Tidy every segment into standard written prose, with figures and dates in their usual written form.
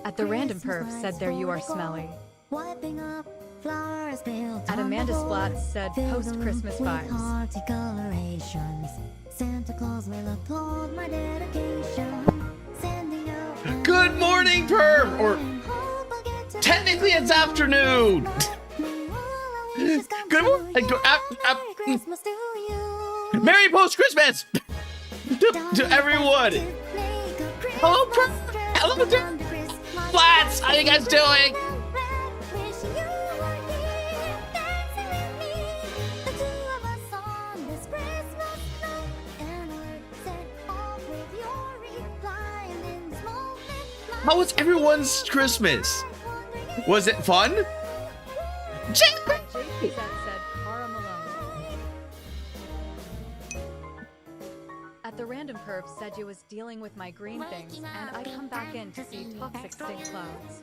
At the random perv said there you are smelly. At Amanda Splat said post Christmas vibes. Good morning, perv! Or technically it's afternoon. Good morning. Merry post Christmas to everyone. Hello, perv. Hello, Flats. How you guys doing? How was everyone's Christmas? Was it fun? At the random perv said you was dealing with my green things, and I come back in to see toxic stink clouds.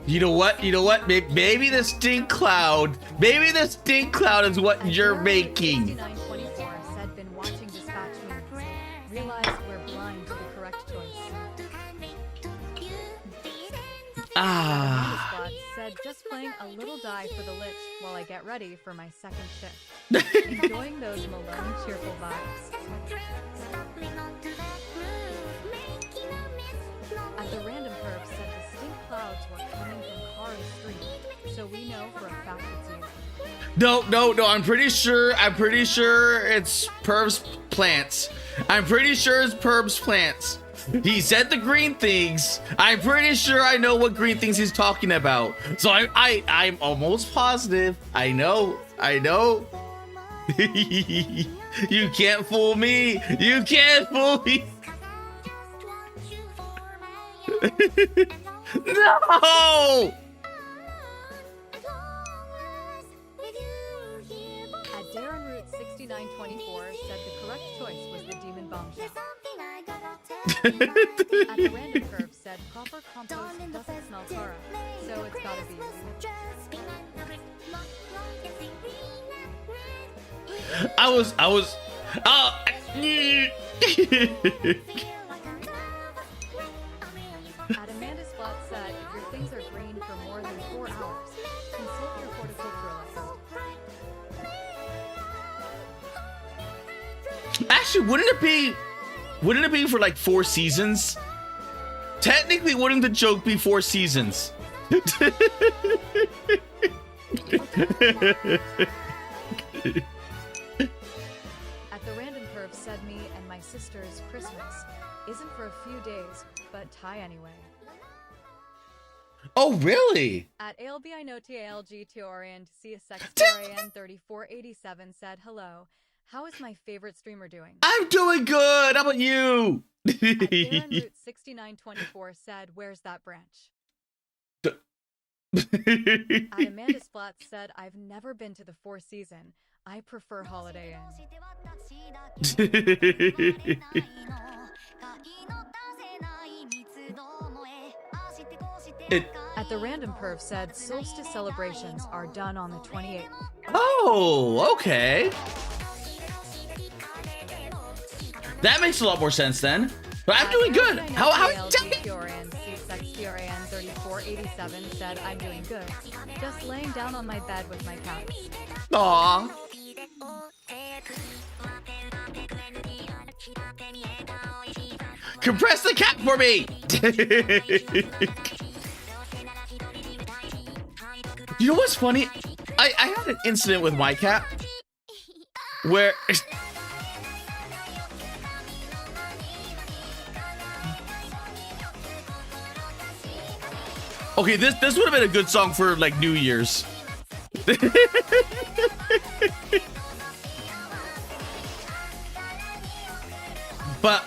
You know what? You know what? Maybe the stink cloud. Maybe the stink cloud is what you're making. 6924 said been watching dispatch memes. Realized we're blind to the correct choice. Said just playing a little die for the lich while I get ready for my second shift. Enjoying those Malone cheerful vibes. At the random perv said the stink clouds were coming from Kara's street, so we know for a fact it's you. No. I'm pretty sure it's Perv's plants. I'm pretty sure it's Perv's plants. He said the green things. I'm pretty sure I know what green things he's talking about. So I'm almost positive. I know. You can't fool me. You can't fool me. No! At Darren Root 6924 said the correct choice was the demon bombshell. At the random curve said proper compost doesn't smell Kara, so it's gotta be At Amanda Splat said if your things are green for more than 4 hours, consult your horticulturalist. Actually, wouldn't it be for like 4 seasons? Technically, wouldn't the joke be 4 seasons? At the random perv said me and my sister's Christmas isn't for a few days, but tie anyway. Oh, really? At ALB I know TALG to Orient CSX 3487 said hello. How is my favorite streamer doing? I'm doing good. How about you? At Darren Root 6924 said, where's that branch? At Amanda Splat said, I've never been to the 4 season. I prefer Holiday Inn. At the random perv said, solstice celebrations are done on the 28th. Oh, okay. That makes a lot more sense then. But I'm doing good. How TRAN 3487 said I'm doing good. Just laying down on my bed with my cats. Aww. Compress the cat for me. You know what's funny? I had an incident with my cat where okay, this would have been a good song for like New Year's. But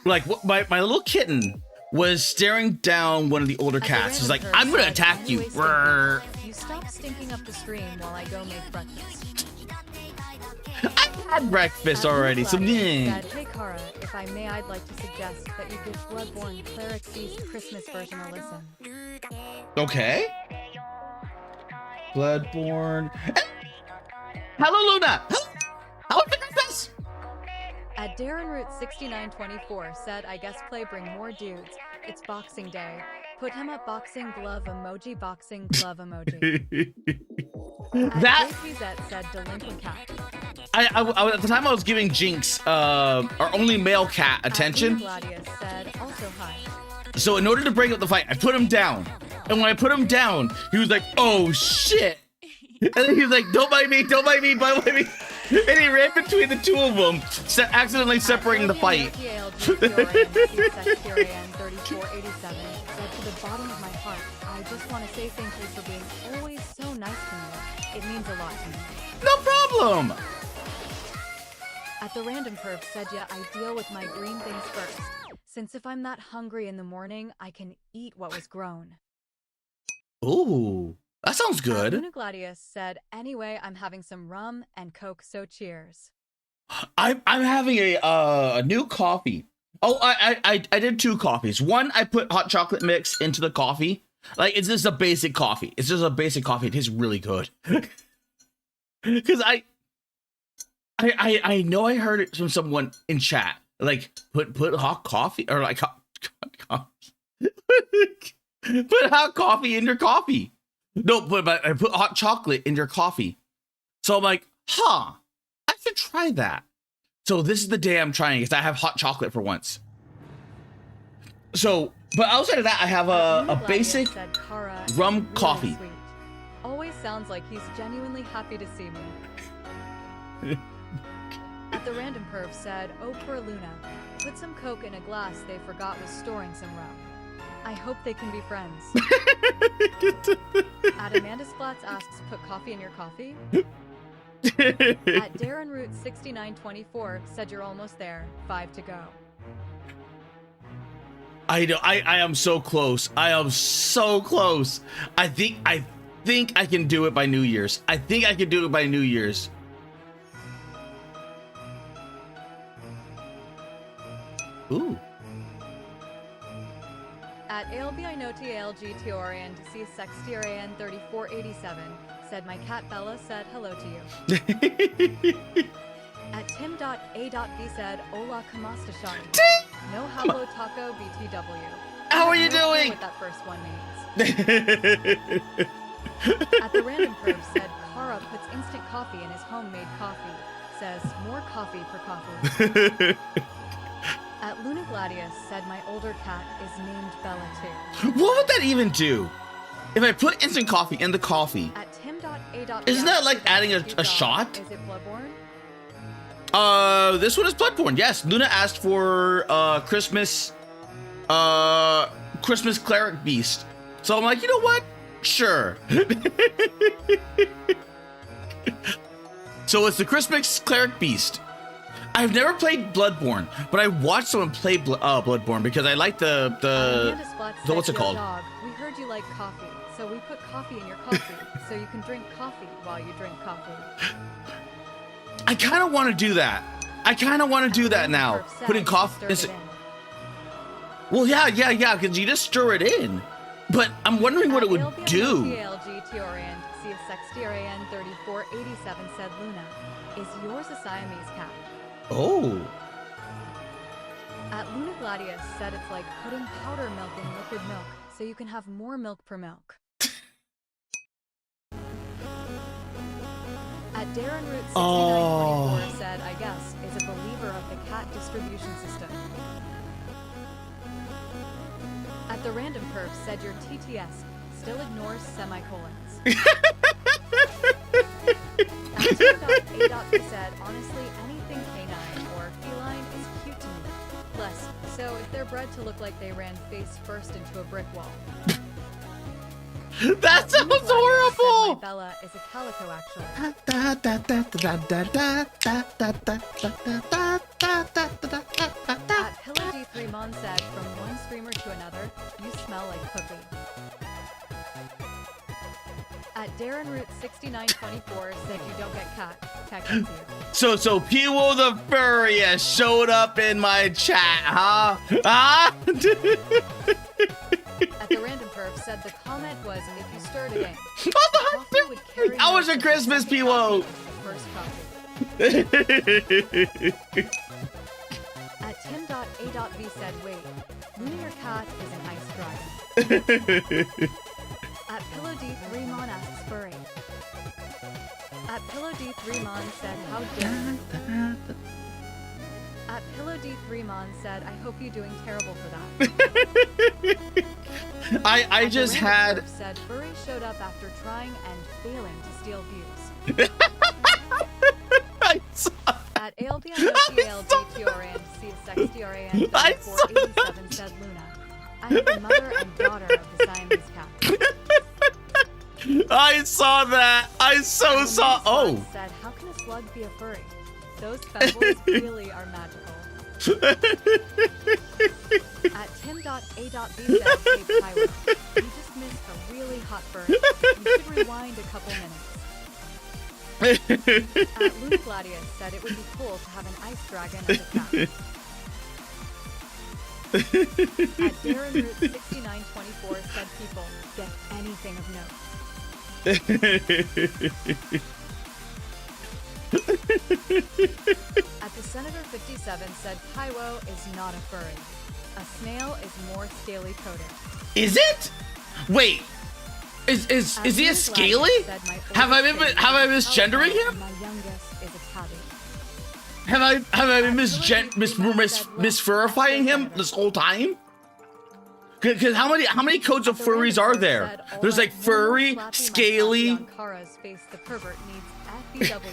like my little kitten was staring down one of the older cats. It's like, I'm gonna attack you. You stop stinking up the stream while I go make breakfast. I had breakfast already, so yeah. Hey Kara, if I may, I'd like to suggest that you give Bloodborne Cleric Feast Christmas version a listen. Okay. Bloodborne. Hello, Luna. How was the Christmas? At DarrenRoot6924 said, I guess play bring more dudes. It's Boxing Day. Put him up boxing glove emoji, boxing glove emoji. That JPZ said delinquent cat. at the time I was giving Jinx our only male cat attention. Gladius said also hi. So in order to break up the fight, I put him down. And when I put him down, he was like, oh shit. And then he was like, don't bite me, don't bite me, don't bite me. And he ran between the two of them, accidentally separating the fight. To the bottom of my heart, I just want to say thank you for being always so nice to me. It means a lot to me. No problem. At the random perv said, yeah, I deal with my green things first. Since if I'm that hungry in the morning, I can eat what was grown. Ooh, that sounds good. Luna Gladius said, anyway, I'm having some rum and Coke, so cheers. I'm having a new coffee. Oh, I did 2 coffees. One, I put hot chocolate mix into the coffee. Like, it's just a basic coffee. It's just a basic coffee. It tastes really good. Because I know I heard it from someone in chat. Like, put hot coffee, or like, put hot coffee in your coffee. No, but I put hot chocolate in your coffee. So I'm like, huh, I should try that. So this is the day I'm trying, because I have hot chocolate for once. So, but outside of that, I have a basic rum coffee. Sweet. Always sounds like he's genuinely happy to see me. At the random perv said, oh poor Luna, put some Coke in a glass they forgot was storing some rum. I hope they can be friends. At Amanda Splats asks, put coffee in your coffee? At DarrenRoot6924 said, you're almost there, 5 to go. I know, I am so close. I am so close. I think I can do it by New Year's. I think I can do it by New Year's. Ooh. At ALBINOTALGTORIAN C6TRAN 3487 said, my cat Bella said hello to you. At Tim.A.B said, hola, ¿cómo estás? No hello taco BTW. How are you doing? What that first one means. At the random perv said, Kara puts instant coffee in his homemade coffee. Says, more coffee for coffee. At Luna Gladius said, my older cat is named Bella too. What would that even do? If I put instant coffee in the coffee, at Tim.A. isn't that like adding a shot? Is it Bloodborne? This one is Bloodborne. Yes, Luna asked for Christmas cleric beast. So I'm like, you know what? Sure. So it's the Christmas cleric beast. I've never played Bloodborne, but I watched someone play Bloodborne because I like the what's it called? Dog, we heard you like coffee, so we put coffee in your coffee, so you can drink coffee while you drink coffee. I kind of want to do that. I kind of want to do that now. Putting coffee. Well, yeah, because you just stir it in. But I'm wondering what it would do. C6TRAN 3487 said, Luna, is yours a Siamese cat? Oh. At Luna Gladius said it's like putting powder milk in liquid milk, so you can have more milk per milk. At DarrenRoot6924 said, I guess, is a believer of the cat distribution system. At the random perv said, your TTS still ignores semicolons. At T.A. said, honestly, anything canine or feline is cute to me. Less so if they're bred to look like they ran face first into a brick wall. That sounds horrible! My Bella is a calico, actually. At Pillow D3 Mon said, from one streamer to another, you smell like cookie. At DarrenRoot6924 said, you don't get cat gets you. So Peewo the Furry has showed up in my chat, huh? Huh? At the random perv said, the comment was, if you stirred it in, How was your Christmas, Peewo? Tim.A.V said, wait, Luna your cat is an ice dragon. At Pillow D3mon asks furry. At Pillow D3mon said, how dare. At Pillow D3mon said, I hope you're doing terrible for that. I just had. Said furry showed up after trying and failing to steal views. I saw. At ALDNOTALDTRAN CSXTRAN I saw 487 said Luna. I am the mother and daughter of the Siamese cat. I saw that. I so saw. Oh. Said, how can a slug be a furry? Those femboys really are magical. At Tim.A.V said, hey Pyro, you just missed a really hot furry. You should rewind a couple minutes. At Luna Gladius said it would be cool to have an ice dragon as a cat. At Darren Root 6924 said people get anything of note. At the Senator 57 said Pyro is not a furry. A snail is more scaly coated. Is it? Wait. Is he a scaly? Have I been misgendering him? My youngest is a tabby. Have I been misfurifying him this whole time? Because how many codes of furries are there? There's like furry, scaly. Kara's face, the pervert needs FBWD.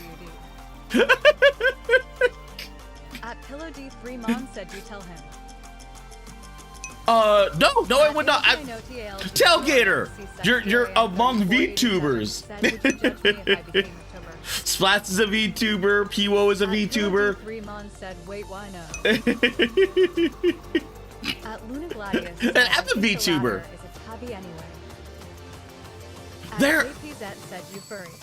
At Pillow D3 Mom said you tell him. No, I would not. Tailgater, you're among VTubers. Splats is a VTuber. Piwo is a VTuber. Mon said, wait, why no? At Luna Gladius, and I'm a VTuber. Is a tabby anyway. At There. JPZ said you furries.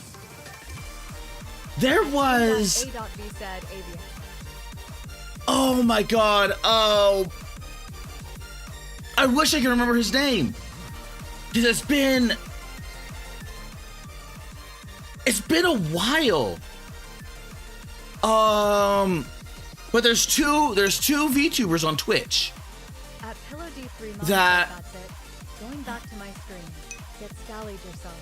There was. A.V said avian. Oh my god. Oh. I wish I could remember his name. Because it's been a while. But there's two VTubers on Twitch. At Pillow D3 Mom That- said, that's it. Going back to my screen. Get scallied yourself.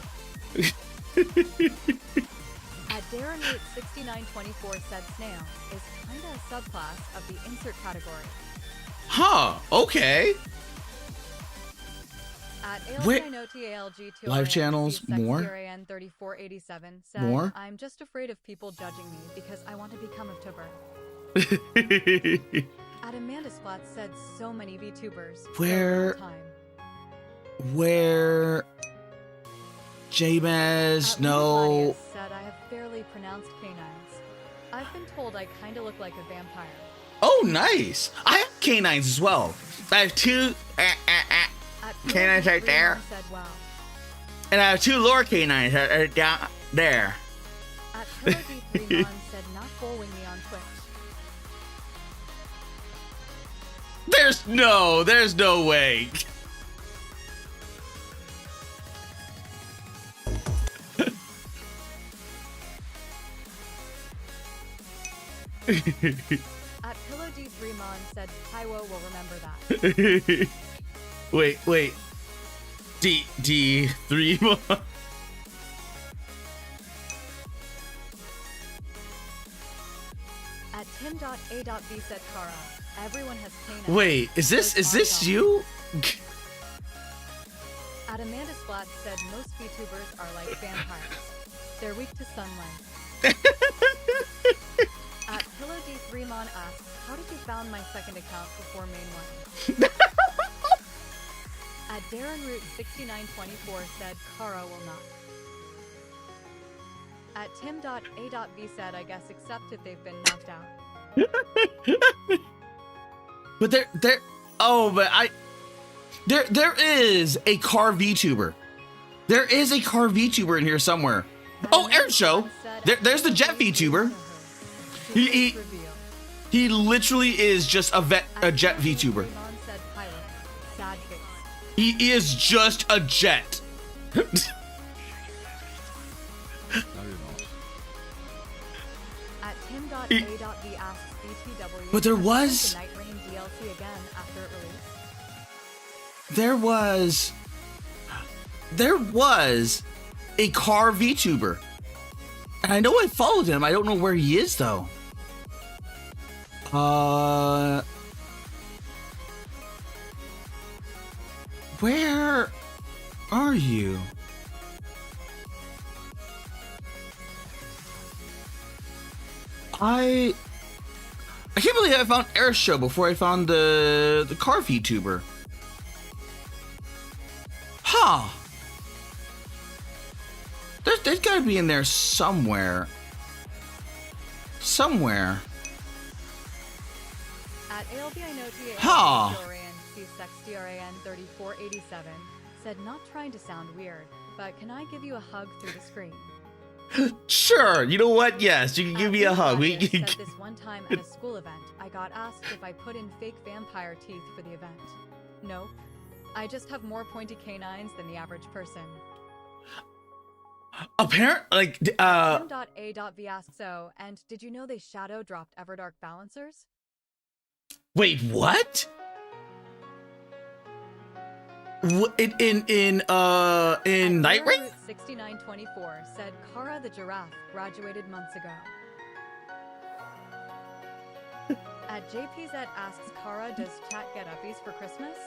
At Darren Root 6924 said snail is kinda a subclass of the insert category. Huh, okay. At Wait. ALGNOTALG Live channels, more? 3487 said, More? I'm just afraid of people judging me because I want to become a tuber. At Amanda Splat said so many VTubers. Where- Time. Where Jabez, At no. Gladius said I have fairly pronounced canines. I've been told I kind of look like a vampire. Oh, nice. I have canines as well. I have two At canines right there. Said, wow. And I have two lower canines down there. At Pillow D3 Mon said not following me on Twitch. There's no way. At Pillow D3 Mon said Pywo will remember that. Wait. D3 more. At Tim.A.V said Kara, everyone has canines. Wait, is this you? At Amanda Splat said most VTubers are like vampires. They're weak to sunlight. At Pillow D3 Mon asks, how did you found my second account before main one? At Darren Root 6924 said Kara will not. At Tim.A.V said I guess except if they've been knocked out. But there is a car VTuber. There is a car VTuber in here somewhere. Oh, Air Show. There's the Jet VTuber. He literally is just a Jet VTuber. He is just a jet. At Tim.A.V asks BTW. But there was- The Night Rain DLC see again after it released? There was a car VTuber. And I know I followed him. I don't know where he is though. Where are you? I can't believe I found Air Show before I found the car VTuber. Huh. There's gotta be in there somewhere. Somewhere. At ALBINOTA, Huh. C6DRAN 3487 said, not trying to sound weird, but can I give you a hug through the screen? Sure. You know what? Yes, you can give me a hug. Said this one time at a school event, I got asked if I put in fake vampire teeth for the event. Nope. I just have more pointy canines than the average person. Apparently, like, Tim.A.V asks, so, and did you know they shadow dropped Everdark balancers? wait, what? In Night Rain? 6924 said Kara the giraffe graduated months ago. At JPZ asks Kara, does chat get uppies for Christmas?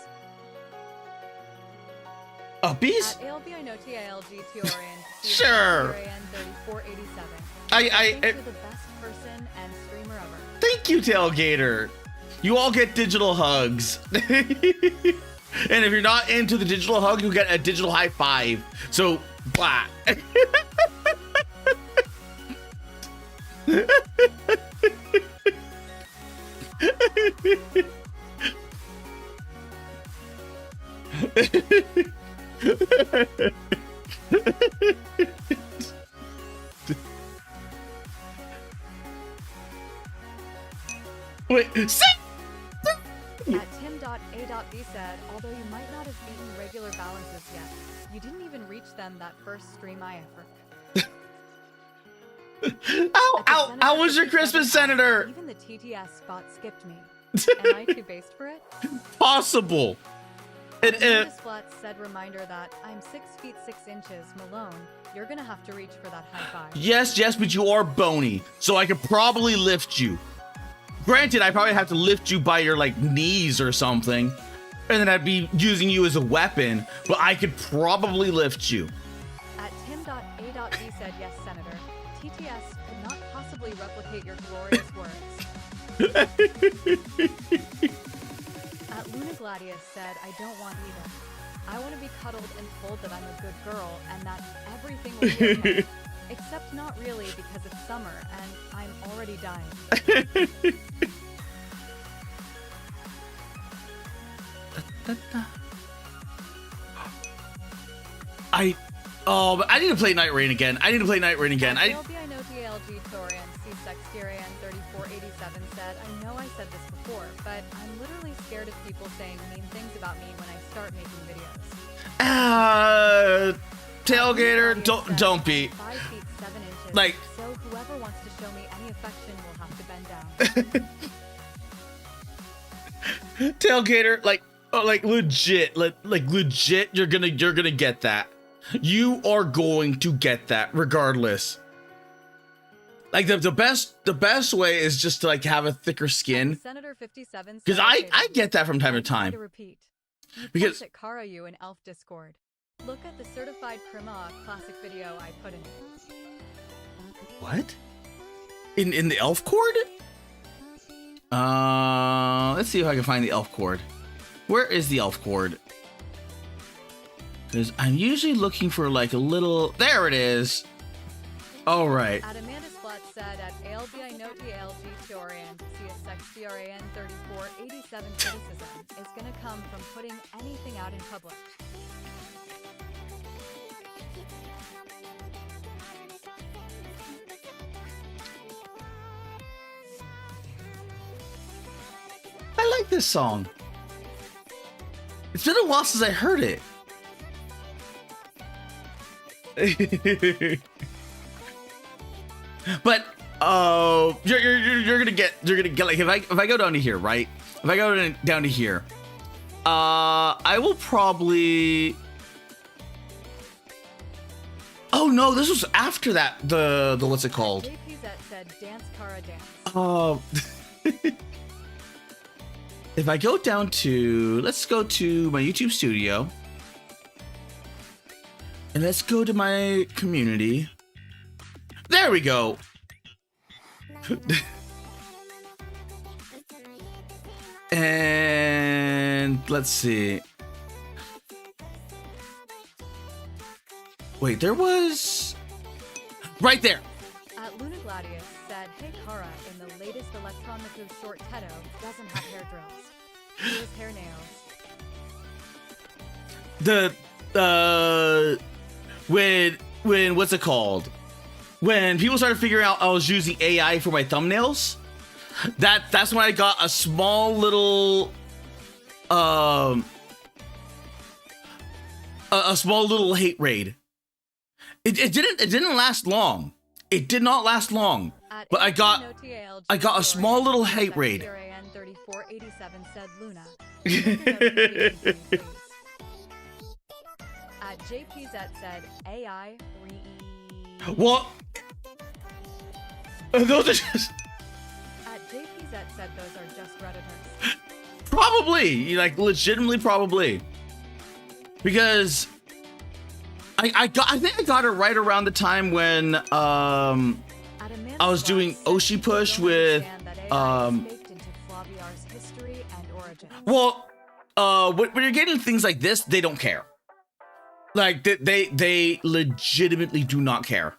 Uppies? At ALBINOTALGTORIAN Sure. 3487. I think you're the best person and streamer ever. Thank you, Tailgater. You all get digital hugs. And if you're not into the digital hug, you'll get a digital high five. So, blah. Wait, At Tim.A.B said, although you might not have beaten regular balances yet, you didn't even reach them that first stream I ever. How was your Christmas, Senator? Even the TTS spot skipped me. Am I too based for it? Possible. This flat said reminder that I'm 6 feet 6 inches, Malone. You're gonna have to reach for that high five. Yes, but you are bony, so I could probably lift you. Granted, I probably have to lift you by your like knees or something, and then I'd be using you as a weapon, but I could probably lift you. At Tim.A.B said, yes, Senator. TTS could not possibly replicate your glorious words. At Luna Gladius said, I don't want either. I want to be cuddled and told that I'm a good girl and that everything will be okay. Except not really because it's summer and I'm already dying. I need to play Night Rain again. I LBINOTALG Torian C6DRAN 3487 said, I know I said this before, but I'm literally scared of people saying mean things about me when I start making videos. Tailgater, don't be. 5 feet 7 inches. Like, so whoever wants to show me any affection will have to bend down. Tailgater, like legit, like legit, you're gonna get that. You are going to get that regardless. Like the best way is just to like have a thicker skin. Senator 57 because I get that from time to time. To repeat. You because at Kara you in Elf Discord. Look at the certified Krima classic video I put in it. What? In the elf chord? Let's see if I can find the elf chord. Where is the elf chord? Because I'm usually looking for like a little. There it is. All right. At Amanda Splat said at ALBINOTALG Torian CSXDRAN 3487 criticism is going to come from putting anything out in public. I like this song. It's been a while since I heard it. But you're gonna get like if I go down to here, right? If I go down to here, I will probably. Oh no, this was after that. The what's it called? JPZ said dance Kara dance. If I go down to, let's go to my YouTube studio. And let's go to my community. There we go. And let's see. Wait, there was right there. Luna Gladius said, "Hey Kara, in the latest Electron Miku short Teto doesn't have hair drills. He has hair nails." When what's it called? When people started figuring out I was using AI for my thumbnails, that's when I got a small little a small little hate raid. It didn't last long. It did not last long. But I got a small little hate raid. 3487 said Luna. JPZ said AI What? Those are just. JPZ said those are just Redditors. Probably, like legitimately, probably, because I think I got it right around the time when I was doing Oshi push with well, when you're getting things like this, they don't care. Like they legitimately do not care.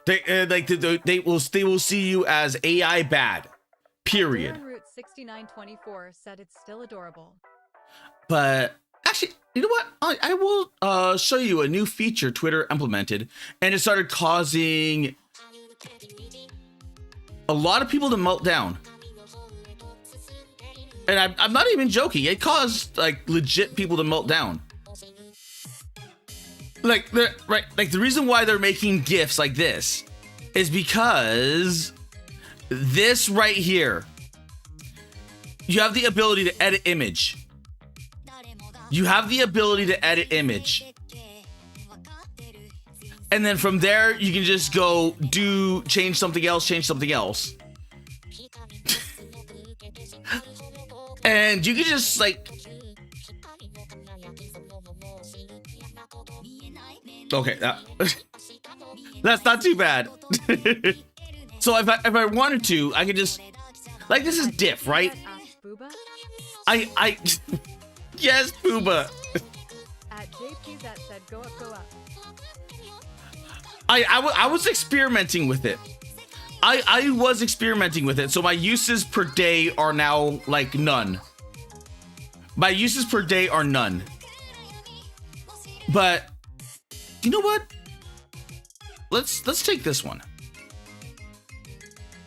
They will see you as AI bad. Period. Route 6924 said it's still adorable. But actually, you know what? I will show you a new feature Twitter implemented, and it started causing a lot of people to melt down. And I'm not even joking. It caused like legit people to melt down. Like the reason why they're making GIFs like this is because this right here, you have the ability to edit image. You have the ability to edit image. And then from there, you can just go change something else. And you can just like, okay, that's not too bad. So if I wanted to, I could just, like, this is diff, right? I yes, Booba. At JP that said go up. I was experimenting with it. I was experimenting with it. So my uses per day are now like none. My uses per day are none. But you know what? Let's take this one.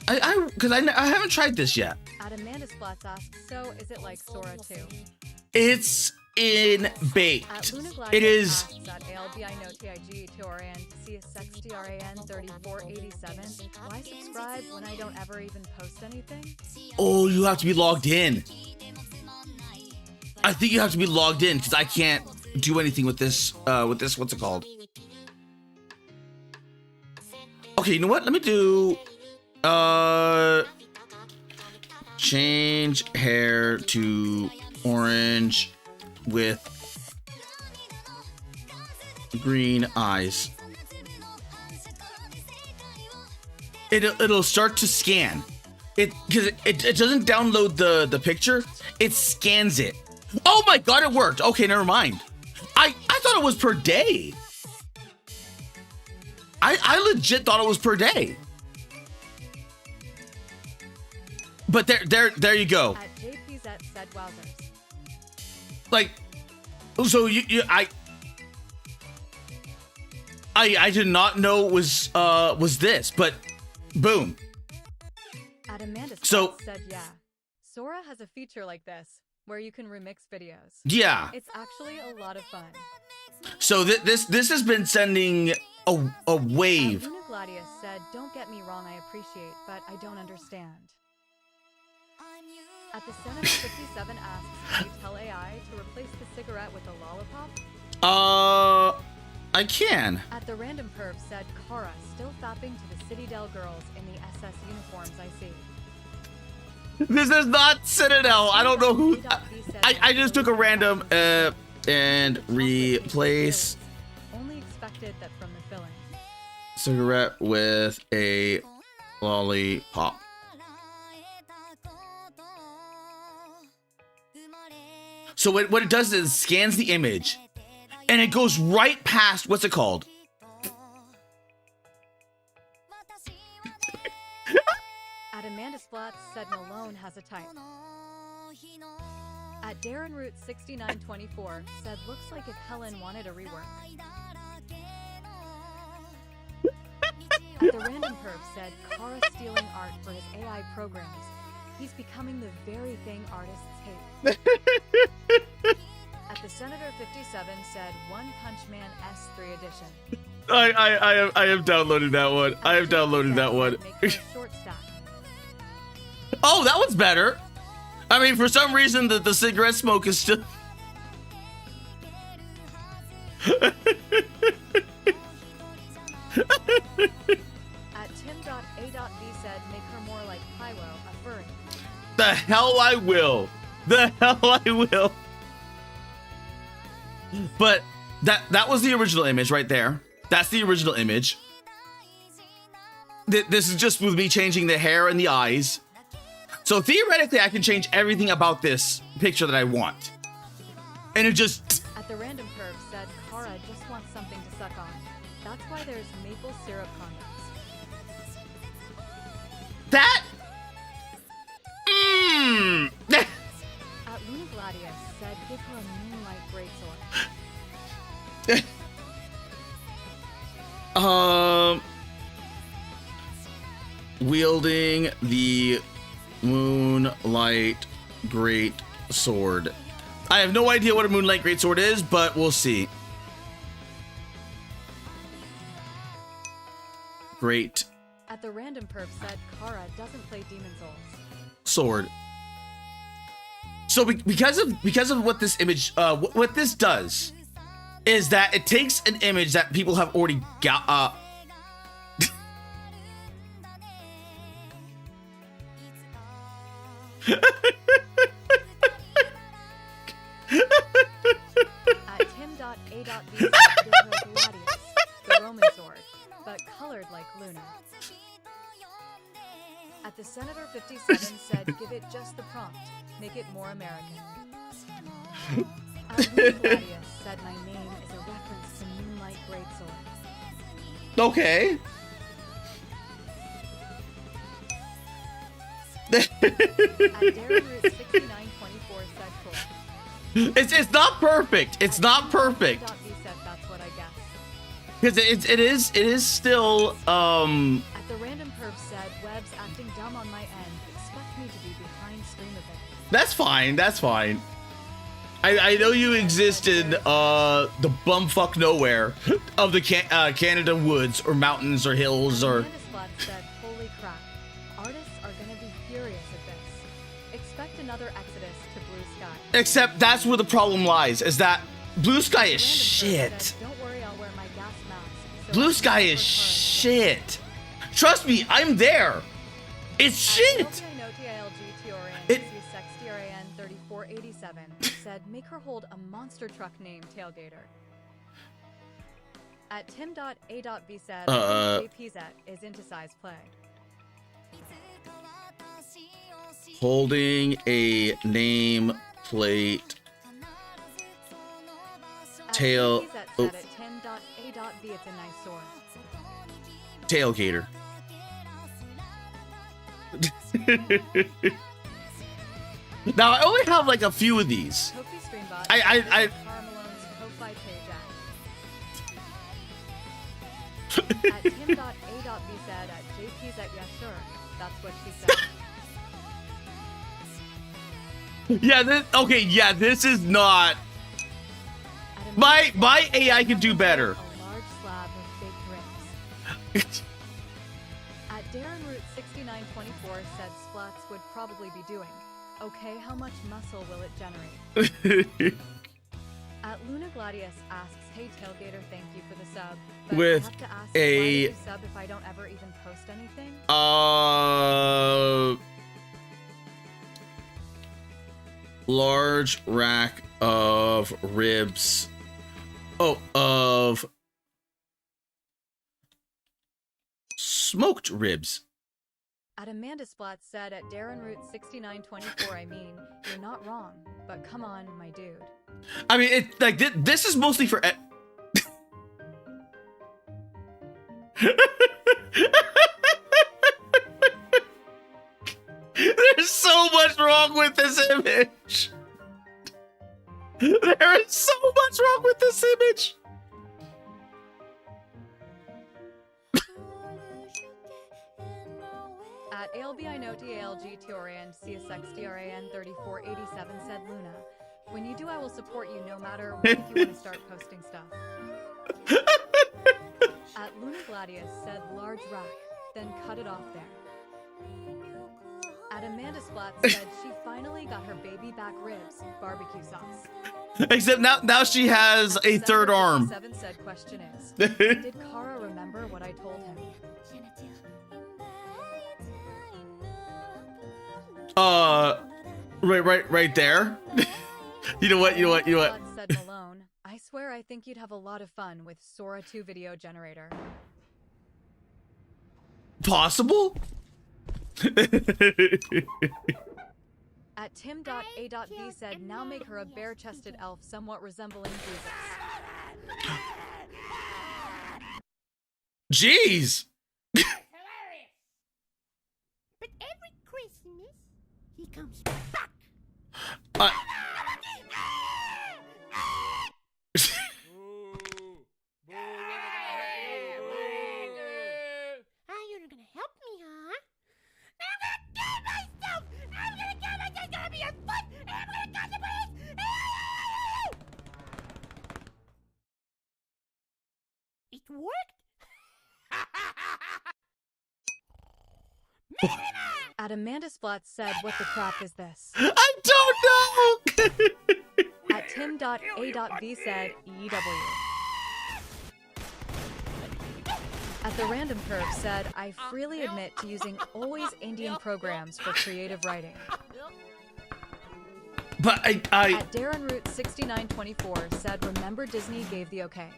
Because I haven't tried this yet. Amanda Splats asks, so is it like Sora 2? It's in baked. It is. Why subscribe when I don't ever even post anything? Oh, you have to be logged in. I think you have to be logged in because I can't do anything with this. What's it called? Okay, you know what? Let me do. Change hair to orange with green eyes. It'll start to scan it because it doesn't download the picture. It scans it. Oh my god, it worked. Okay, never mind. I thought it was per day. I legit thought it was per day. But there you go. At JPZ said wowzers. Like, so I did not know it was this, but boom. At Amanda So said yeah. Sora has a feature like this where you can remix videos. Yeah. It's actually a lot of fun. So this has been sending a wave. Luna Gladius said, don't get me wrong, I appreciate, but I don't understand. At the Senator 57 asks, can you tell AI to replace the cigarette with a lollipop? I can. At the Random Perv said, Kara still fapping to the Citadel girls in the SS uniforms I see. This is not Citadel. I don't know who. I just took a random and replace Only expected that from the filling. cigarette with a lollipop. So what it does is it scans the image and it goes right past what's it called? At Amanda Splatz said Malone has a type. At Darren Root 6924 said looks like if Helen wanted a rework. At the Random Perv said Kara stealing art for his AI programs. He's becoming the very thing artists hate. At the Senator 57 said One Punch Man S3 edition. I have downloaded that one. I have downloaded that one. Short stack. Oh, that one's better. I mean, for some reason, the cigarette smoke is still. At Tim.A.V said make her more like Pyro, a furry. The hell I will. The hell I will. But that was the original image right there. That's the original image. This is just with me changing the hair and the eyes. So theoretically, I can change everything about this picture that I want. And it just... At the Random Perv said Kara just wants something to suck on. That's why there's maple syrup condoms. That... At Luna Gladius said give her a moonlight greatsword. Wielding the Moonlight Great Sword. I have no idea what a Moonlight Great Sword is, but we'll see. Great At the Random Perv said Kara doesn't play Demon Souls. Sword. So because of what this image, what this does, is that it takes an image that people have already got. At Tim.A.V said give her Gladius, the Roman sword, but colored like Luna. At the Senator 57 said give it just the prompt, make it more American. At Luna Gladius said my name is a reference to Moonlight Greatsword. Okay. At Darren Root 6924 said cool. It's not perfect. It's not perfect. At Tim.V said that's what I guess. Because it is still At the Random Perv said Webb's acting dumb on my end. Expect me to be behind stream a bit. That's fine. That's fine. I know you exist in the bumfuck nowhere of the Canada woods or mountains or hills or. Amanda Splatz said, holy crap. Artists are gonna be furious at this. Expect another exodus to Blue Sky. Except that's where the problem lies, is that Blue Sky is Random Perv shit. said, don't worry, I'll wear my gas mask. So Blue I Sky can is record her. shit. Trust me, I'm there. It's shit. It- 3487 said make her hold a monster truck named Tailgater. At Tim.A.V said JPZ is into size play. Holding a name plate. Tail. JPZ Oh, said at Tim.A.V it's a nice sword. tailgater. Now I only have like a few of these. Kofi Streambot I- Cara Malone's Ko-Fi page at Tim.A.V said at JP's at yeah sure. That's what she said. Yeah, okay, yeah, this is not. At a My minute, AI can do better. A large slab of fake ribs. At Darren Root 6924 said Splats would probably be doing. Okay, how much muscle will it generate? At Luna Gladius asks, hey Tailgater, thank you for the sub. But With I have to ask, a- why did you sub if I don't ever even post anything? Large rack of ribs. Oh, of smoked ribs. At Amanda Splat said at Darren Root 6924, I mean, you're not wrong, but come on, my dude. I mean, it like this is mostly for. There's so much wrong with this image. There is so much wrong with this image. At ALBINOTALGTRAN CSXDRAN 3487 said Luna, when you do, I will support you no matter when if you want to start posting stuff. At Luna Gladius said large rack, then cut it off there. At Amanda Splat said she finally got her baby back ribs, barbecue sauce. Except now she has a third arm. Seven said question is, did Kara remember what I told him? Right there. You know what? Said Malone, I swear I think you'd have a lot of fun with Sora 2 video generator. Possible? At Tim.A.V said, now make her a bare-chested elf somewhat resembling Jeez. Jesus. Hilarious! But every Christmas, he comes back. You're not gonna help me, huh? I'm gonna kill myself! I'm gonna kill myself! It's gonna be a foot! And I'm gonna catch the police! It worked? At Amanda Splat said, what the crap is this? I don't know. At Tim.A.V said, EW. At The Random Curve said, I freely admit to using always Indian programs for creative writing. But I At Darren Root 6924 said, remember Disney gave the okay.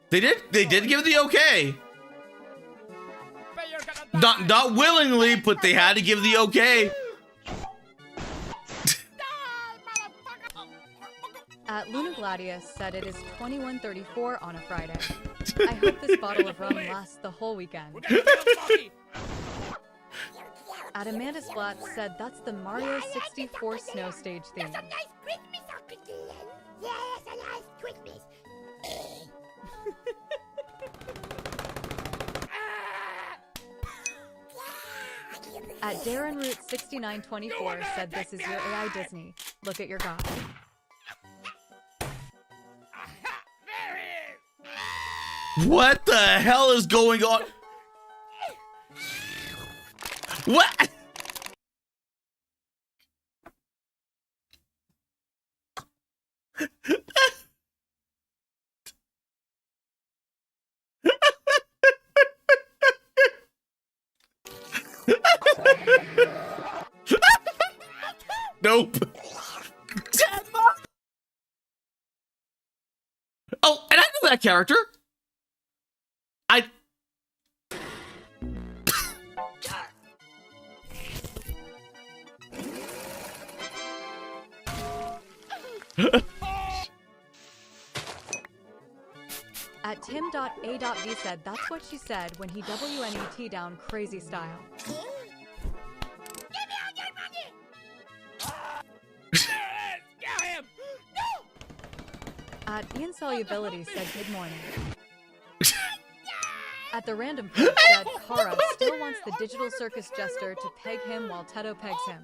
They did give the okay. Not willingly, but they had to give the okay. At Luna Gladius said it is 21:34 on a Friday. I hope this bottle of rum lasts the whole weekend. At Amanda Splat said that's the Mario 64 snow stage theme. That's a nice Christmas, Uncle Dylan. Yes, a nice Christmas. At Darren Root 6924 said this is your AI Disney. Look at your god. What the hell is going on? What? Nope. Oh, and I know that character. I. At Tim.A.V said that's what she said when he WNET down crazy style. Give me all your money! Kill him! No! At Insolubility said good morning. At The Random Curve said Kara still wants the digital circus jester to peg him while Teto pegs him.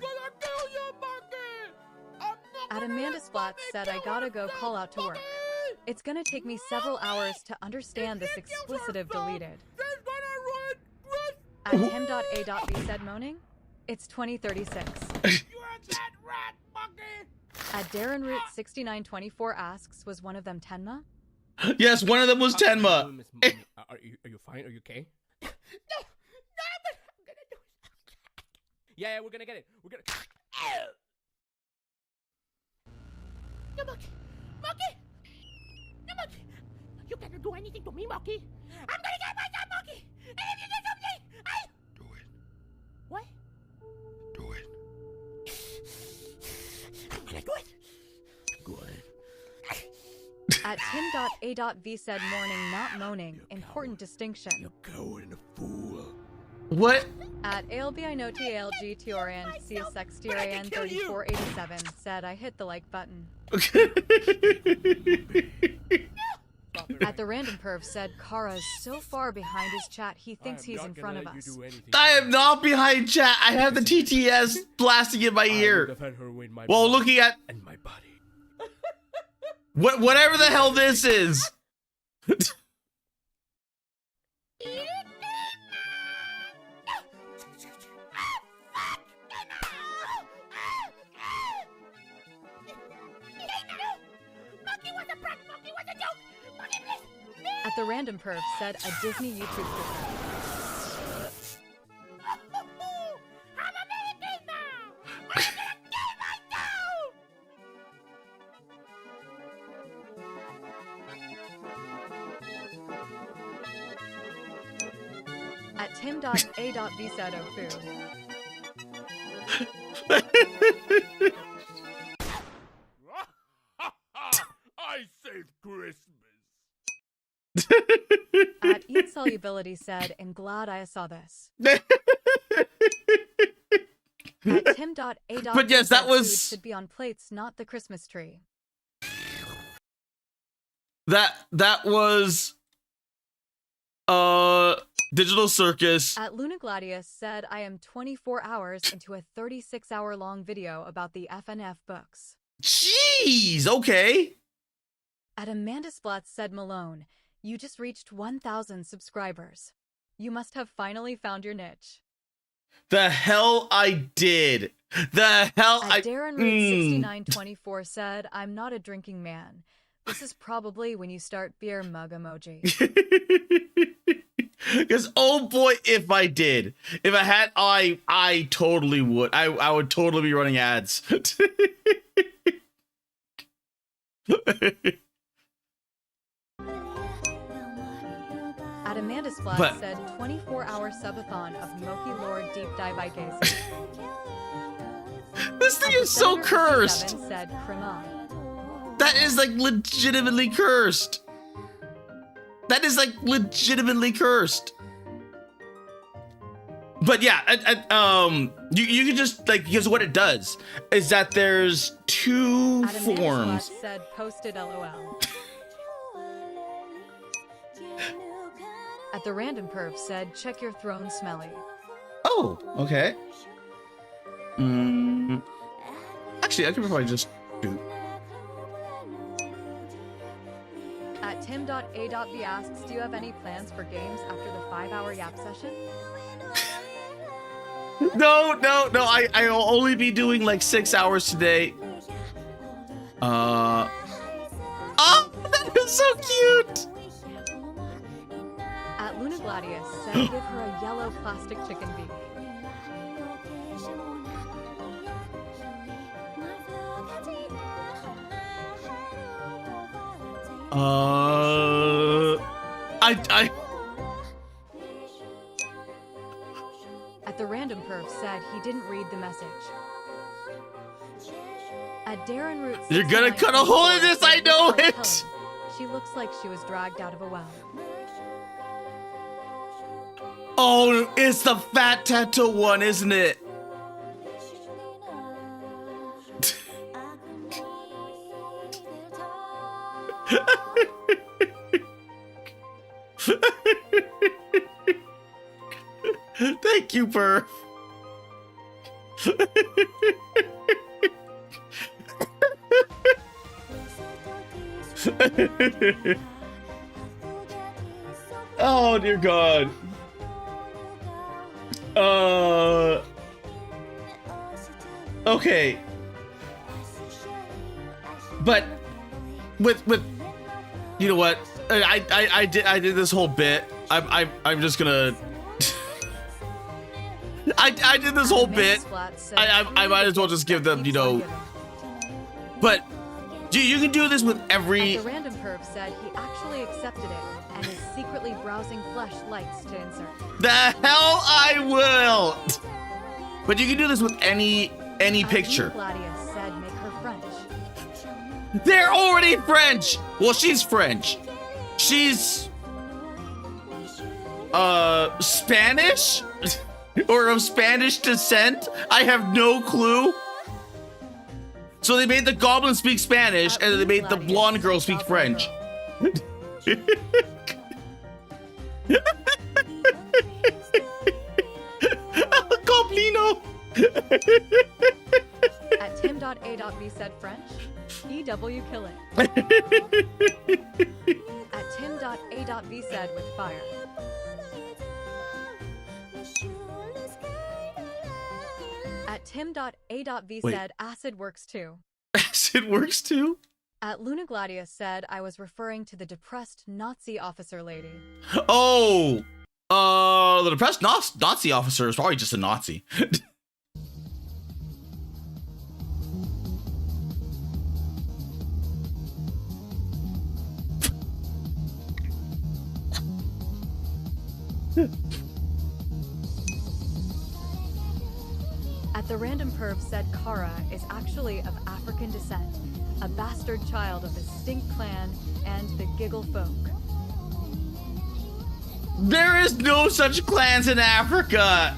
At Amanda Splat said I gotta go call out to work. It's gonna take me several hours to understand this explicitive deleted. At Tim.A.V said moaning, it's 2036. that rat monkey? At Darren Root 6924 asks, was one of them Tenma? Yes, one of them was Tenma. Are you fine? Are you okay? No, but I'm gonna do it. Yeah, we're gonna get it. We're gonna. No, monkey, monkey, no, monkey. You cannot do anything to me, monkey. I'm gonna get myself, monkey. And if you do something, I Do it. what? Do it. I'm gonna do it. Good. At Tim.A.V said morning, not moaning. Important distinction. You're a coward and a fool. What? At ALBINOTALG Tiorian CSX Tiorian 3487 said I hit the like button. At the random perv said Kara is so far behind his chat he thinks he's in front of us. I am not behind chat. I have the TTS blasting in my ear while looking at and my body. whatever the hell this is. At the random perv said a Disney YouTube creator. At Tim.A.V said Ofu. I saved Christmas. At Eat Solubility said, I'm glad I saw this. At Tim.A.V But yes, that said was- food should be on plates, not the Christmas tree. That was Digital Circus. At Luna Gladius said, I am 24 hours into a 36-hour long video about the FNF books. Jeez, okay. At Amanda Splatz said Malone, you just reached 1,000 subscribers. You must have finally found your niche. The hell I did. The hell At Darren Root 6924 said, I'm not a drinking man. This is probably when you start beer mug emoji. Because oh boy, if I did. If I had, I totally would. I would totally be running ads. At Amanda Splatz But- said 24-hour subathon of Moki Lord Deep Dive by Gaze. This thing is so cursed. Said Krima. That is like legitimately cursed. That is like legitimately cursed. But yeah, you can just like, because what it does is that there's two At Amanda forms. Splatz said posted LOL. At the random perv said check your throne smelly. Oh, okay. Actually, I could probably just do. At Tim.A.V asks, do you have any plans for games after the 5-hour yap session? No. I'll only be doing like 6 hours today. Oh, that is so cute. At Luna Gladius said give her a yellow plastic chicken beak. I At the random perv said he didn't read the message. At Darren Root, You're gonna cut a hole in this, I know it! She looks like she was dragged out of a well. Oh, it's the fat tattoo one, isn't it? Thank you, Burr. Oh, dear God. Okay. But with you know what? I did this whole bit. I'm just gonna I did this whole bit. I might as well just give them, you know. But you can do this with every. The random perv said he actually accepted it and is secretly browsing flesh likes to insert. The hell I will. But you can do this with any picture. Gladius said make her French. They're already French. Well, she's French. She's Spanish or of Spanish descent. I have no clue. So they made the goblin speak Spanish, and they made the blonde girl speak French. Goblino. At Tim.A.V said French. EW kill it. At Tim.A.V said with fire. At Tim.A.V said acid works too. Acid works too? At Luna Gladius said I was referring to the depressed Nazi officer lady. Oh, the depressed Nazi officer is probably just a Nazi. At the random perv said Kara is actually of African descent, a bastard child of the Stink clan and the Giggle folk. There is no such clans in Africa.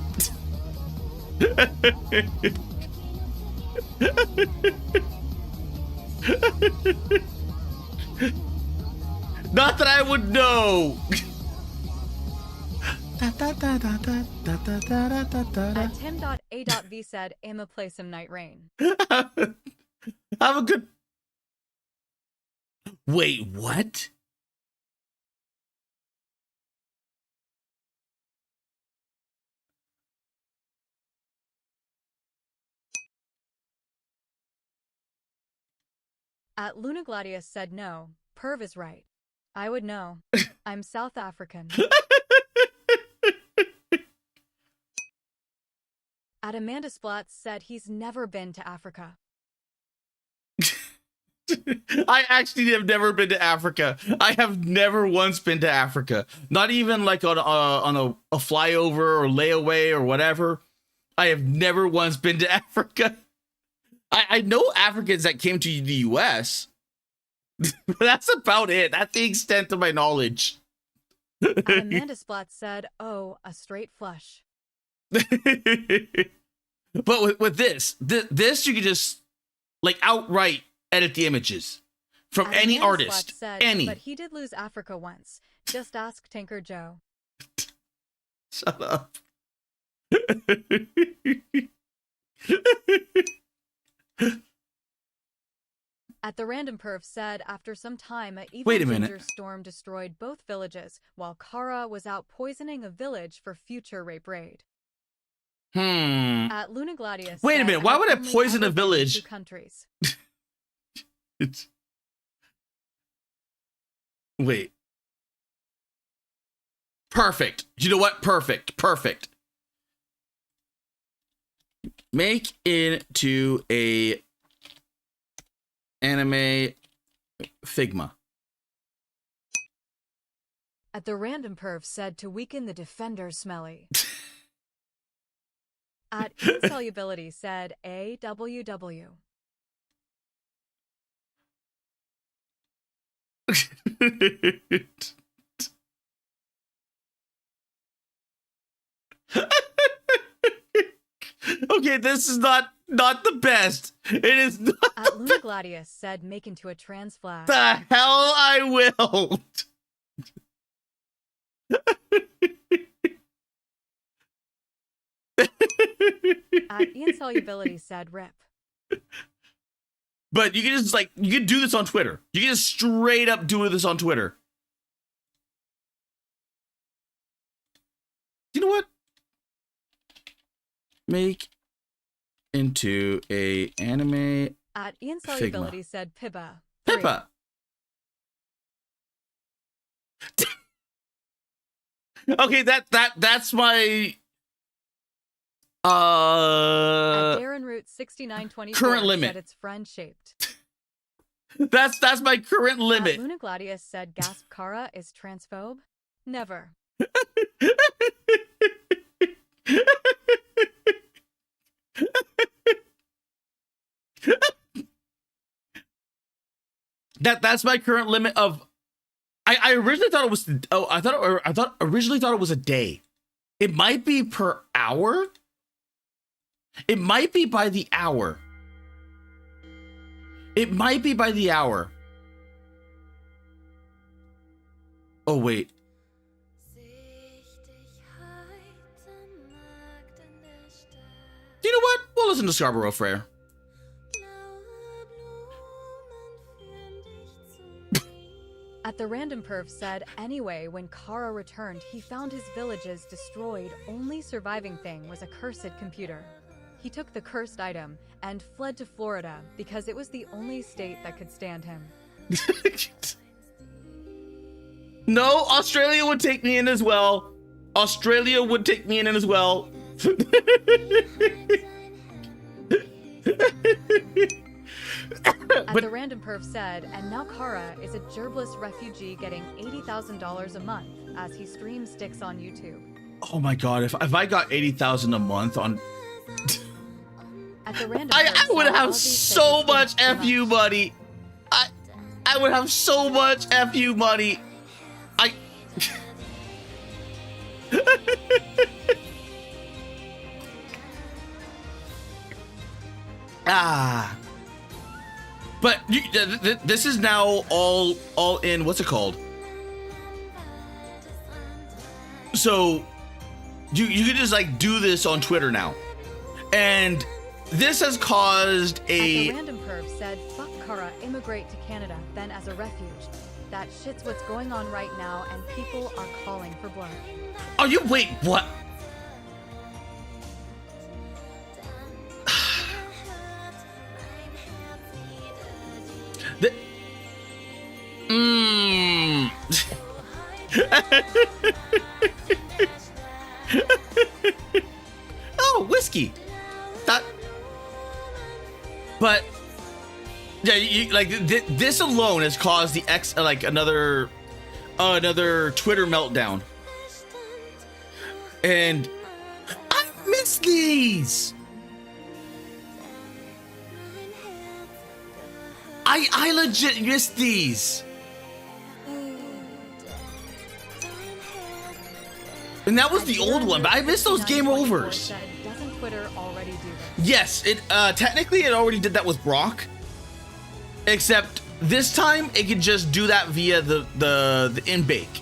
Not that I would know. At Tim.A.V said I'ma play some Night Rain. Have a good. Wait, what? At Luna Gladius said no, perv is right. I would know. I'm South African. At Amanda Splatz said he's never been to Africa. I actually have never been to Africa. I have never once been to Africa. Not even like on a flyover or layaway or whatever. I have never once been to Africa. I know Africans that came to the US. But that's about it. That's the extent of my knowledge. And Amanda Splatz said, oh, a straight flush. But with this you can just like outright edit the images from any Amanda artist. Splatz said, Any. But he did lose Africa once. Just ask Tinker Joe. Shut up. At the random perv said after some time, a evil Wait a minute. ginger storm destroyed both villages while Kara was out poisoning a village for future rape raid. At Luna Gladius Wait a minute, why would I only poison a ever been to village? 2 countries. Wait. Perfect. You know what? Perfect. Make into a anime Figma. At the random perv said to weaken the defender smelly. At Insolubility said AWW. Okay, this is not the best. It is not. At Luna Gladius said make into a trans flag. The hell I will. At Insolubility said rip. But you can just you can do this on Twitter. You can just straight up do this on Twitter. You know what? Make into a anime At Ian Figma. Solubility said Pippa. 3. Pippa. Okay, that's my At Darren Root 6924 current limit. said it's friend shaped. That's my current At limit. Luna Gladius said Gasp Kara is transphobe. Never. That's my current limit of. I originally thought it was. Oh, I thought originally thought it was a day. It might be per hour. It might be by the hour. It might be by the hour. Oh wait. You know what? We'll listen to Scarborough Fair. At the Random Perf said, anyway, when Kara returned, he found his villages destroyed. Only surviving thing was a cursed computer. He took the cursed item and fled to Florida because it was the only state that could stand him. No, Australia would take me in as well. Australia would take me in as well. At the Random Perf said, and now Kara is a gerbless refugee getting $80,000 a month as he streams sticks on YouTube. Oh my god, if I got 80,000 a month on At the Random I Perf would said, have all these so segments much get too FU much. money. I would have so much FU money. I But this is now all in. What's it called? So you can just like do this on Twitter now, and this has caused At a. the Random Perf said, fuck Kara, immigrate to Canada, then as a refuge. That shit's what's going on right now, and people are calling for blood. Oh, you wait, what? The, oh, whiskey. That. But yeah, like this alone has caused the another Twitter meltdown. And I miss these. I legit miss these. And that was the old one, but I miss those game overs. Doesn't Twitter already do this? Yes, it technically it already did that with Brock. Except this time it could just do that via the in-bake.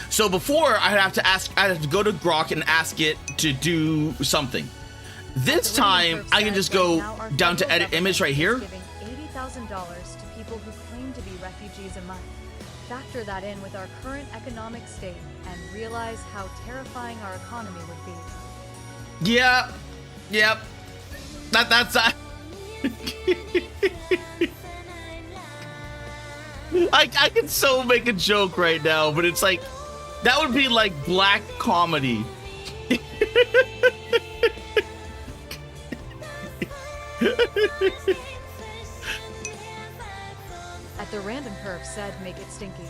So before I'd have to go to Grok and ask it to do something. This time I can just go down to edit image right here. Giving $80,000 to people who claim to be refugees a month. Factor that in with our current economic state and realize how terrifying our economy would be. Yeah, yep. That's I can so make a joke right now, but it's like that would be like black comedy. At the Random Perf said, make it stinky.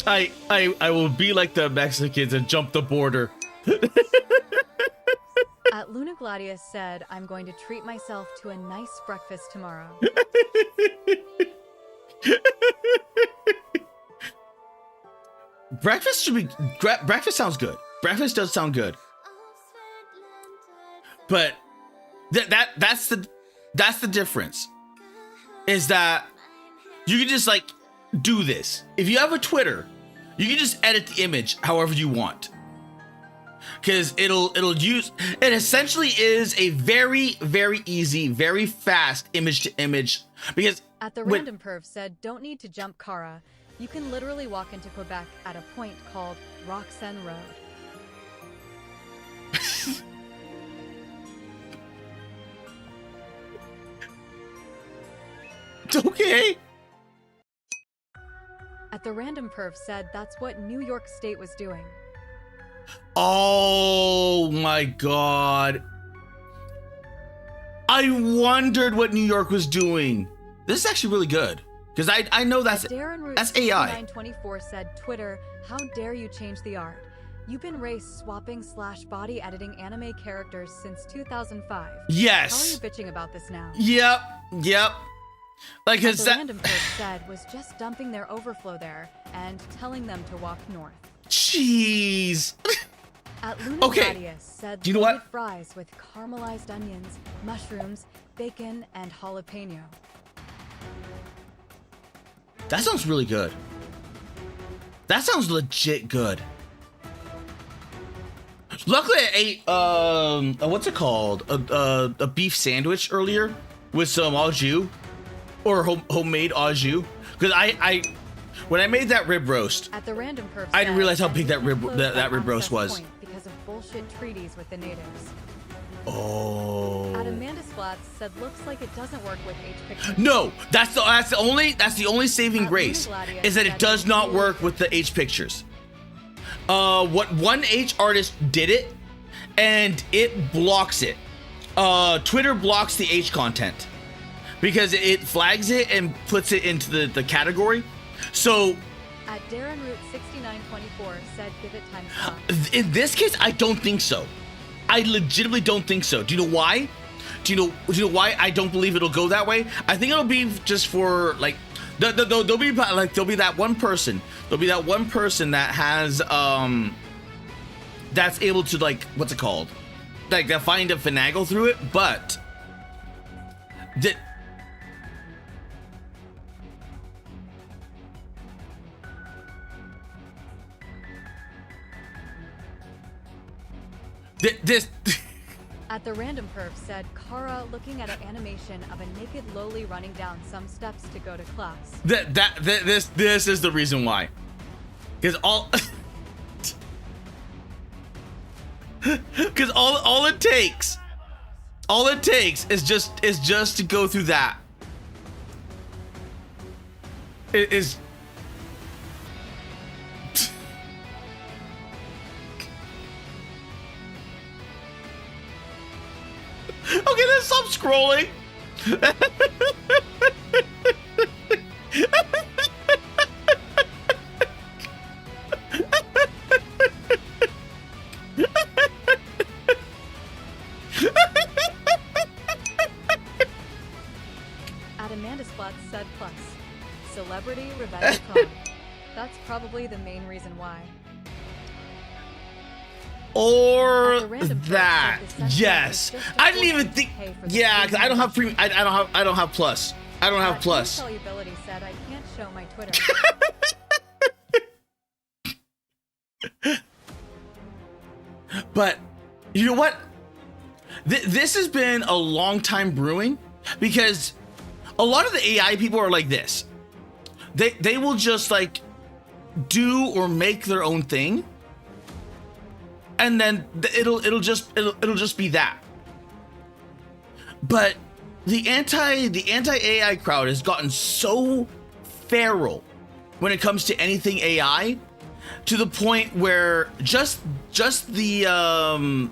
I will be like the Mexicans and jump the border. At Luna Gladius said, I'm going to treat myself to a nice breakfast tomorrow. Breakfast should be breakfast sounds good. Breakfast does sound good. But that's the difference. Is that you can just like do this. If you have a Twitter, you can just edit the image however you want. Cause it essentially is a very, very easy, very fast image to image. Because At the Random Perf said, don't need to jump Kara. You can literally walk into Quebec at a point called Roxen Road. Okay. At the random perv said that's what New York State was doing. Oh my god. I wondered what New York was doing. This is actually really good. Because I know that's AI. 924 said, Twitter, how dare you change the art? You've been race swapping / body editing anime characters since 2005. Yes. How are you bitching about this now? Yep. Like, What is the that... random perv said was just dumping their overflow there and telling them to walk north. Jeez. At Luna Okay. Gladius said You know what? fries with caramelized onions, mushrooms, bacon, and jalapeno. That sounds really good. That sounds legit good. Luckily, I ate what's it called? A beef sandwich earlier with some au jus or homemade au jus. Because I when I made that rib roast, At the random perv I didn't said realize how that big that Disney rib closed that rib roast access was. point because of bullshit treaties with the natives. Oh. At Amanda Splats said looks like it doesn't work with H pictures. No, that's the only saving grace is that it does not work with the H pictures. What one H artist did it, and it blocks it. Twitter blocks the H content because it flags it and puts it into the category. So At Darren Root 6924 said give it time slot. in this case, I don't think so. I legitimately don't think so. Do you know why? Do you know why I don't believe it'll go that way? I think it'll be just for like there'll be that one person. There'll be that one person that has that's able to, like, what's it called? Like, they'll find a finagle through it, but this At the random perv said Kara looking at an animation of a naked lowly running down some steps to go to class. this is the reason why. Because all it takes is just to go through that. It is okay, let's stop scrolling. At Amanda Splats said plus. Celebrity revenge con. That's probably the main reason why. Or At the random perv that. said the sentiment Yes. was just I didn't even to think. pay for the Yeah, because I don't have premium premium. I don't have plus. I don't have plus. Solubility said I can't show my Twitter. But you know what? This has been a long time brewing because a lot of the AI people are like this. They will just like do or make their own thing, and then it'll just be that. But the anti AI crowd has gotten so feral when it comes to anything AI, to the point where just the I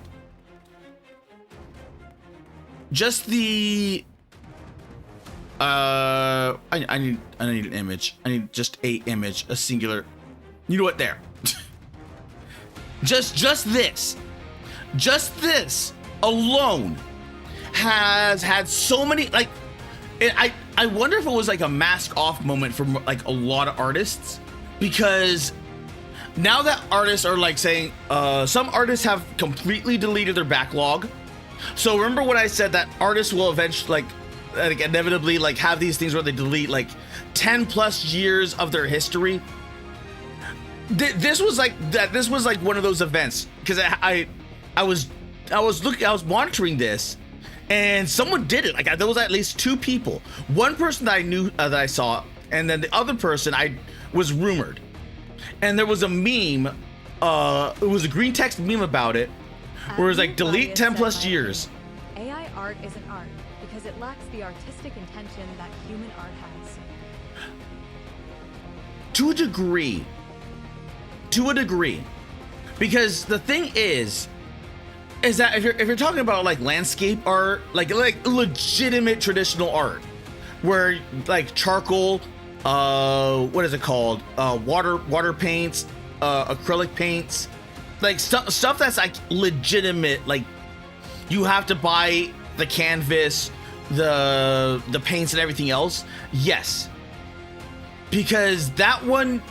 need an image. I need just a image, a singular. You know what? There. just this alone has had so many, like, I wonder if it was like a mask off moment for like a lot of artists, because now that artists are like saying some artists have completely deleted their backlog. So remember what I said, that artists will eventually like inevitably like have these things where they delete like 10 plus years of their history. This was like one of those events, because I was monitoring this, and someone did it. Like, there was at least two people. One person that I knew that I saw, and then the other person I was rumored. And there was a meme. It was a green text meme about it, where it was like delete 10 plus years. AI art isn't art because because it lacks the artistic intention that human art has. To a degree. To a degree. Because the thing is that if you're talking about like landscape art, like legitimate traditional art, where like charcoal, what is it called? Water paints, acrylic paints, like stuff that's like legitimate. Like you have to buy the canvas, the paints and everything else. Yes, because that one,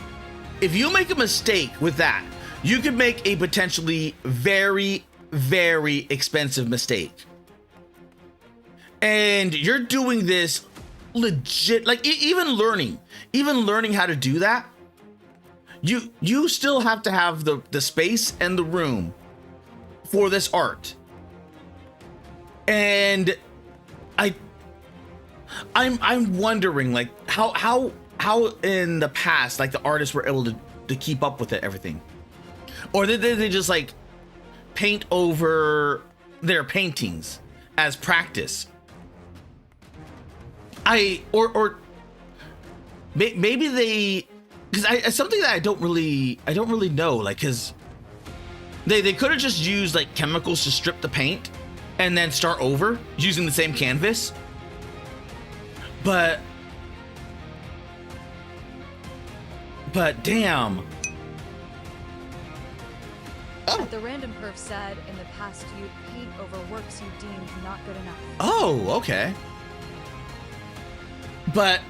if you make a mistake with that, you could make a potentially very, very expensive mistake. And you're doing this legit, like even learning how to do that, you still have to have the space and the room for this art. And I'm wondering like how in the past like the artists were able to keep up with it, everything, or did they just like paint over their paintings as practice? Or maybe they, because something that I don't really know, like, because they could have just used like chemicals to strip the paint and then start over using the same canvas, but damn. But the random perf said in the past you'd paint over works you deemed not good enough. Oh, okay. But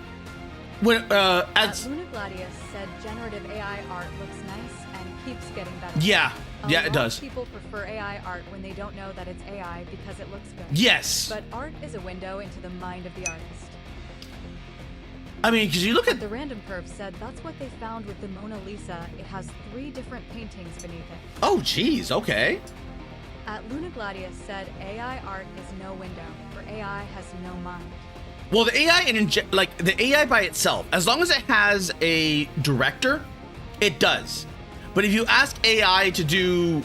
when as Luna Gladius said generative AI art looks nice and keeps getting better. yeah, it A lot does. of people prefer AI art when they don't know that it's AI because it looks good. Yes. But art is a window into the mind of the artist. I mean, because you look at The random perf said that's what they found with the Mona Lisa. It has 3 different paintings beneath it. oh geez, okay. At Luna Gladius said AI art is no window, for AI has no mind. Well, the AI like the AI by itself, as long as it has a director, it does. But if you ask AI to do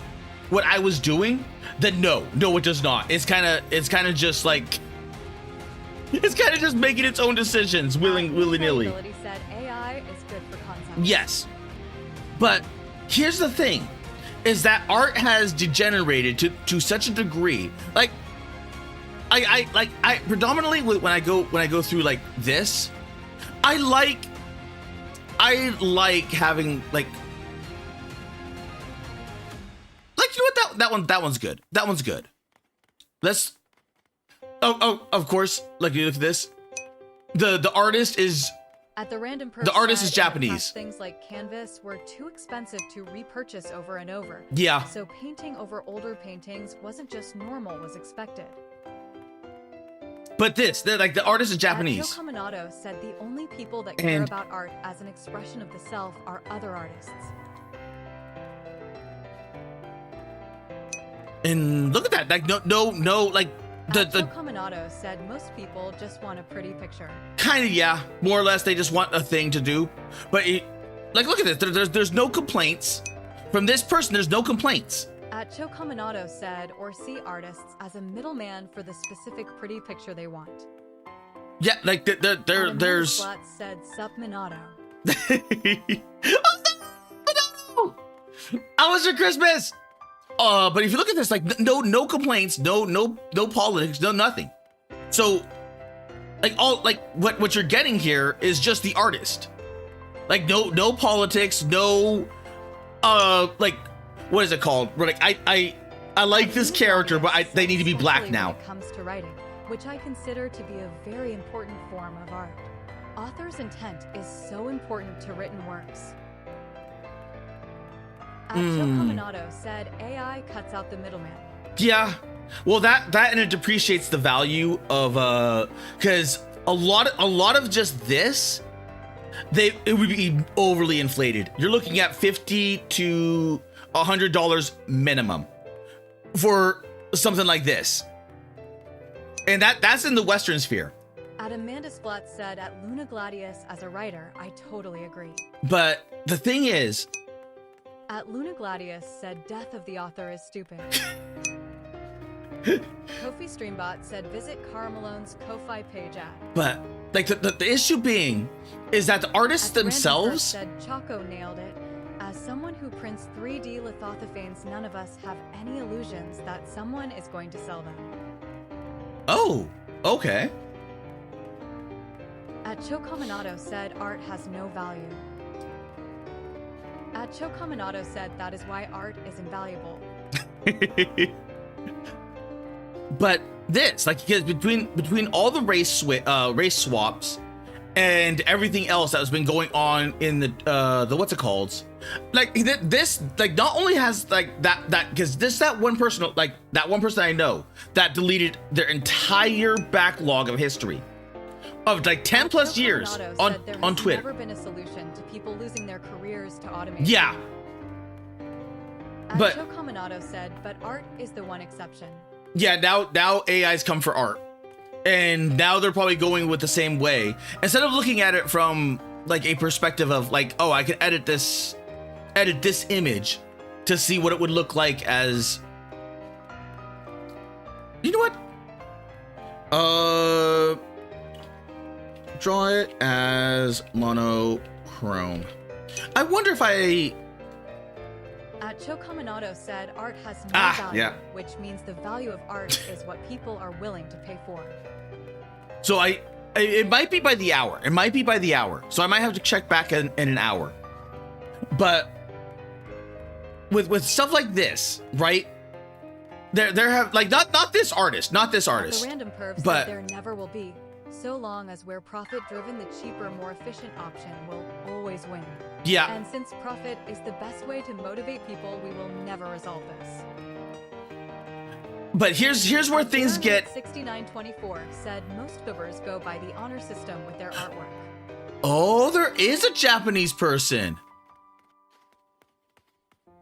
what I was doing, then no, it does not. It's kind of just like, it's kind of just making its own decisions, willy-nilly. Credibility said AI is good for concept. Yes, but here's the thing: is that art has degenerated to such a degree. Like, I predominantly when I go through like this, I like having like you know what, that one's good. That one's good. Let's. Oh, of course. Like, you look at this. The artist is. At the random perf The artist said is Japanese. Things like canvas were too expensive to repurchase over and over. Yeah. So painting over older paintings wasn't just normal, was expected. But like the artist is Japanese. Joe Caminado said the only people that care And- about art as an expression of the self are other artists. And look at that. Like no. Like Joe the Caminado said most people just want a pretty picture. kind of, yeah, more or less. They just want a thing to do. But like, look at this. There's no complaints from this person. There's no complaints. Joe Caminado said or see artists as a middleman for the specific pretty picture they want. Yeah, like there's. Splat said Subminato. Oh, no! How was your Christmas? But if you look at this, like no complaints, no politics, no nothing. So, like what you're getting here is just the artist. Like no politics, no like what is it called? Like I like this character, but they need to be black Especially now. When it comes to writing, which I consider to be a very important form of art. Author's intent is so important to written works. Joe Caminado said AI cuts out the middleman. Yeah, well that and it depreciates the value of because a lot of just this, it would be overly inflated. You're looking at $50 to $100 minimum for something like this, and that's in the Western sphere. Amanda Splat said at Luna Gladius as a writer, I totally agree. But the thing is, At Luna Gladius said death of the author is stupid. Kofi Streambot said visit Cara Malone's Ko-Fi page at. But like the issue being is that the artists At the Random themselves. Perf said Choco nailed it. As someone who prints 3D lithophanes, none of us have any illusions that someone is going to sell them. Oh, okay. At Chocominato said art has no value. At Chocominato said that is why art is invaluable. But this, like, because between all the race swaps and everything else that has been going on in the what's it called, like this, like not only has like that because that one person I know that deleted their entire backlog of history of like 10 plus years Chocominato on said there on has Twitter. never been a solution to people losing their careers to automation. Yeah, At but- Chocominato said, but art is the one exception. yeah. Now AI's come for art, and now they're probably going with the same way instead of looking at it from like a perspective of like, oh, I can edit this image to see what it would look like as. You know what? Draw it as monochrome. I wonder if I. At Chocominato said art has no value, yeah. which means the value of art is what people are willing to pay for. So it might be by the hour. It might be by the hour. So I might have to check back in an hour. But with stuff like this, right? There have like not this artist, The Random Perv but- said there never will be, so long as we're profit-driven, the cheaper, more efficient option will always win. Yeah. And since profit is the best way to motivate people, we will never resolve this. But here's where things get. 6924 said most YouTubers go by the honor system with their artwork. Oh, there is a Japanese person.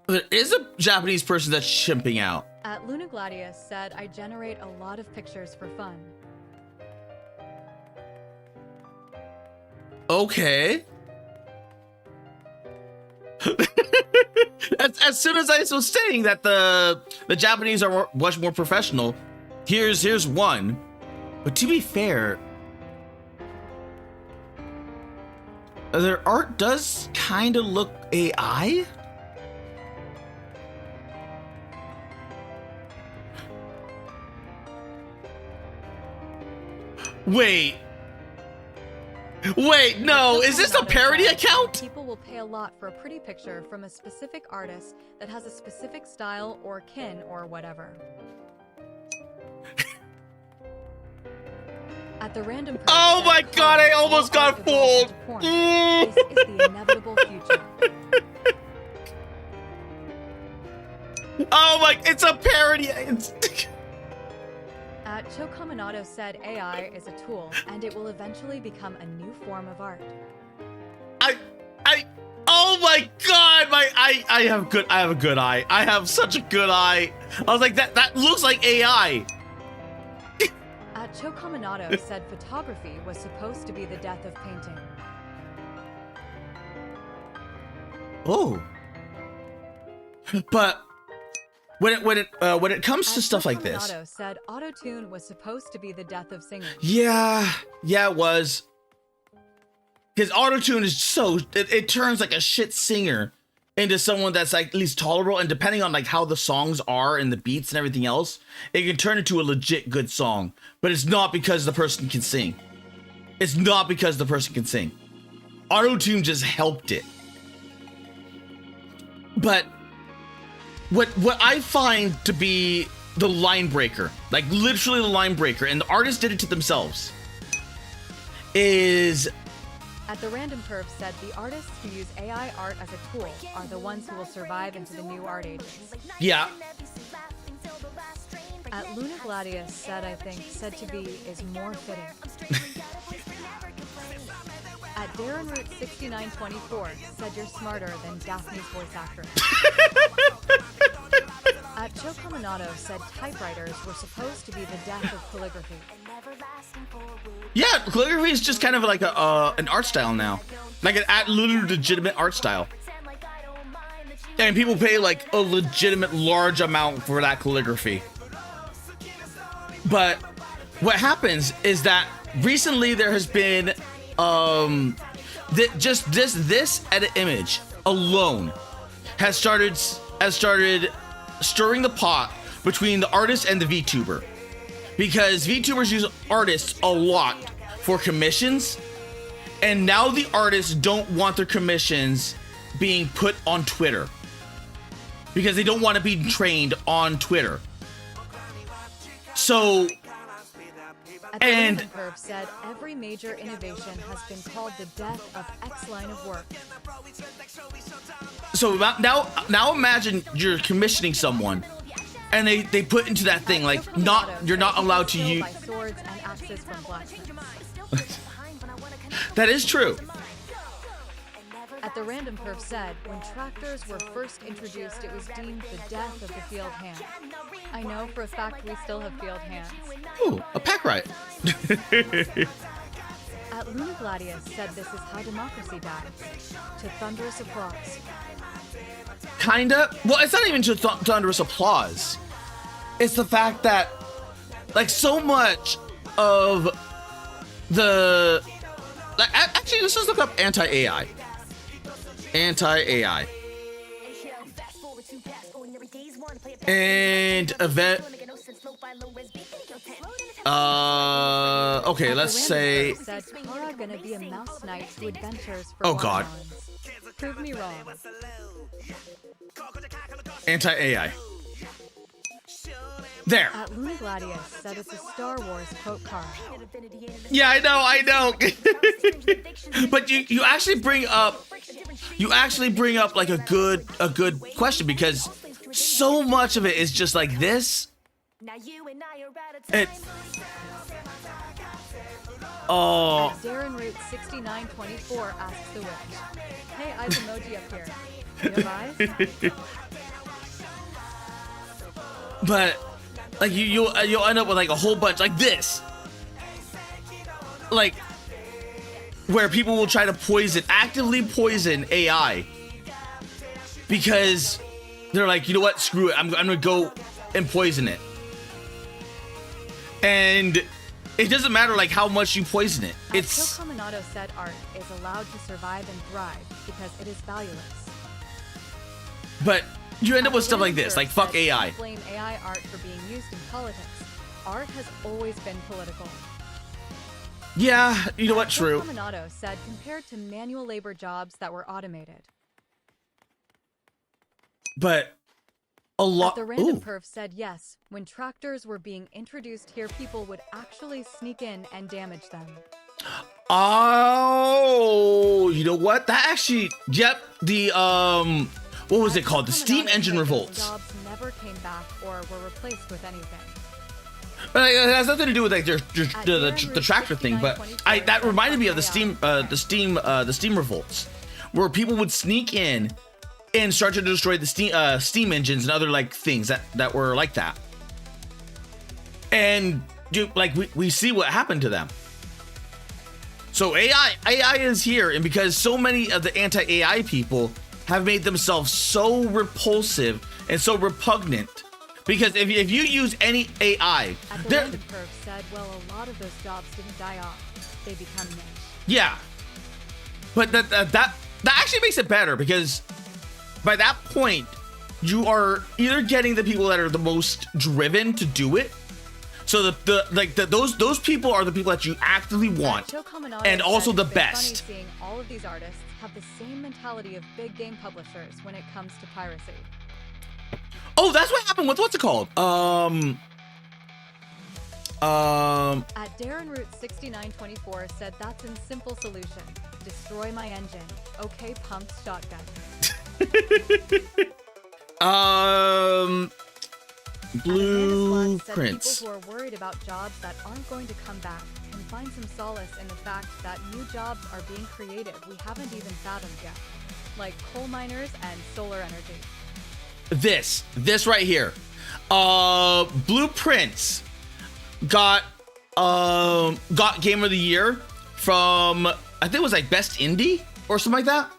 There is a Japanese person that's shimping out. At Luna Gladius said, I generate a lot of pictures for fun. Okay. as soon as I was saying that the Japanese are much more professional, here's one. But to be fair, their art does kind of look AI. Wait, no, is this a parody account? People will pay a lot for a pretty picture from a specific artist that has a specific style or kin or whatever. At the Random Perf Oh said, my God, I all almost art got evolves fooled. into porn. This is the inevitable future. Oh my, it's a parody. At Chocominato said AI is a tool and it will eventually become a new form of art. Oh my God, I have a good eye. I have such a good eye. I was like, that looks like AI. At Chocominato said photography was supposed to be the death of painting. Oh. But when it comes to At stuff like this, Chocominato said auto-tune was supposed to be the death of singing. yeah, it was. Because autotune is it turns like a shit singer into someone that's like at least tolerable, and depending on like how the songs are and the beats and everything else, it can turn into a legit good song. But it's not because the person can sing. It's not because the person can sing. Autotune just helped it. But what I find to be the line breaker, like literally the line breaker, and the artists did it to themselves, is At the Random Perf said the artists who use AI art as a tool are the ones who will survive into the new art ages. yeah. At Luna Gladius said, I think, said to be is more fitting. At Darren Root 6924 said you're smarter than Daphne's voice actress. At Chocominato said typewriters were supposed to be the death of calligraphy. Yeah, calligraphy is just kind of like an art style now, like an legitimate art style, and people pay like a legitimate large amount for that calligraphy. But what happens is that recently there has been just this edit image alone has started stirring the pot between the artist and the VTuber, because VTubers use artists a lot for commissions, and now the artists don't want their commissions being put on Twitter because they don't want to be trained on Twitter. So, and Curve said every major innovation has been called the death of X line of work. so now imagine you're commissioning someone, and they put into that thing like you're not allowed to use. Swords and axes from blacksmiths. That is true. At the Random Curve said, when tractors were first introduced, it was deemed the death of the field hand. I know for a fact we still have field hands. Ooh, a pack riot. At Luna Gladius said this is how democracy dies. To thunderous applause. Kinda. Well, it's not even just thunderous applause. It's the fact that, like, so much of the... Actually, let's just look up anti-AI. Anti-AI. And event... okay, let's say... Said Kara gonna be a mouse knight who adventures for Oh, God. watermelons. Prove me wrong. Anti-AI. There. At Luna Gladius said it's a Star Wars quote card. Yeah, I know. But you actually bring up like a good question, because so much of it is just like this. It. Oh. Darren Root 6924 asks the witch, "Hey, eyes emoji up here. You have eyes?" But like you'll end up with like a whole bunch like this, like where people will try to actively poison AI because they're like, you know what, screw it, I'm gonna go and poison it, and it doesn't matter like how much you poison it. It's Cominato said art is allowed to survive and thrive because it is valueless. but you end up with stuff like this, like fuck AI. Blame AI art for being used in politics. Art has always been political. Yeah, you know what, true. Cominato said compared to manual labor jobs that were automated. But a lot. The Random Perf said yes. When tractors were being introduced here, people would actually sneak in and damage them. Oh, you know what? That actually, yep. The what was it called? The steam engine revolts. Jobs never came back or were replaced with anything. But it has nothing to do with like the tractor thing. But that reminded me of the steam revolts, where people would sneak in and start to destroy the steam engines and other like things that were like that. And we see what happened to them. So AI is here, and because so many of the anti-AI people have made themselves so repulsive and so repugnant, because if you use any AI, At the Random Perf said, well, a lot of those jobs didn't die off; they become niche. Yeah, but that actually makes it better, because by that point you are either getting the people that are the most driven to do it. So those people are the people that you actively want, and also the best. Funny seeing all of these artists have the same mentality of big game publishers when it comes to piracy. Oh, that's what happened with what's it called? At Darren Root 6924 said that's a simple solution. Destroy my engine. Okay, pumped shotgun. Blueprints. People who are worried about jobs that aren't going to come back can find some solace in the fact that new jobs are being created we haven't even fathomed yet, like coal miners and solar energy. This right here. Blueprints got Game of the Year from, I think it was like Best Indie or something like that,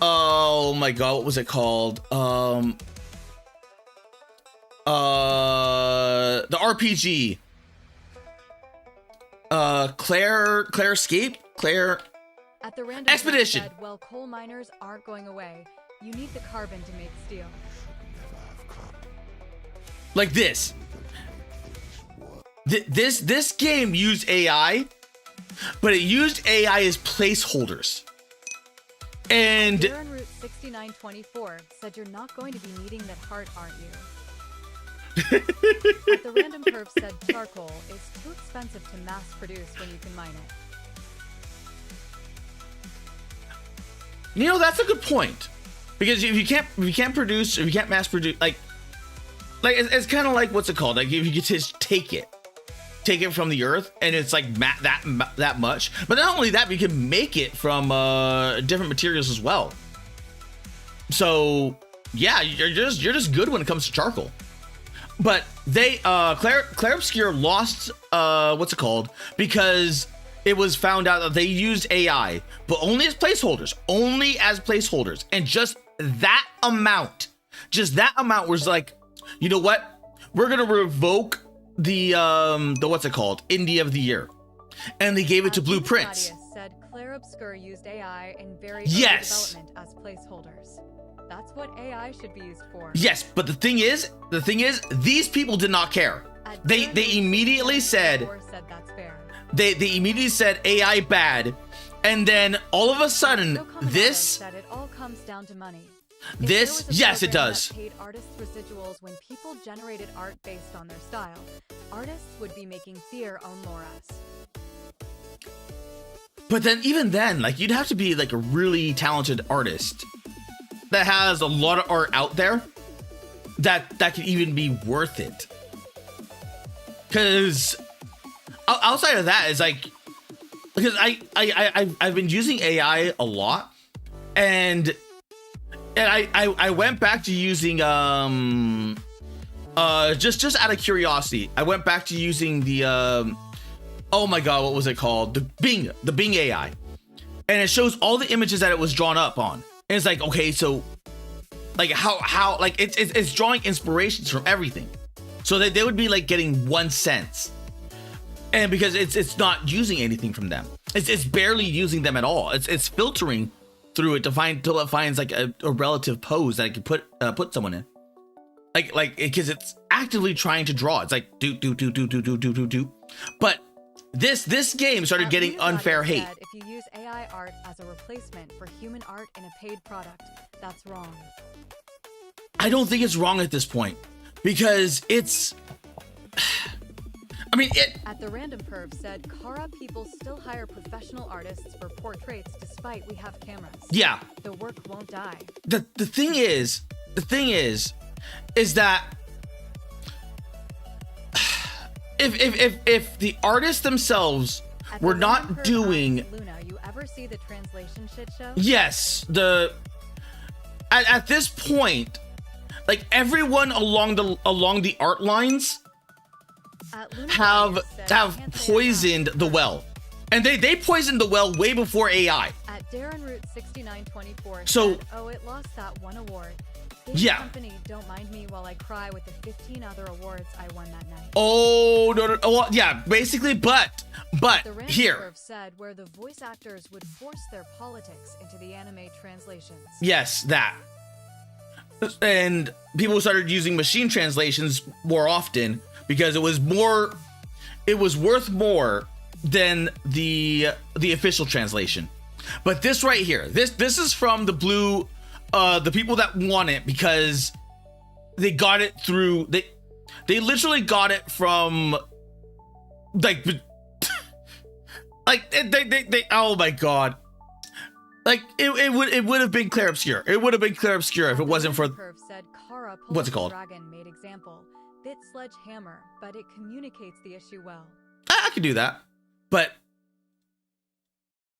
Oh my god, what was it called? The RPG. Claire Escape? Claire At the random Expedition. Said, well, coal miners aren't going away. You need the carbon to make steel. Like this. This game used AI, but it used AI as placeholders. And Darren Route 6924 said you're not going to be needing that heart, aren't you? At the random curve said charcoal is too expensive to mass produce when you can mine it. you know, that's a good point. Because if you can't mass produce, like it's kind of like, what's it called? Like if you could just take it from the earth, and it's like that much. But not only that, but you can make it from different materials as well. So yeah, you're just good when it comes to charcoal. But they Claire Obscure lost what's it called, because it was found out that they used AI, but only as placeholders, and just that amount was like, you know what, we're gonna revoke the what's it called, Indie of the Year, and they gave it to Blueprints. Claudius said Claire Obscure used AI in very early Yes. development as placeholders. That's what AI should be used for. Yes, but the thing is, these people did not care. At They Darren Route immediately said 6924 said that's fair. they immediately said AI bad, and then all of a sudden So common this knowledge that it all comes down to money. If This- there was a yes, it program does. that paid artists residuals when people generated art based on their style, artists would be making their own loras. But then, even then, like, you'd have to be like a really talented artist that has a lot of art out there that could even be worth it. Because outside of that, it's like, because I've been using AI a lot, and I went back to using just out of curiosity, I went back to using the oh my god, what was it called? The Bing AI. And it shows all the images that it was drawn up on. And it's like, okay, so like how like it's drawing inspirations from everything. So that they would be like getting 1 cent. And because it's not using anything from them. It's barely using them at all. It's filtering through it to find till it finds like a relative pose that it could put someone in. Like because it's actively trying to draw. It's like do. But this game started getting At unfair Leonardo hate. said, if you use AI art as a replacement for human art in a paid product, that's wrong. I don't think it's wrong at this point, because it's I mean it At the random perv said, Kara people still hire professional artists for portraits despite we have cameras. yeah. The work won't die. The thing is that if the artists themselves At were the not random perv doing asked Luna, you ever see the translation shit show? yes, at this point, like everyone along the art lines At Luna have said, "Can't say I poisoned the well, and they poisoned the well way before AI. At Darren Route 6924 So- said, oh, it lost that one award. Game Yeah. company, don't mind me while I cry with the 15 other awards I won that night. Oh no, well, yeah, basically, but The random here, curve said where the voice actors would force their politics into the anime translations. yes, that. And people started using machine translations more often because it was worth more than the official translation. But this right here, this is from the blue, the people that won it, because they got it through, they literally got it from like like they oh my god. Like it would have been Claire Obscure. It would have been Claire Obscure if it wasn't for Curve said Kara What's it called? Dragon made example. Bit sledgehammer, but it communicates the issue well. I could do that. But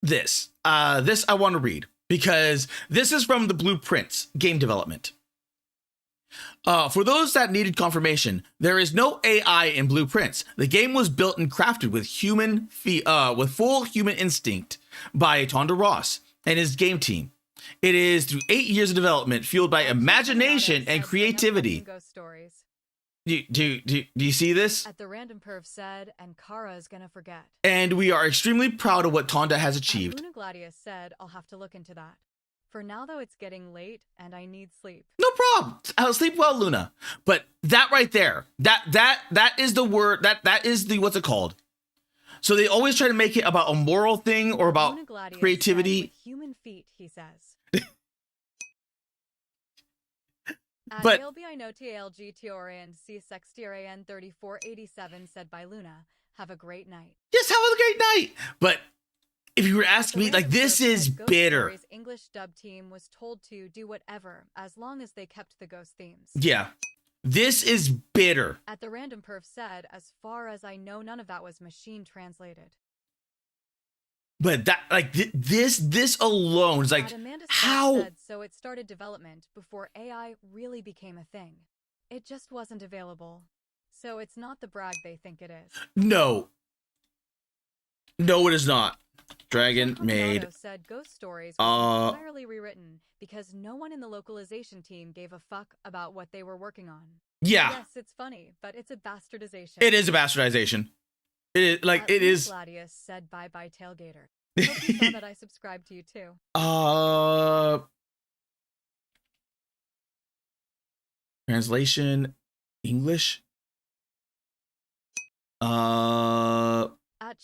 this I want to read, because this is from the Blueprints game development. For those that needed confirmation, there is no AI in Blueprints. The game was built and crafted with with full human instinct by Tonda Ross and his game team. It is through 8 years of development, fueled by imagination and creativity. Ghost stories. Do you see this? At the Random Perv said, and Kara is gonna forget. And we are extremely proud of what Tonda has At achieved. Luna Gladius said, I'll have to look into that. For now, though, it's getting late and I need sleep. No problem. I'll sleep well, Luna. But that right there, that is the word, that is the, what's it called? So they always try to make it about a moral thing or about Luna Gladius creativity. said, with human feet, he says. At But- ALBINOTALGTORAN C6TRAN 3487 said by Luna, have a great night. Yes, have a great night. But if you were asking me, like, this is bitter. Stories English dub team was told to do whatever as long as they kept the ghost themes. Yeah, this is bitter. At the Random Perf said, as far as I know, none of that was machine translated. But that, like, this alone is like, At Amanda Scott how? said, so it started development before AI really became a thing. It just wasn't available. So it's not the brag they think it is. No. No, it is not. Dragon made. Komodo said Ghost Stories was entirely rewritten because no one in the localization team gave a fuck about what they were working on. Yeah, Yes, it's funny, but it's a bastardization. it is a bastardization. It is like At it is. Gladius said bye bye tailgater. Hope you saw that I subscribed to you too. Translation English. At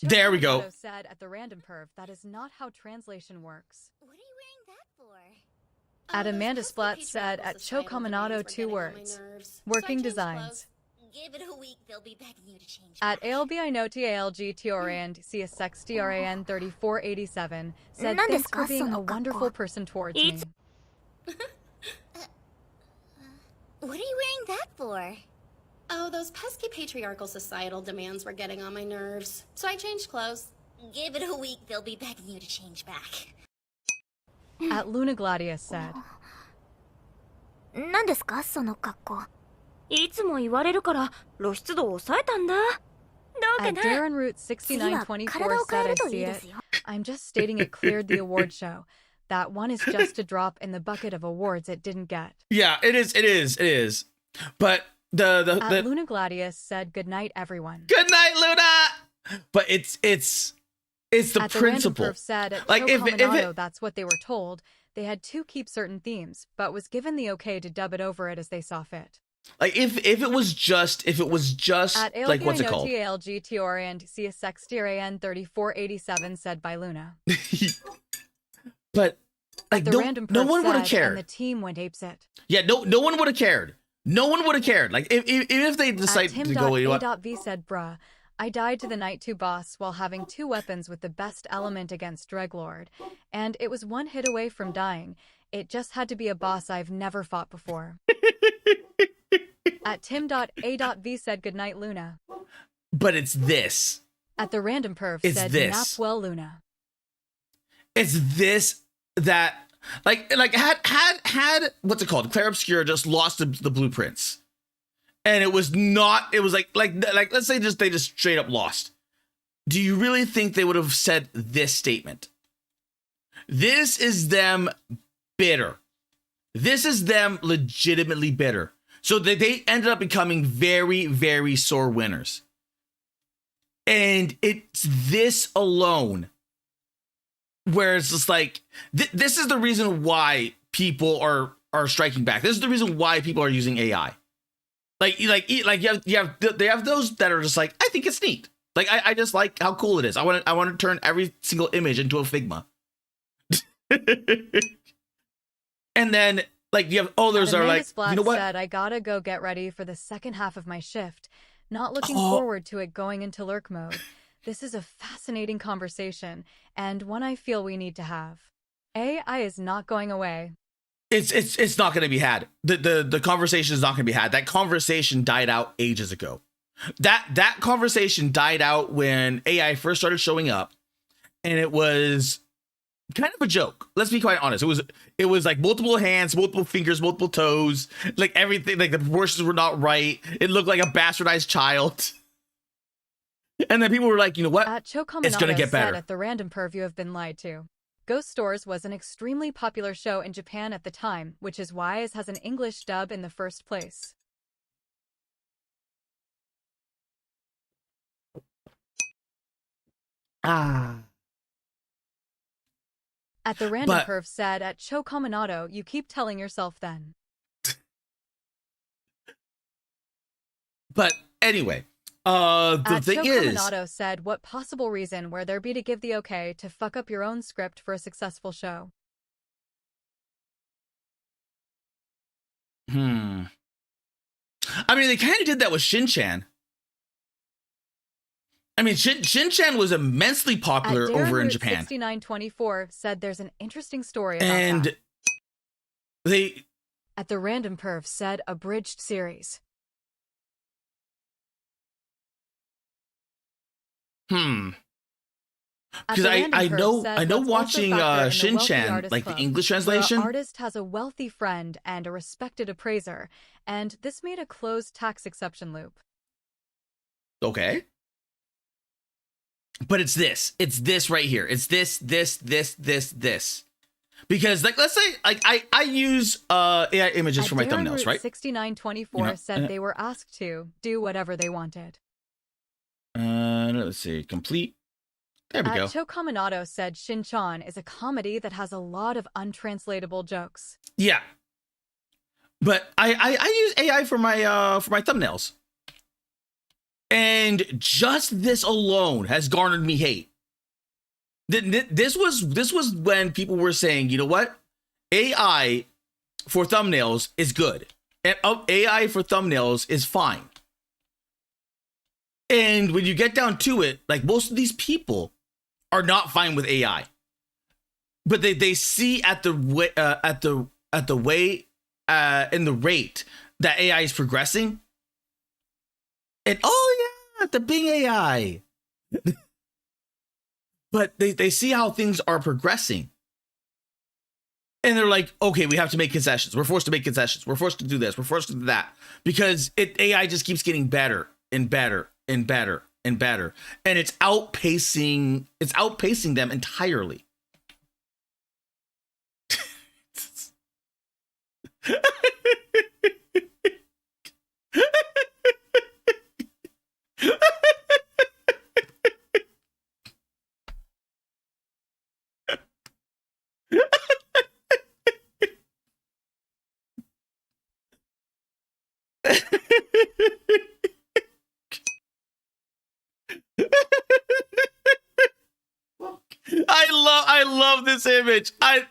There we go. Komodo said at the Random Perv, that is not how translation works. What are you wearing that for? At Amanda Splat said at Chocominato 2 words. Working designs. Give it a week, they'll be begging you to change. At ALBINOTALGTORAN CSXTRAN 3487 said thanks for being a wonderful person towards me. What are you wearing that for? Oh, those pesky patriarchal societal demands were getting on my nerves. So I changed clothes. Give it a week, they'll be begging you to change back. At Luna Gladius said, 何ですかその格好。いつも言われるから露出度を抑えたんだ。どうか at な Darren Root 6924 said I see it. I'm just stating it cleared the award show. That one is just a drop in the bucket of awards it didn't get. Yeah, it is. It is. It is. But the At Luna Gladius said good night everyone. good night, Luna. But it's the At the principle. Random Perf said at Like, if Chocominato, it- that's what they were told. They had to keep certain themes, but was given the okay to dub it over it as they saw fit. Like if it was just At like what's it called? ALBINOTALGTORAN CSXTRAN 3487 said by Luna. But like The no, Random no Perf one would have said, and the cared. team went apeshit. Yeah, no one would have cared. No one would have cared. Like if they decide to go, you know what? Tim.A.V said, bruh, I died to the Night 2 boss while having 2 weapons with the best element against Dreglord, and it was 1 hit away from dying. It just had to be a boss I've never fought before. At Tim.A.V said goodnight Luna. But it's this. At the Random Perf It's said this. nap well Luna. It's this that like had what's it called? Claire Obscura just lost the blueprints. And it was not, it was like let's say they just straight up lost. Do you really think they would have said this statement? This is them bitter. This is them legitimately bitter. So they ended up becoming very, very sore winners. And it's this alone where it's just like, this is the reason why people are striking back. This is the reason why people are using AI. They have those that are just like, I think it's neat. Like I just like how cool it is. I want to turn every single image into a Figma. And then like you have others that are like, Splat you know what? said, I gotta go get ready for the second half of my shift. Not looking forward to it going into lurk mode. This is a fascinating conversation and one I feel we need to have. AI is not going away. It's not going to be had. The conversation is not going to be had. That conversation died out ages ago. That conversation died out when AI first started showing up, and it was kind of a joke. Let's be quite honest. It was like multiple hands, multiple fingers, multiple toes, like everything. Like the proportions were not right. It looked like a bastardized child. And then people were like, you know what? At It's gonna get better. said at the Random Perv you have been lied to. Ghost Stories was an extremely popular show in Japan at the time, which is why it has an English dub in the first place. Ah. At the random But- perv said at Cho Kominato, you keep telling yourself then. But anyway, the At thing Cho is, Kominato said, what possible reason where there be to give the okay to fuck up your own script for a successful show? I mean, they kind of did that with Shin-chan. I mean, Shin-chan was immensely popular At Darren over in Root Japan. 6924 said there's an interesting story about And that. they, At the random perv said abridged series. Because At the random I perv know said I know let's also watching factor in the Wealthy Shin-chan, Artist like the Club, English where translation. an artist has a wealthy friend and a respected appraiser, and this made a closed tax exception loop. Okay. But it's this right here. It's this. Because like, let's say like I use AI images At for my Darren thumbnails, Root right? 6924 You know, said they were asked to do whatever they wanted. Let's see, complete. There we go. Cho Kominato said Shin-chan is a comedy that has a lot of untranslatable jokes. Yeah. But I use AI for my thumbnails. And just this alone has garnered me hate. This was when people were saying, you know what? AI for thumbnails is good. And AI for thumbnails is fine. And when you get down to it, like most of these people are not fine with AI. But they see at the way in the rate that AI is progressing. And oh yeah, the Bing AI. But they see how things are progressing. And they're like, okay, we have to make concessions. We're forced to make concessions. We're forced to do this. We're forced to do that. Because AI just keeps getting better and better and better and better. And it's outpacing them entirely. I love this image. At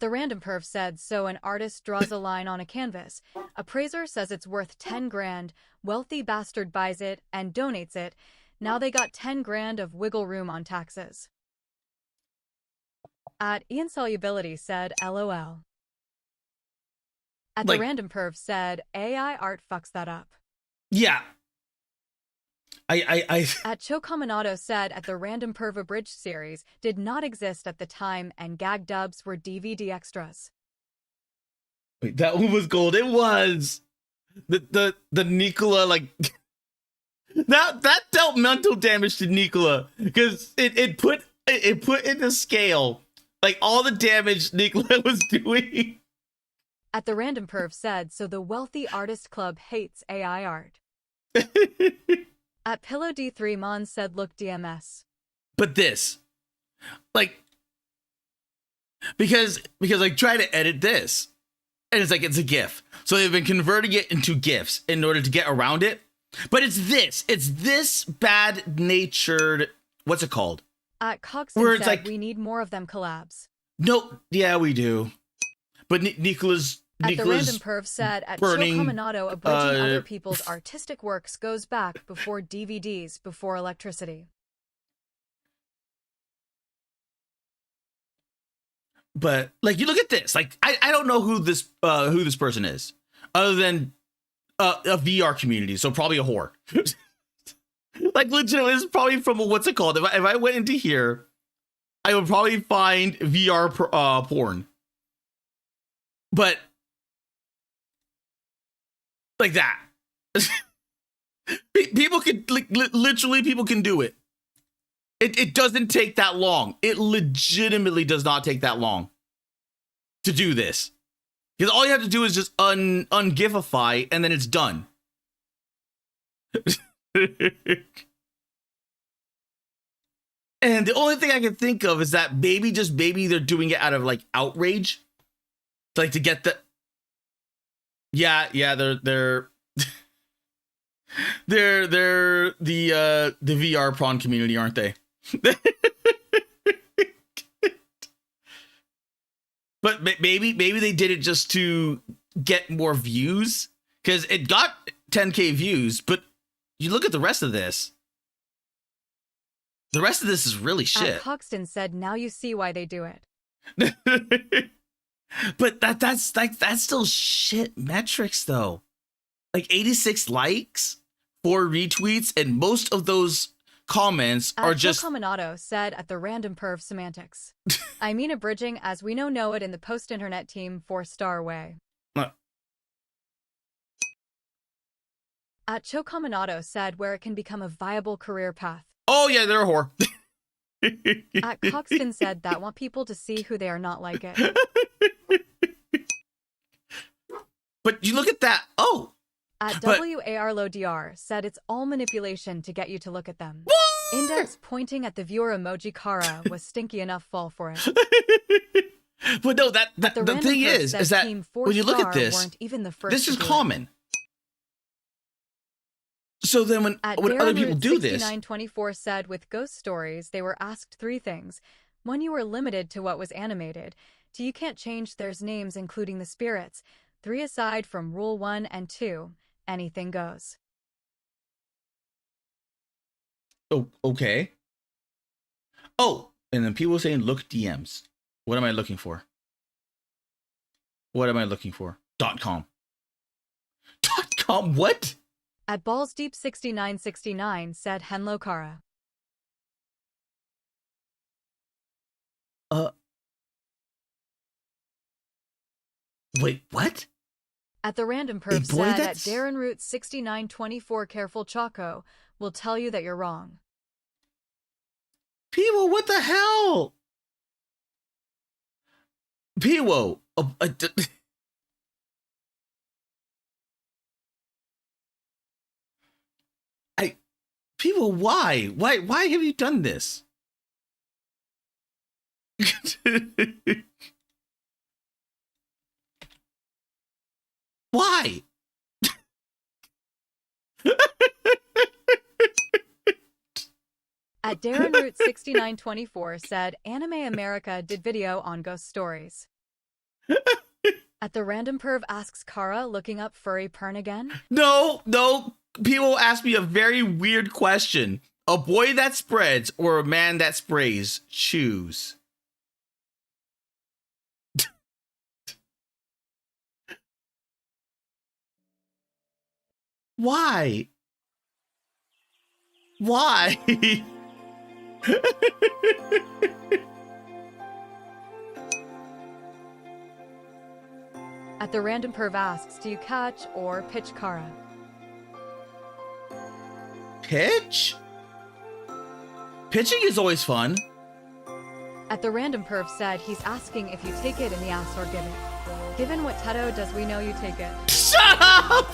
the random perv said, so an artist draws a line on a canvas. Appraiser says it's worth 10 grand. Wealthy bastard buys it and donates it. Now they got 10 grand of wiggle room on taxes. At Insolubility said, LOL. At the random perv said, AI art fucks that up. Yeah. I At Cho Kominato said at the random perv abridged series did not exist at the time and gag dubs were DVD extras. Wait, that one was gold. It was the Nicola, like that dealt mental damage to Nicola because it put into scale like all the damage Nicola was doing. At the random perv said, so the Wealthy Artist Club hates AI art. At Pillow D3 Mon said, look DMS. But this, like, because I try to edit this, and it's like it's a GIF. So they've been converting it into GIFs in order to get around it. But it's this bad-natured, what's it called? At Coxon Where it's said, like, we need more of them collabs. No, yeah, we do. But Nicola's At the random perv said, at Cho burning, Kominato, abridging other people's artistic works goes back before DVDs, before electricity. But like, you look at this, like, I don't know who this person is, other than a VR community, so probably a whore. Like, legitimately, this is probably from what's it called? If I went into here, I would probably find VR porn. But like that. People can literally people can do it. It doesn't take that long. It legitimately does not take that long to do this. Because all you have to do is just ungifify and then it's done. And the only thing I can think of is that maybe they're doing it out of like outrage. Like to get the Yeah, they're they're the VR prawn community, aren't they? But maybe they did it just to get more views, because it got 10K views, but you look at the rest of this. The rest of this is really shit. Coxton said, "Now you see why they do it." But that's still shit metrics though. Like 86 likes, 4 retweets, and most of those comments are just Cominato said at the random perv semantics. I mean abridging as we know it in the post-internet team 4-star way. At Chocominato said where it can become a viable career path. Oh yeah, they're a whore. At Coxton said that want people to see who they are not like it. But you look at that. Oh. At WARLODR said it's all manipulation to get you to look at them. What? Index pointing at the viewer emoji Kara was stinky enough fall for it. But no, the thing is that when you look at this, even the first this is common. So then when other people do this, 6924 said with ghost stories they were asked 3 things. 1, you were limited to what was animated. 2, you can't change their names including the spirits. 3, aside from rule 1 and 2, anything goes. Oh, okay. Oh, and then people saying look DMs. What am I looking for? What am I looking for? .com. .com what? At BallsDeep6969 said Henlo Kara. Wait, what? At the random perv said at Darren Root 6924 careful Choco will tell you that you're wrong. Piwo, what the hell? Piwo. Piwo, why? Why have you done this? Why? At Darren Root 6924 said Anime America did video on ghost stories. At the random perv asks Kara looking up furry pern again. No. People ask me a very weird question. A boy that spreads or a man that sprays? Choose. Why? Why? At the random perv asks, do you catch or pitch Kara? Pitch? Pitching is always fun. At the random perv said he's asking if you take it in the ass or give it. Given what Teto does, we know you take it. Shut up!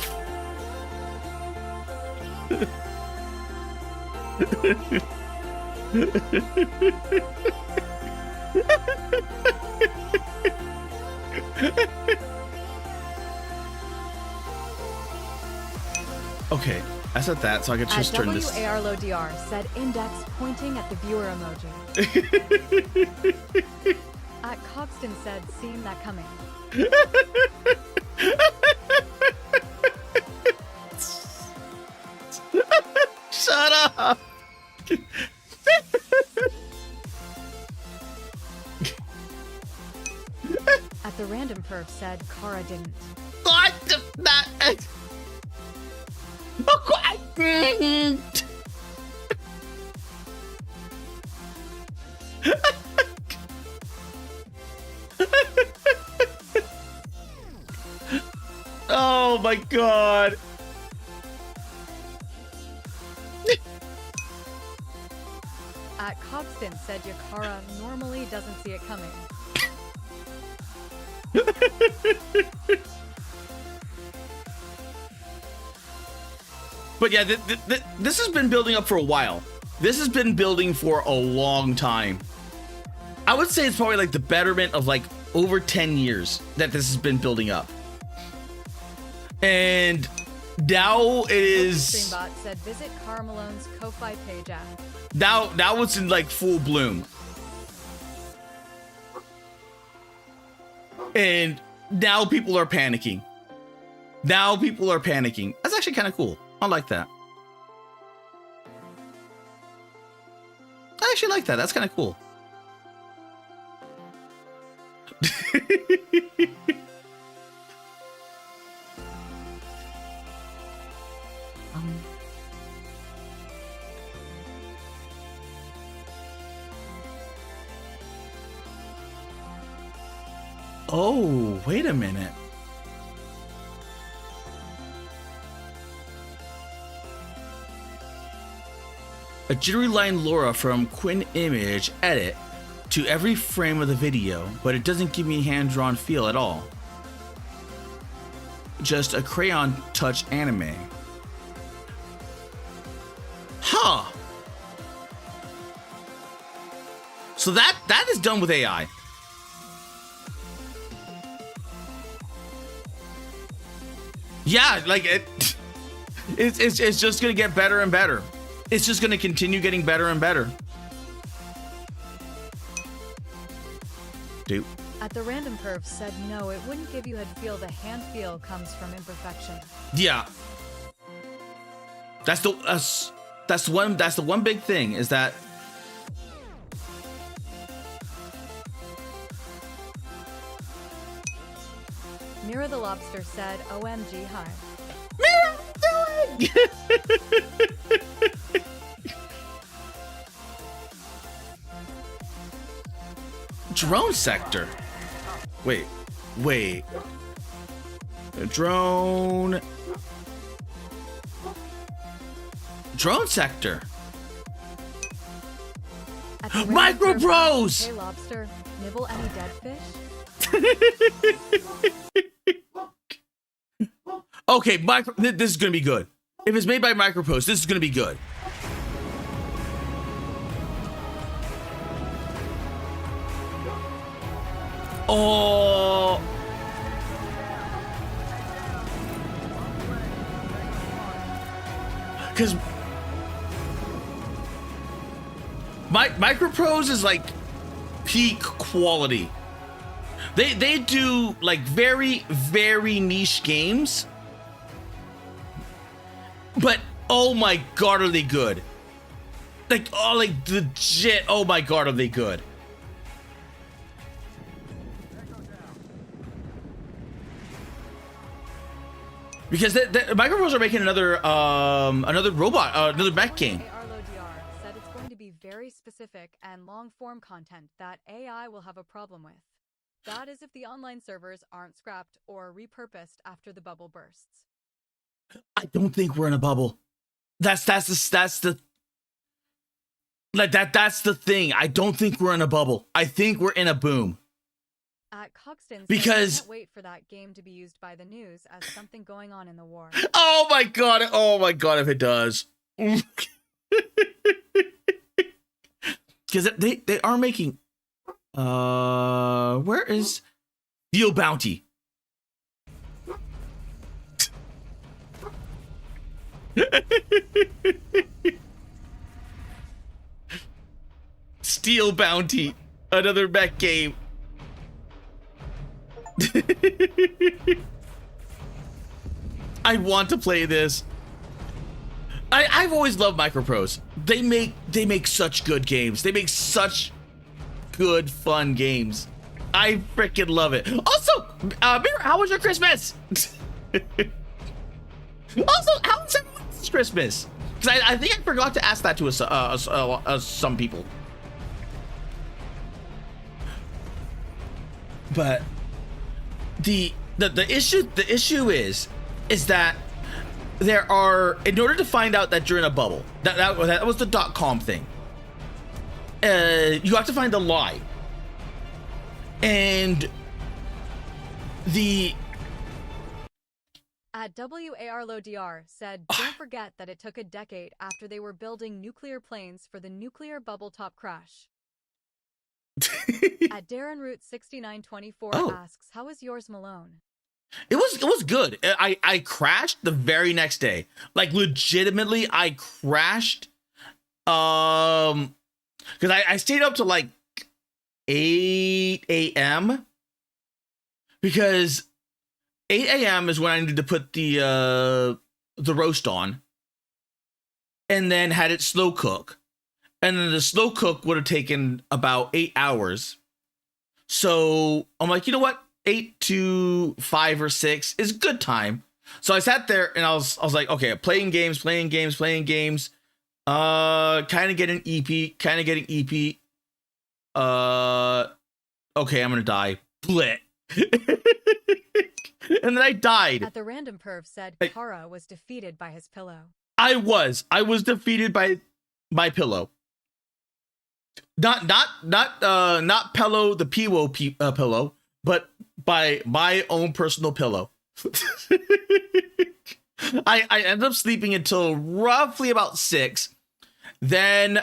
Okay, I said that so I could just turn this. WARLODR said index pointing at the viewer emoji. At Coxton said seen that coming. Shut up! At the random perv said Kara didn't. What? That. I didn't. Oh my god. At Cogston said Yakara normally doesn't see it coming. But yeah, this has been building up for a while. This has been building for a long time. I would say it's probably like the betterment of like over 10 years that this has been building up. And now it is... Streambot said visit Carmelone's Ko-Fi page app. Now it's in like full bloom. And now people are panicking. Now people are panicking. That's actually kind of cool. I like that. I actually like that. That's kind of cool. Oh, wait a minute. A jittery line Laura from Quinn Image edit to every frame of the video, but it doesn't give me hand-drawn feel at all. Just a crayon touch anime. Huh. So that is done with AI. Yeah, like it's just gonna get better and better. It's just gonna continue getting better and better. Dude. At the Random Curve said no, it wouldn't give you head feel. The hand feel comes from imperfection. Yeah. That's the one big thing is that Mira the Lobster said OMG hi. Mira, do it! Drone sector. Wait. Drone sector. At the Random Micro Curve, Bros! Hey Lobster, nibble any dead fish? Okay, this is gonna be good. If it's made by Micropost, this is gonna be good. Oh. Because Microprose is like peak quality. They do like very, very niche games. But oh my god, are they good? Like, oh, like legit, oh my god, are they good? Because Microprose are making another robot, another mech game. ARLODR said it's going to be very specific and long-form content that AI will have a problem with. That is if the online servers aren't scrapped or repurposed after the bubble bursts. I don't think we're in a bubble. That's the thing. I don't think we're in a bubble. I think we're in a boom. At Cogston, Because can't wait for that game to be used by the news as something going on in the war. oh my god, if it does. Because they are making where is Steel Bounty? Steel Bounty, another mech game. I want to play this. I've always loved Microprose. They make such good games. They make such good fun games. I freaking love it. Also, Mira, how was your Christmas? Also, how was everyone's Christmas? Because I think I forgot to ask that to some people. But the issue is that there are, in order to find out that you're in a bubble, that was the .com thing. you have to find the lie. And the At WARLODR said, don't forget that it took a decade after they were building nuclear planes for the nuclear bubble top crash. At Darren Root 6924 asks, how is yours, Malone? It was good. I crashed the very next day. Like legitimately, I crashed. Because I stayed up to like 8 a.m. because 8 a.m. is when I needed to put the roast on, and then had it slow cook, and then the slow cook would have taken about 8 hours. So I'm like, you know what, 8 to 5 or 6 is good time. So I sat there and I was like, okay, playing games, kind of getting EP. Okay, I'm gonna die. Blit. And then I died. At the random perv said, Kara was defeated by his pillow. I was defeated by my pillow. Not pillow, the Piwo pillow, but by my own personal pillow. I ended up sleeping until roughly about 6. Then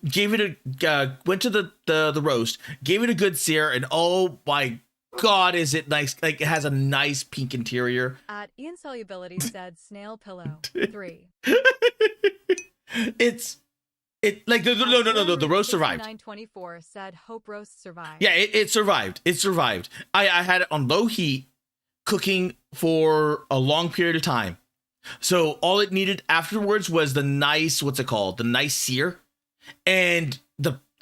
gave it a went to the roast, gave it a good sear, and oh my god, is it nice. Like, it has a nice pink interior. At Ian Solubility said, snail pillow 3. It like no, the roast survived. 924 said, hope roast survived. Yeah, it survived. It survived. I had it on low heat, cooking for a long period of time. So all it needed afterwards was the nice, what's it called? The nice sear. And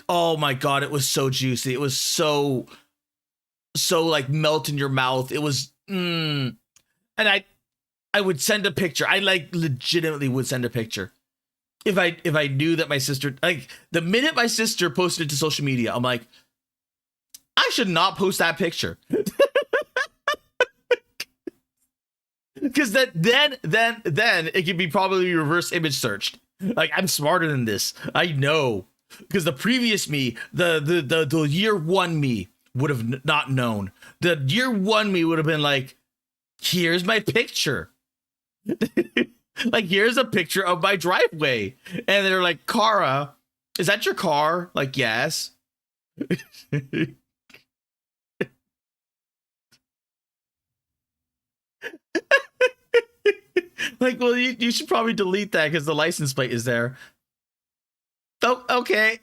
oh my god, it was so juicy. It was so like melt in your mouth. It was and I would send a picture. I like legitimately would send a picture. If I knew that my sister, like, the minute my sister posted it to social media, I'm like, I should not post that picture. Because then it could be probably reverse image searched. Like, I'm smarter than this. I know. Because the previous me, the year one me would have not known. The year one me would have been like, here's my picture. Like, here's a picture of my driveway. And they're like, Kara, is that your car? Like, yes. Like, well, you should probably delete that because the license plate is there. Oh, okay.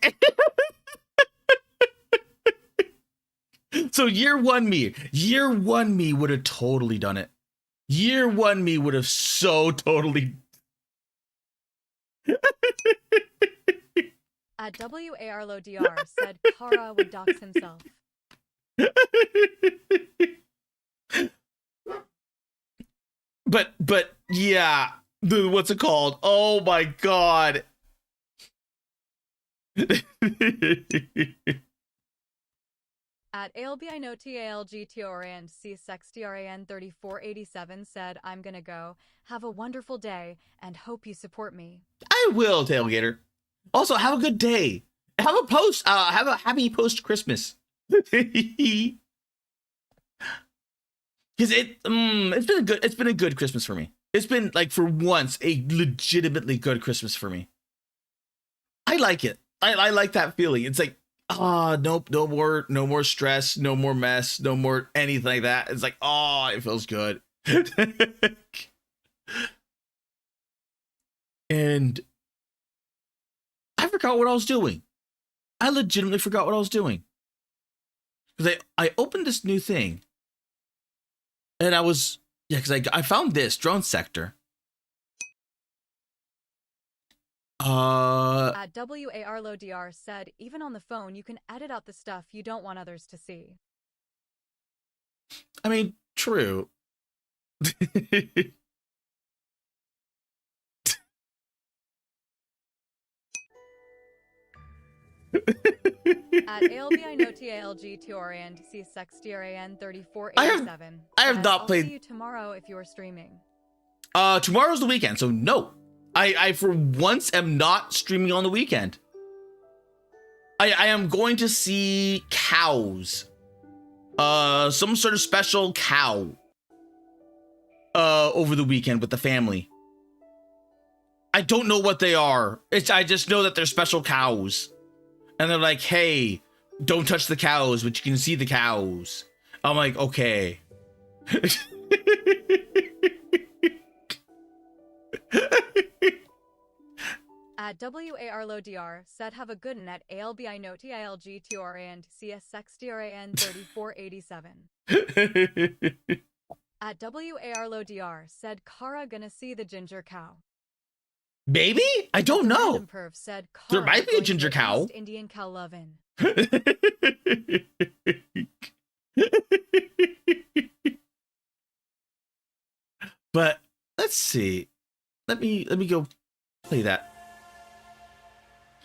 So year one me would have totally done it. Year one me would have so totally. At WARLODR said, Kara would dox himself. But yeah, what's it called? Oh my god. At ALBINOTALGTORAN C6TRAN 3487 said, I'm gonna go. Have a wonderful day and hope you support me. I will, Tailgater. Also, have a good day. Have a happy post Christmas. Because it's been a good Christmas for me. It's been, like, for once, a legitimately good Christmas for me. I like it. I like that feeling. It's like, nope, no more stress, no more mess, no more anything like that. It's like, it feels good. And I forgot what I was doing. I legitimately forgot what I was doing. Because I opened this new thing. And I was, because I found this drone sector. At WARLODR said, even on the phone, you can edit out the stuff you don't want others to see. I mean, true. At ALBINOTALGTORAN C6TRAN 3487. I have not played. I'll see you tomorrow if you're streaming. Tomorrow's the weekend, so no. I for once am not streaming on the weekend. I am going to see cows. Some sort of special cow. Over the weekend with the family. I don't know what they are. I just know that they're special cows. And they're like, hey, don't touch the cows, but you can see the cows. I'm like, okay. At WARLODR said have a good one at ALBI note TILGTR and CSXTRAN 3487. At WARLODR said Kara gonna see the ginger cow. Maybe? I don't know. Perv said Kara There might be a going ginger to cow. East Indian cow lovin'. But let's see. Let me go play that.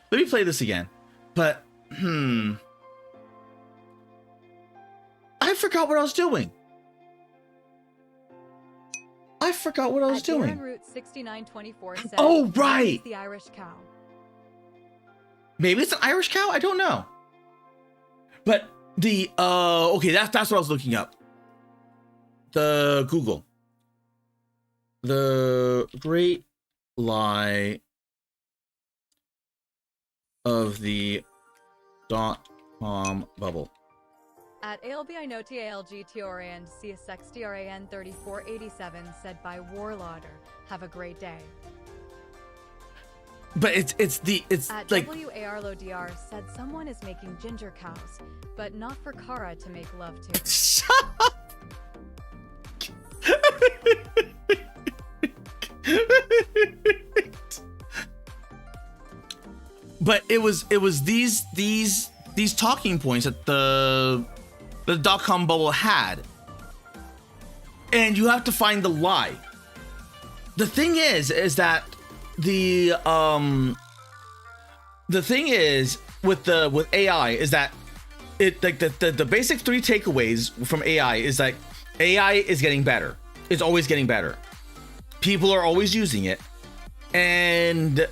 Let me play this again. But I forgot what I was doing. I forgot what I was doing. Darren Route 6924 said, Oh, right. The Irish cow. Maybe it's an Irish cow. I don't know. But the okay, that's what I was looking up. The Google. The great lie of the .com bubble. At ALBI note TALGTR and CSXTRAN 3487 said by Warlauder, have a great day. But it's At like WARLODR said someone is making ginger cows, but not for Kara to make love to. Shut up. But it was these talking points that the .com bubble had, and you have to find the lie. The thing is that the thing is with AI is that it like the basic three takeaways from AI is like AI is getting better. It's always getting better. People are always using it, and there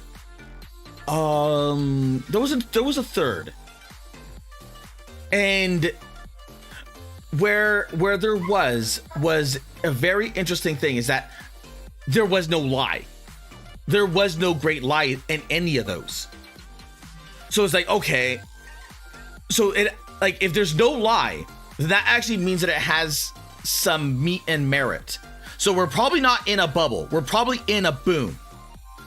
was a third, and where there was a very interesting thing is that there was no lie. There was no great lie in any of those. So it's like, okay, so it like if there's no lie, that actually means that it has some meat and merit. So we're probably not in a bubble. We're probably in a boom.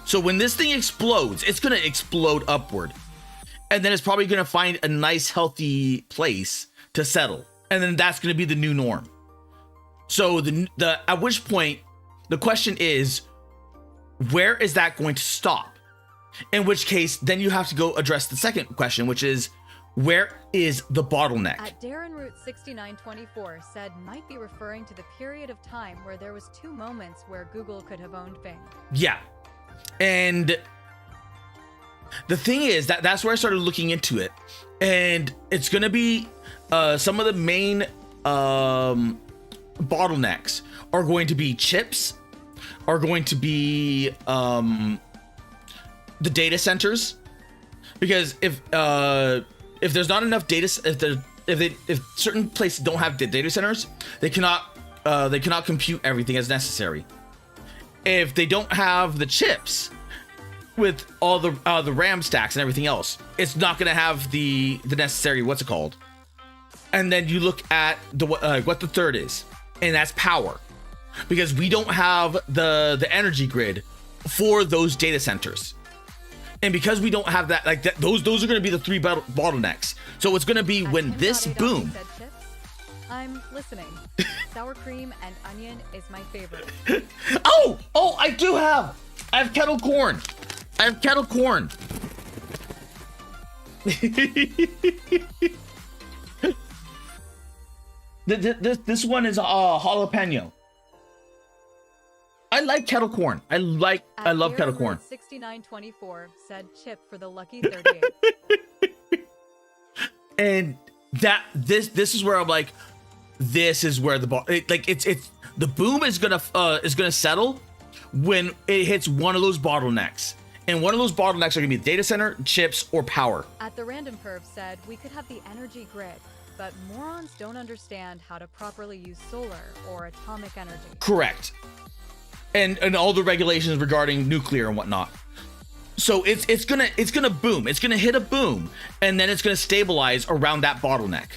So when this thing explodes, it's going to explode upward. And then it's probably going to find a nice, healthy place to settle. And then that's going to be the new norm. So the at which point, the question is, where is that going to stop? In which case, then you have to go address the second question, which is, where is the bottleneck? At Darren Route 6924 said might be referring to the period of time where there was 2 moments where Google could have owned Bing. Yeah. And the thing is that's where I started looking into it. And it's going to be some of the main bottlenecks are going to be chips, are going to be the data centers, because if there's not enough data, if certain places don't have data centers, they cannot compute everything as necessary. If they don't have the chips with all the RAM stacks and everything else, it's not going to have the necessary what's it called. And then you look at what the third is, and that's power, because we don't have the energy grid for those data centers. And because we don't have that, like that, those are going to be the 3 bottlenecks. So it's going to be when this boom. Said chips. I'm listening. Sour cream and onion is my favorite. Oh, I have kettle corn. I have kettle corn. This one is jalapeno. I like kettle corn. I love kettle corn. 6924 said chip for the lucky 38. And this is where I'm like, this is where the boom is gonna settle when it hits one of those bottlenecks, And one of those bottlenecks are gonna be the data center, chips, or power. At the Random Curve said we could have the energy grid, but morons don't understand how to properly use solar or atomic energy. Correct. And all the regulations regarding nuclear and whatnot. So it's gonna boom. It's gonna hit a boom, and then it's gonna stabilize around that bottleneck.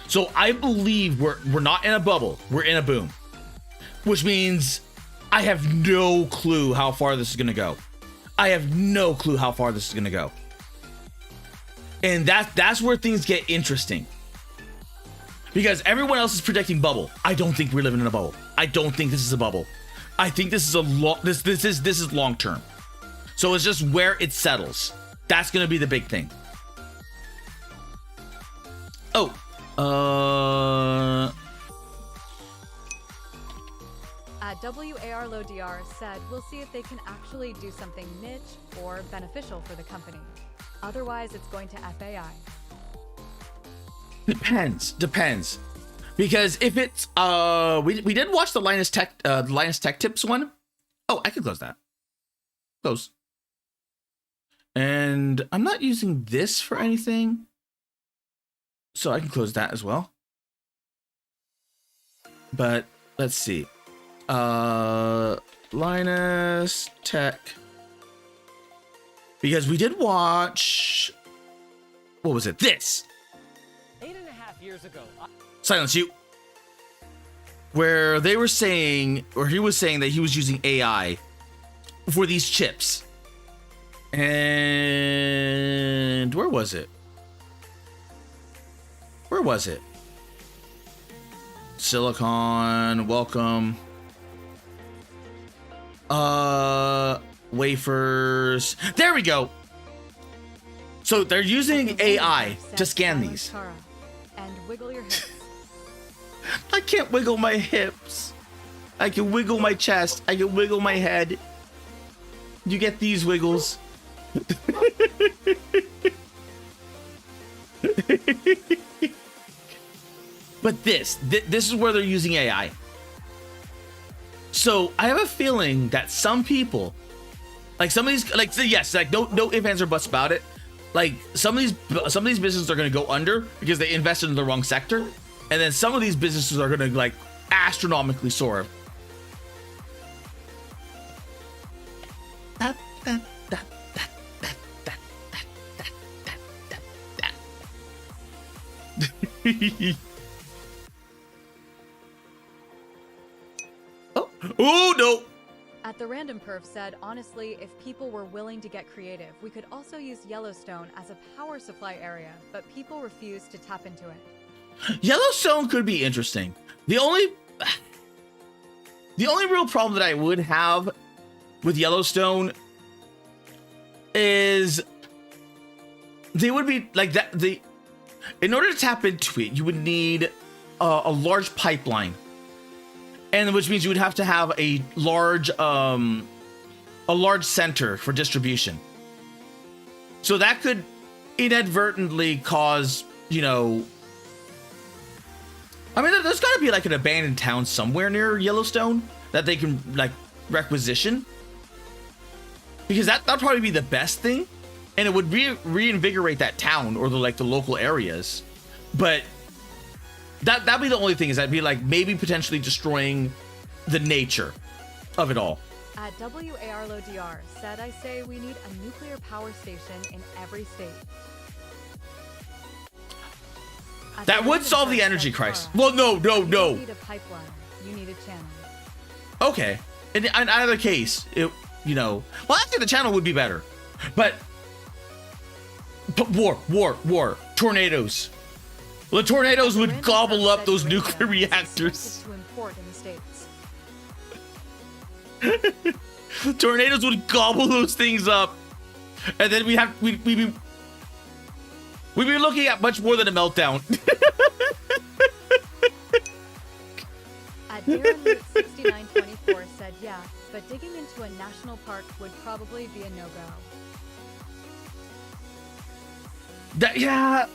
So I believe we're not in a bubble. We're in a boom, which means I have no clue how far this is gonna go. I have no clue how far this is gonna go. And that's where things get interesting. Because everyone else is predicting bubble. I don't think we're living in a bubble. I don't think this is a bubble. I think this is this is long term. So it's just where it settles. That's gonna be the big thing. Oh, At WARLODR said we'll see if they can actually do something niche or beneficial for the company. Otherwise, it's going to FAI. depends. Because if it's we did watch the Linus Tech Tips one. Oh, I could close that. Close. And I'm not using this for anything, so I can close that as well. But let's see. Linus Tech. Because we did watch, what was it? This. 8.5 years ago. Silence you. Where they were saying, or he was saying that he was using AI for these chips. And where was it? Where was it? Silicon, welcome. Wafers. There we go. So they're using AI to scan these. And wiggle your hips. I can't wiggle my hips. I can wiggle my chest. I can wiggle my head. You get these wiggles. But this is where they're using AI. So I have a feeling that some people, like some of these, like yes, like no ifs, ands, or buts about it. Like some of these businesses are going to go under because they invested in the wrong sector, and then some of these businesses are going to like astronomically soar. Oh no! At the Random Perf said, honestly, if people were willing to get creative, we could also use Yellowstone as a power supply area, but people refuse to tap into it. Yellowstone could be interesting. The only real problem that I would have with Yellowstone is they would be like that. In order to tap into it, you would need a large pipeline, and which means you would have to have a large center for distribution. So that could inadvertently cause, you know, I mean, there's got to be like an abandoned town somewhere near Yellowstone that they can like requisition, because that'd probably be the best thing, and it would reinvigorate that town or the local areas. But that'd be the only thing, is that'd be like maybe potentially destroying the nature of it all. At WARLODR said, I say we need a nuclear power station in every state. At That the would Random solve the Perf energy said, crisis. Tara, Well, no. You don't need a pipeline. You need a channel. Okay. In either case, it, you know, well, actually the channel would be better, but war, tornadoes. Well, the tornadoes would Random gobble Perf up said those uranium nuclear is reactors. expected to import in the States. Tornadoes would gobble those things up, and then we'd be looking at much more than a meltdown. At Darren Luke 6924 said, yeah, but digging into a national park would probably be a no-go. Yeah.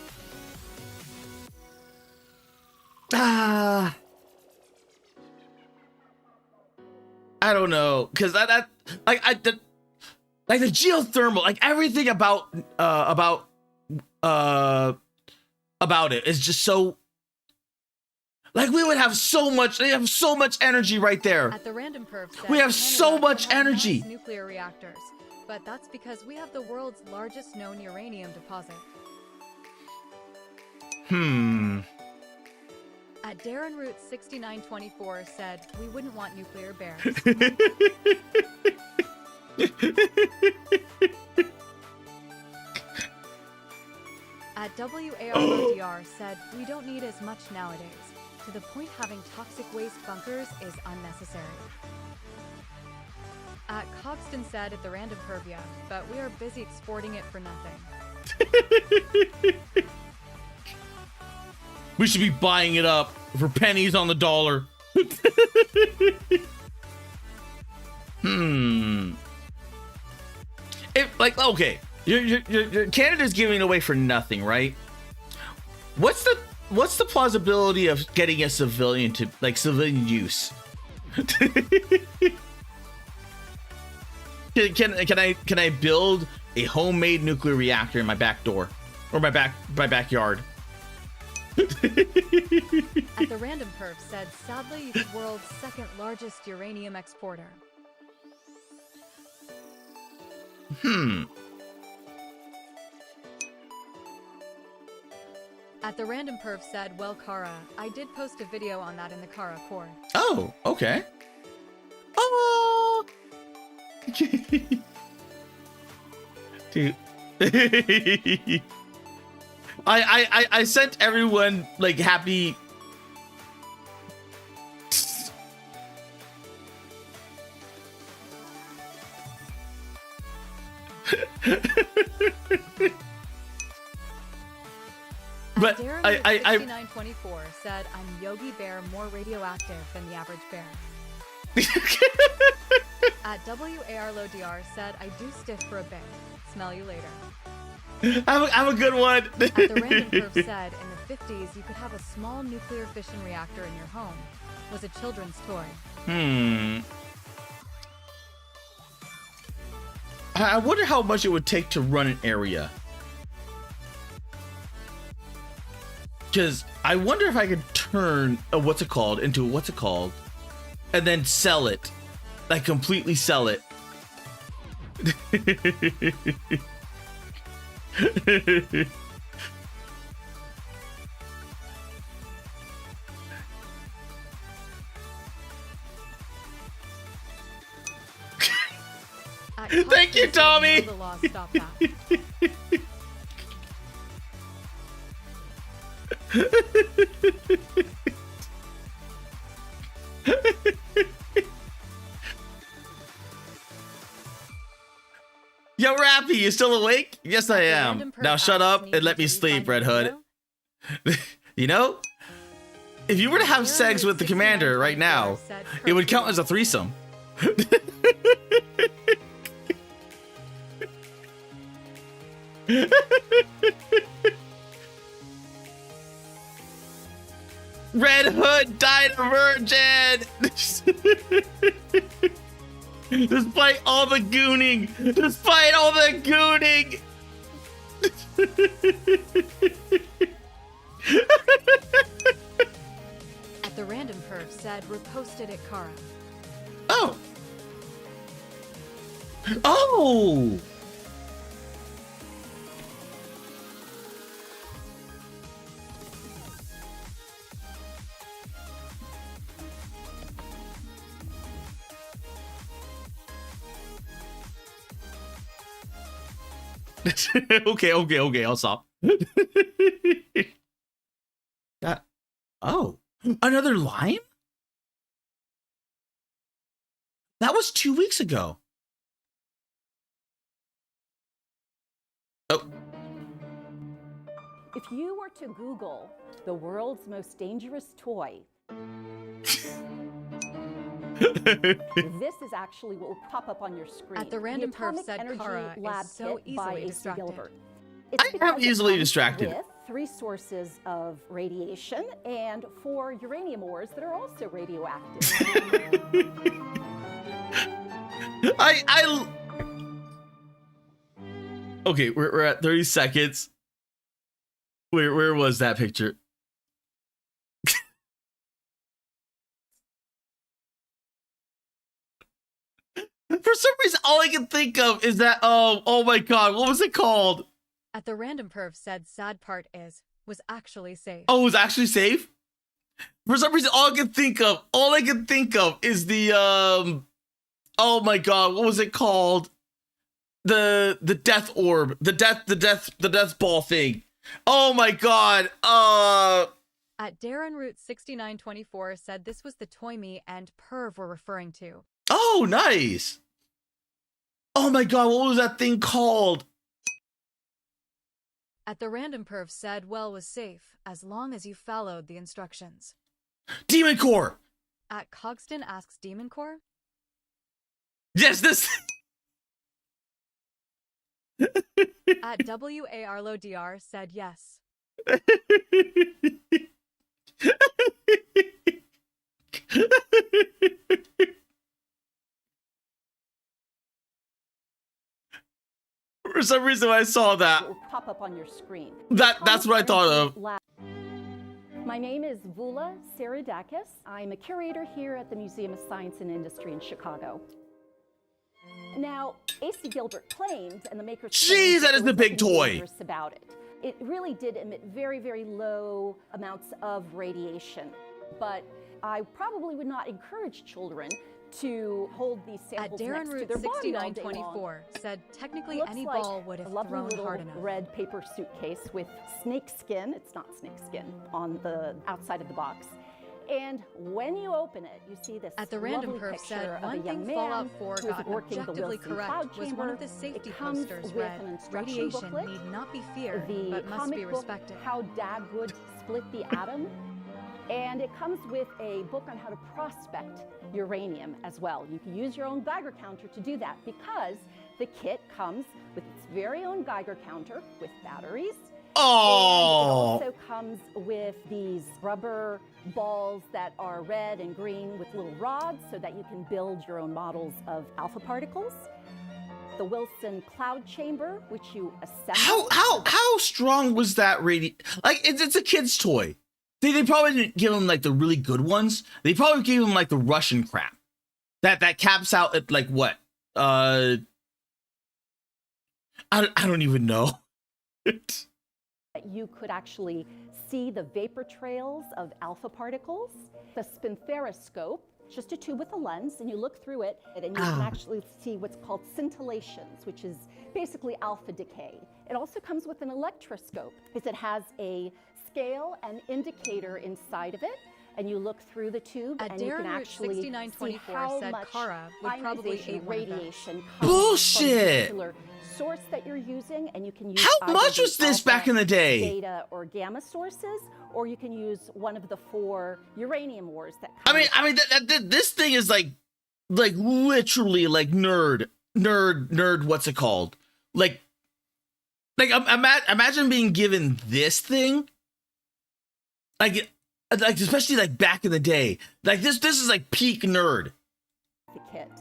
I don't know, because Like the geothermal, like everything about it is just so. Like we would have so much. They have so much energy right there. At the random perf said, We have Canada so much has energy. 9 nuclear reactors, but that's because we have the world's largest known uranium deposit. At Darren Root 6924 said, we wouldn't want nuclear bears. At WARODR said, we don't need as much nowadays. To the point having toxic waste bunkers is unnecessary. At Cogston said at the random pervia, but we are busy exporting it for nothing. We should be buying it up for pennies on the dollar. If like okay, you're Canada's giving it away for nothing, right? What's the plausibility of getting a civilian to like civilian use? Can I build a homemade nuclear reactor in my back door or my backyard? At the random perf said, sadly, the world's second largest uranium exporter. At the random perf said, well, Kara, I did post a video on that in the Kara core. Oh, okay. Oh. Dude. I sent everyone like happy. But I 6924 said, I'm Yogi Bear more radioactive than the average bear. At WARLODR said, I do stiff for a bit. Smell you later. I'm a good one. At the random perf said, in the 50s, you could have a small nuclear fission reactor in your home. Was a children's toy. I wonder how much it would take to run an area. Because I wonder if I could turn a what's it called into a what's it called and then sell it. Like completely sell it. Thank you, Tommy. The law stopped that. Yo, Rappy, you still awake? Yes, I am. Now shut up and let me sleep, Red Hood. You know, if you were to have sex with the commander right now, it would count as a threesome. Red Hood died a virgin! Despite all the gooning! Despite all the gooning! At the random perf said, reposted at Kara. Oh! Oh! Okay, I'll stop. Oh, another lime? That was 2 weeks ago. Oh. If you were to Google the world's most dangerous toy, this is actually what will pop up on your screen. At the random perf Atomic said, Energy Kara Lab is so Kit by easily AC distracted. Gilbert. I am because it easily comes distracted. With 3 sources of radiation and 4 uranium ores that are also radioactive. Okay, we're at 30 seconds. Where was that picture? For some reason, all I can think of is that, oh my god, what was it called? At the random perv said sad part was actually safe. Oh, it was actually safe? For some reason, all I can think of is the, oh my god, what was it called? The death orb, the death ball thing. Oh my god, At Darren Root 6924 said this was the toy me and perv were referring to. oh, nice. Oh my god, what was that thing called? At the random perv said well was safe as long as you followed the instructions. Demon Core. At Cogston asks Demon Core. Yes, this. At WARLO DR said yes. For some reason, when I saw that, It will pop up on your screen. that's what I thought of. My name is Vula Saridakis. I'm a curator here at the Museum of Science and Industry in Chicago. Now, A.C. Gilbert claimed, and the makers Jeez, claimed that is there the was big nothing toy. dangerous about it. It really did emit very, very low amounts of radiation, but I probably would not encourage children to hold these At samples Darren next to Root their body all day long. 6924 said technically Looks any like ball would a have lovely thrown little hard enough. red paper suitcase with snake skin. It's not snake skin on the outside of the box. And when you open it, you see this At the random lovely perv picture said of a one young thing man Fallout 4 who's got working the objectively Wilson cloud correct was one of chamber. the safety It comes posters with read, an instruction radiation booklet, need not be feared, the but must comic be book, respected. How Dad Would Split the Atom. And it comes with a book on how to prospect uranium as well. You can use your own Geiger counter to do that because the kit comes with its very own Geiger counter with batteries. And it Oh, also comes with these rubber balls that are red and green with little rods so that you can build your own models of alpha particles. The Wilson cloud chamber, which you assemble. how strong was that Like, it's a kid's toy. They probably didn't give him like the really good ones. They probably gave him like the Russian crap. That caps out at like what? I don't even know. You could actually see the vapor trails of alpha particles. The spinthariscope, just a tube with a lens, and you look through it, and you can actually see what's called scintillations, which is basically alpha decay. It also comes with an electroscope, because it has a scale and indicator inside of it, and you look through the tube, At and you can Darren Root actually see 6924 how said much Kara would probably ionization eat one of them. radiation comes Bullshit! from the particular source that you're using, and you can use How either much the was this alpha, back in the day? beta, or gamma sources, or you can use one of the 4 uranium ores that I come mean, this thing is like literally like nerd. What's it called? Like imagine being given this thing, like especially like back in the day. Like this is like peak nerd. the kit.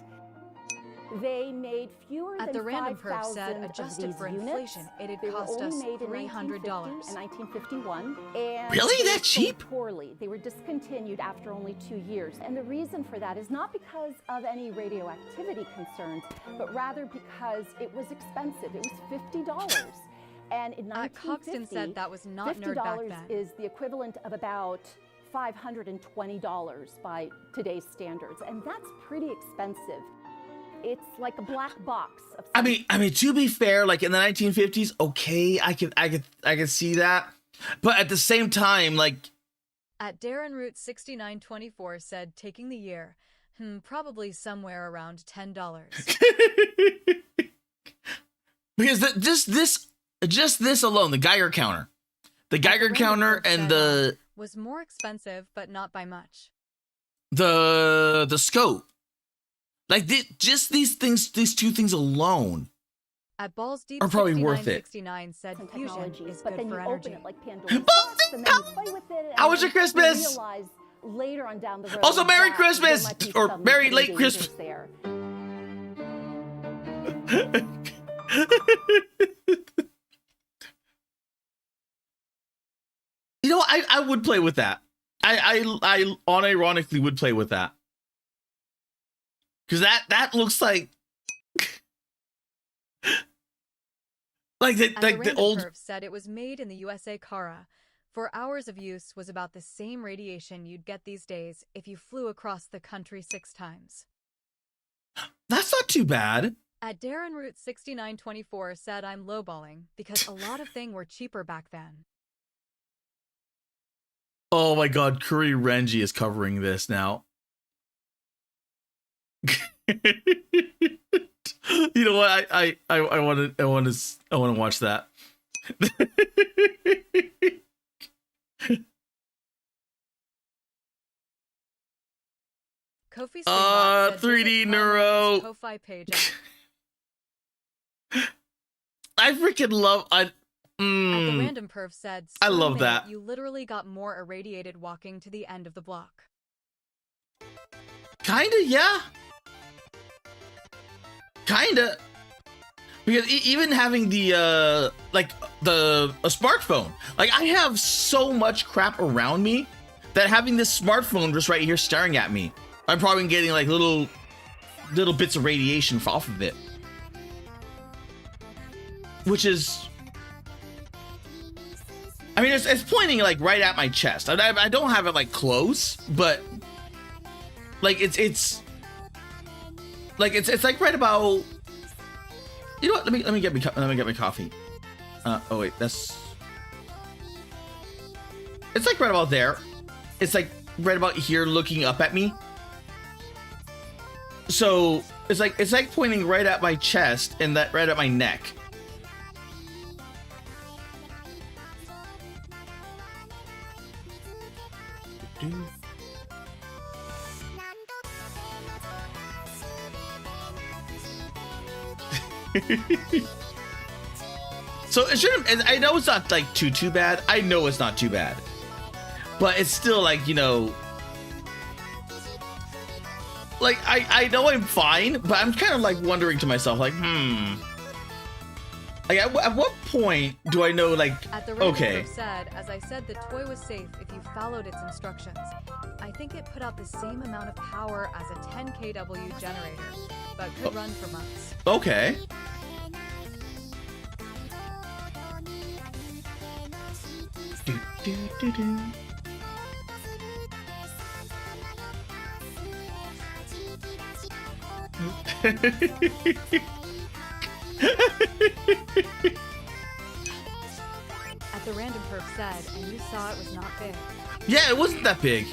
They made fewer At than the random perv 5,000 said, of adjusted these for units. inflation, it'd They were cost only us made in $300. 1950 and 1951. And Really? they That sold cheap? Poorly. They were discontinued after only 2 years. And the reason for that is not because of any radioactivity concerns, but rather because it was expensive. It was $50. And in Coxton 1950, said that was not nerd back $50 then. is the equivalent of about $520 by today's standards, and that's pretty expensive. It's like a black box of I mean, to be fair, like in the 1950s, okay, I can see that, but at the same time, like At Darren Root 6924 said taking the year, probably somewhere around $10. because just this alone, the Geiger counter, and the was more expensive, but not by much. scope, like just these 2 things alone At Balls Deep are probably worth it. 6969 said and fusion technologies, is but good then you for open energy. it like Pandora's box, and then you play with it. And How was then your Christmas? You realize later on down the road. Also, Merry that Christmas, there might be or some Merry hidden late dangers Christmas. there. You know, I would play with that. I unironically would play with that. Because that looks like the old Perf said it was made in the USA Kara. 4 hours of use was about the same radiation you'd get these days if you flew across the country 6 times. That's not too bad. At Darren Root 6924 said I'm lowballing because a lot of things were cheaper back then. Oh my god, Curry Renji is covering this now. You know what? I want to watch that. Kofi 3D Neuro. Ko-Fi page. I freaking love At the Random Perf said, I love that. You literally got more irradiated walking to the end of the block. Kinda, yeah. Kinda. Because even having the a smartphone, like I have so much crap around me that having this smartphone just right here staring at me, I'm probably getting like little bits of radiation off of it, which is, I mean, it's pointing like right at my chest. I don't have it like close, but like it's like right about. You know what? Let me get my coffee. Oh wait, it's like right about there. It's like right about here, looking up at me. So it's like pointing right at my chest and that right at my neck. So it shouldn't, and I know it's not like too bad. I know it's not too bad, but it's still like, you know, like I know I'm fine, but I'm kind of like wondering to myself, like, like at what point do I know, like, At the okay, said, as I said, the toy was safe if you followed its instructions. I think it put out the same amount of power as a 10 kW generator, but could run for months. okay. At the Random Perf said, and you saw it was not big. Yeah, it wasn't that big,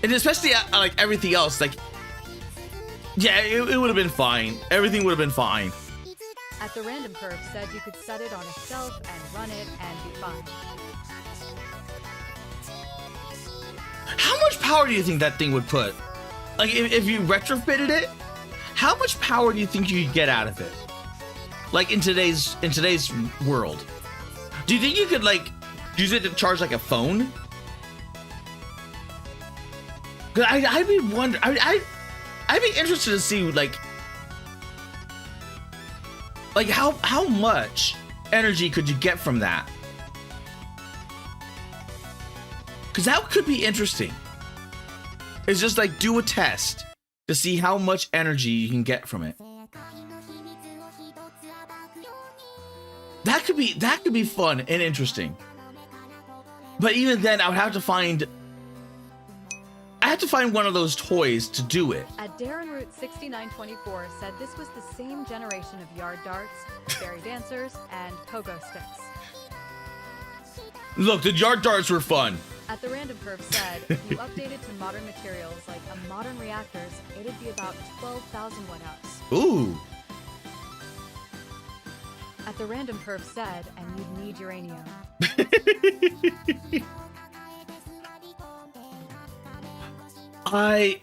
and especially like everything else, like, yeah, it would have been fine. Everything would have been fine. At the Random Perf said you could set it on a shelf and run it and be fine. How much power do you think that thing would put? Like, if you retrofitted it, how much power do you think you could get out of it? Like in today's world, do you think you could like use it to charge like a phone? Cause I'd be wondering. I'd be interested to see like how much energy could you get from that? Cause that could be interesting. It's just like do a test to see how much energy you can get from it. That could be fun and interesting. But even then, I would have to find one of those toys to do it. At Darren Root 6924 said this was the same generation of yard darts, fairy dancers, and pogo sticks. Look, the yard darts were fun. At the Random Perf said, if you updated to modern materials like a modern reactors, it'd be about 12,000 watt-hours. Ooh. At the Random Perf said, and you'd need uranium. I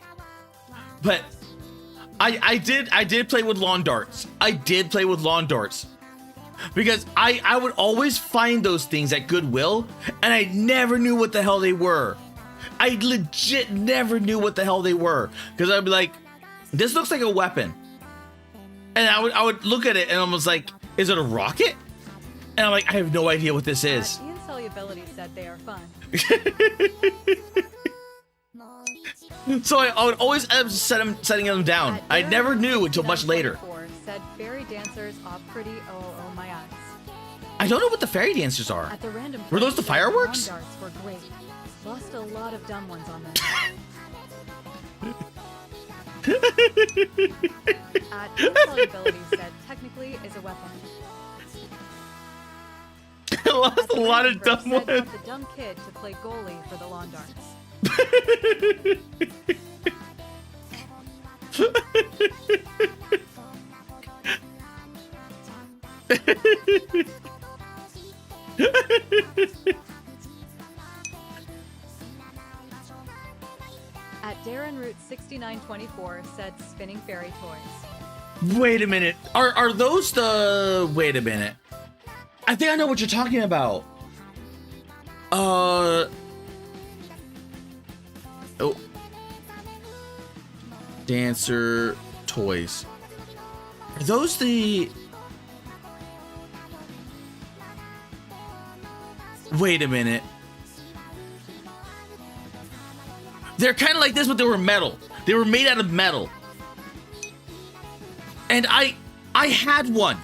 did play with lawn darts. I did play with lawn darts. Because I would always find those things at Goodwill, and I never knew what the hell they were. I legit never knew what the hell they were. Because I'd be like, this looks like a weapon. And I would look at it and I was like, is it a rocket? And I'm like, I have no idea what this is. Insolubility said they are fun. So I would always end up setting them down. I never knew until much later. Said fairy dancers are pretty. Oh my eyes. I don't know what the fairy dancers are. At the random Were those the fireworks? Lawn darts were great. Lost a lot of dumb ones on them. At insolubility said technically is a weapon. I lost a lot of dumb ones. The dumb kid to play goalie for the lawn darts. At Darren Root 6924 said spinning fairy toys. Wait a minute. Are those the... Wait a minute. I think I know what you're talking about. Oh. Dancer toys. Are those the... Wait a minute. They're kind of like this, but they were metal. They were made out of metal. And I had one.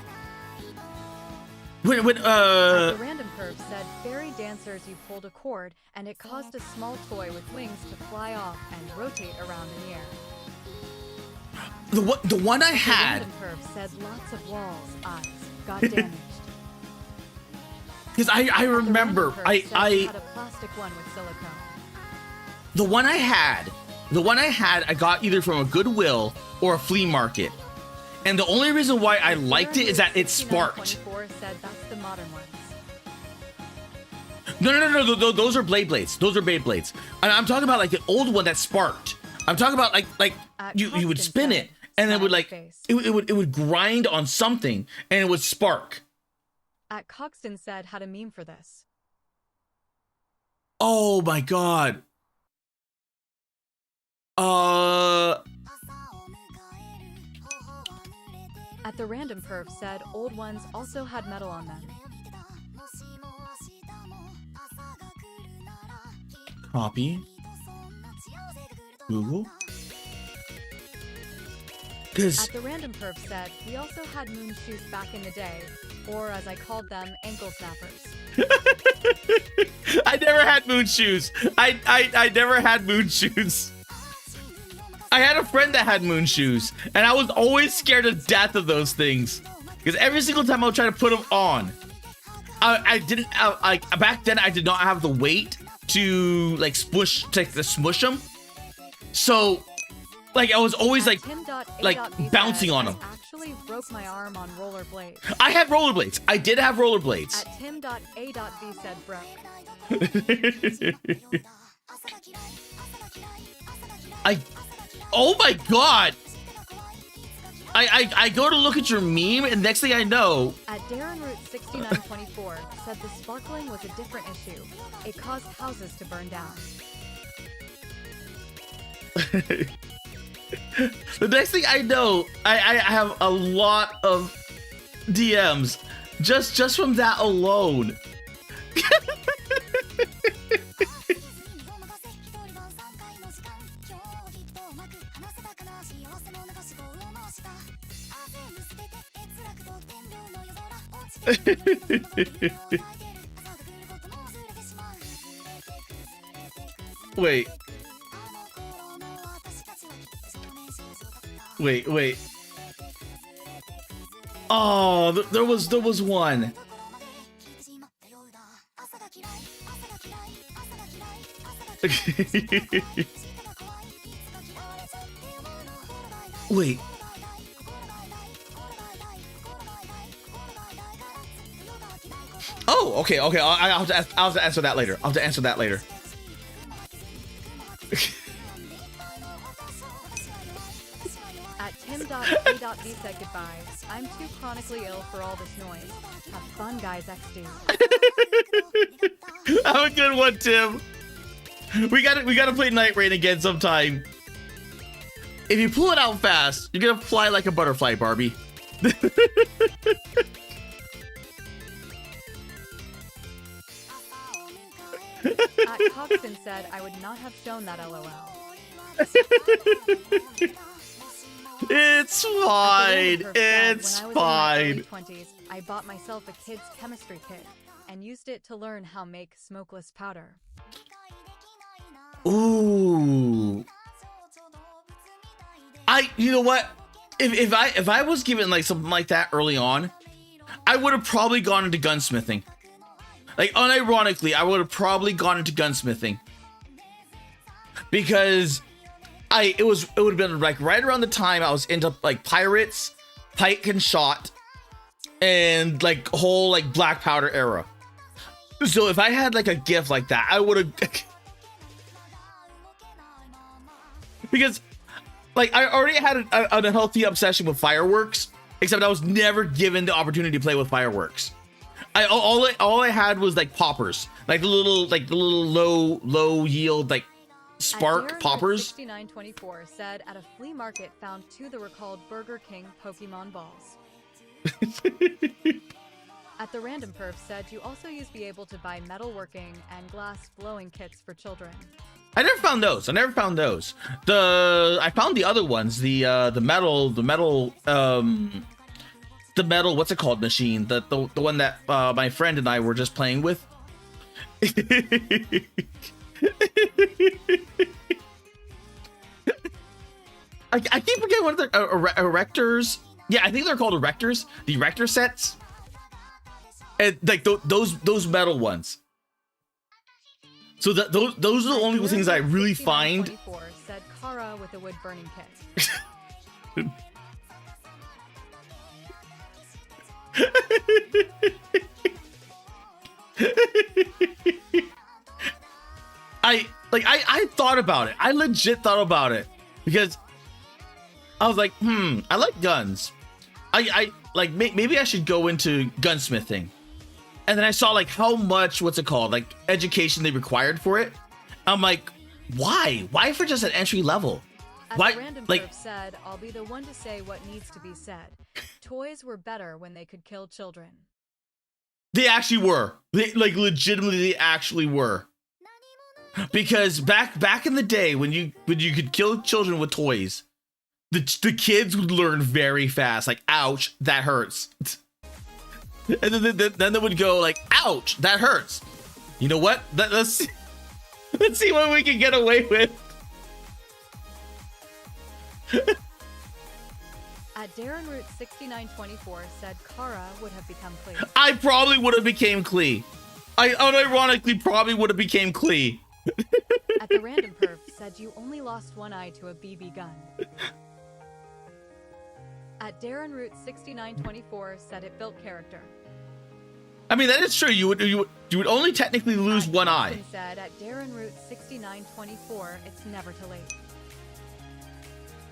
When The random curve said fairy dancers you pulled a cord and it caused a small toy with wings to fly off and rotate around in the air. the one I had. The random curve said lots of walls, eyes, got damaged. Because I remember Had a plastic one with silicone. the one I had, I got either from a Goodwill or a flea market. And the only reason why I liked it is that it sparked. Said that's the modern ones. No, those are blades. Those are blades. I'm talking about like the old one that sparked. I'm talking about like you would spin it and it would like it would grind on something and it would spark. At Coxton said had a meme for this. Oh my god. At the random perf said old ones also had metal on them. Copy. Google. Because At the random perf said we also had moon shoes back in the day, or as I called them, ankle snappers. I never had moon shoes. I never had moon shoes. I had a friend that had moon shoes, and I was always scared to death of those things. Because every single time I would try to put them on, I didn't, like, back then I did not have the weight to, like, smush them. So, like, I was always, like bouncing on them. Actually broke my arm on rollerblades. I had rollerblades. I did have rollerblades. At Tim.A.V said broke. Oh my god! I go to look at your meme, and next thing I know... At Darren Root 6924 said the sparkling was a different issue. It caused houses to burn down. The next thing I know, I have a lot of DMs just from that alone. Wait. Oh, there was one. Wait. Oh, okay. I'll have to answer that later. At Tim.A.V said goodbye. I'm too chronically ill for all this noise. Have fun, guys, XD. Have a good one, Tim. We gotta play Night Rain again sometime. If you pull it out fast, you're gonna fly like a butterfly, Barbie. Coxton said I would not have shown that LOL. It's At the fine. random perf said, It's when I was in my early fine. 20s, I bought myself a kid's chemistry kit and used it to learn how make smokeless powder. Ooh. You know what? If I was given like something like that early on, I would have probably gone into gunsmithing. Like unironically, I would have probably gone into gunsmithing. Because it would have been like right around the time I was into like pirates, pike and shot, and like whole like black powder era. So if I had like a gift like that, I would have because like I already had an unhealthy obsession with fireworks, except I was never given the opportunity to play with fireworks. All I had was like poppers, like the little low yield like spark poppers. 6924 said at a flea market found two that were called Burger King Pokemon balls. At the random perf said you also used to be able to buy metalworking and glass blowing kits for children. I never found those. I found the other ones. The metal, what's it called, machine? The one that my friend and I were just playing with. I keep forgetting what they're erectors. Yeah, I think they're called erectors. The erector sets. And like those metal ones. So those are the only things I really find. 6924 said Kara with a wood burning kit. I thought about it. I legit thought about it because I was like, I like guns. I like maybe I should go into gunsmithing. And then I saw like how much, what's it called, like education they required for it. I'm like, why? Why for just an entry level? Why? The random Like, perf said, I'll be the one to say what needs to be said. Toys were better when they could kill children. they actually were. They like legitimately, they actually were. Because back in the day when you could kill children with toys, the kids would learn very fast. Like, ouch, that hurts. And then they would go like, ouch, that hurts. You know what? Let's see what we can get away with. At Darren Root 6924 said Kara would have become Clee. I probably would have became Klee. I unironically probably would have became Klee. At the random perf said you only lost one eye to a BB gun. At Darren Root 6924 said it built character. I mean, that is true. You would only technically lose At one eye. Jason said at Darren Root 6924 it's never too late.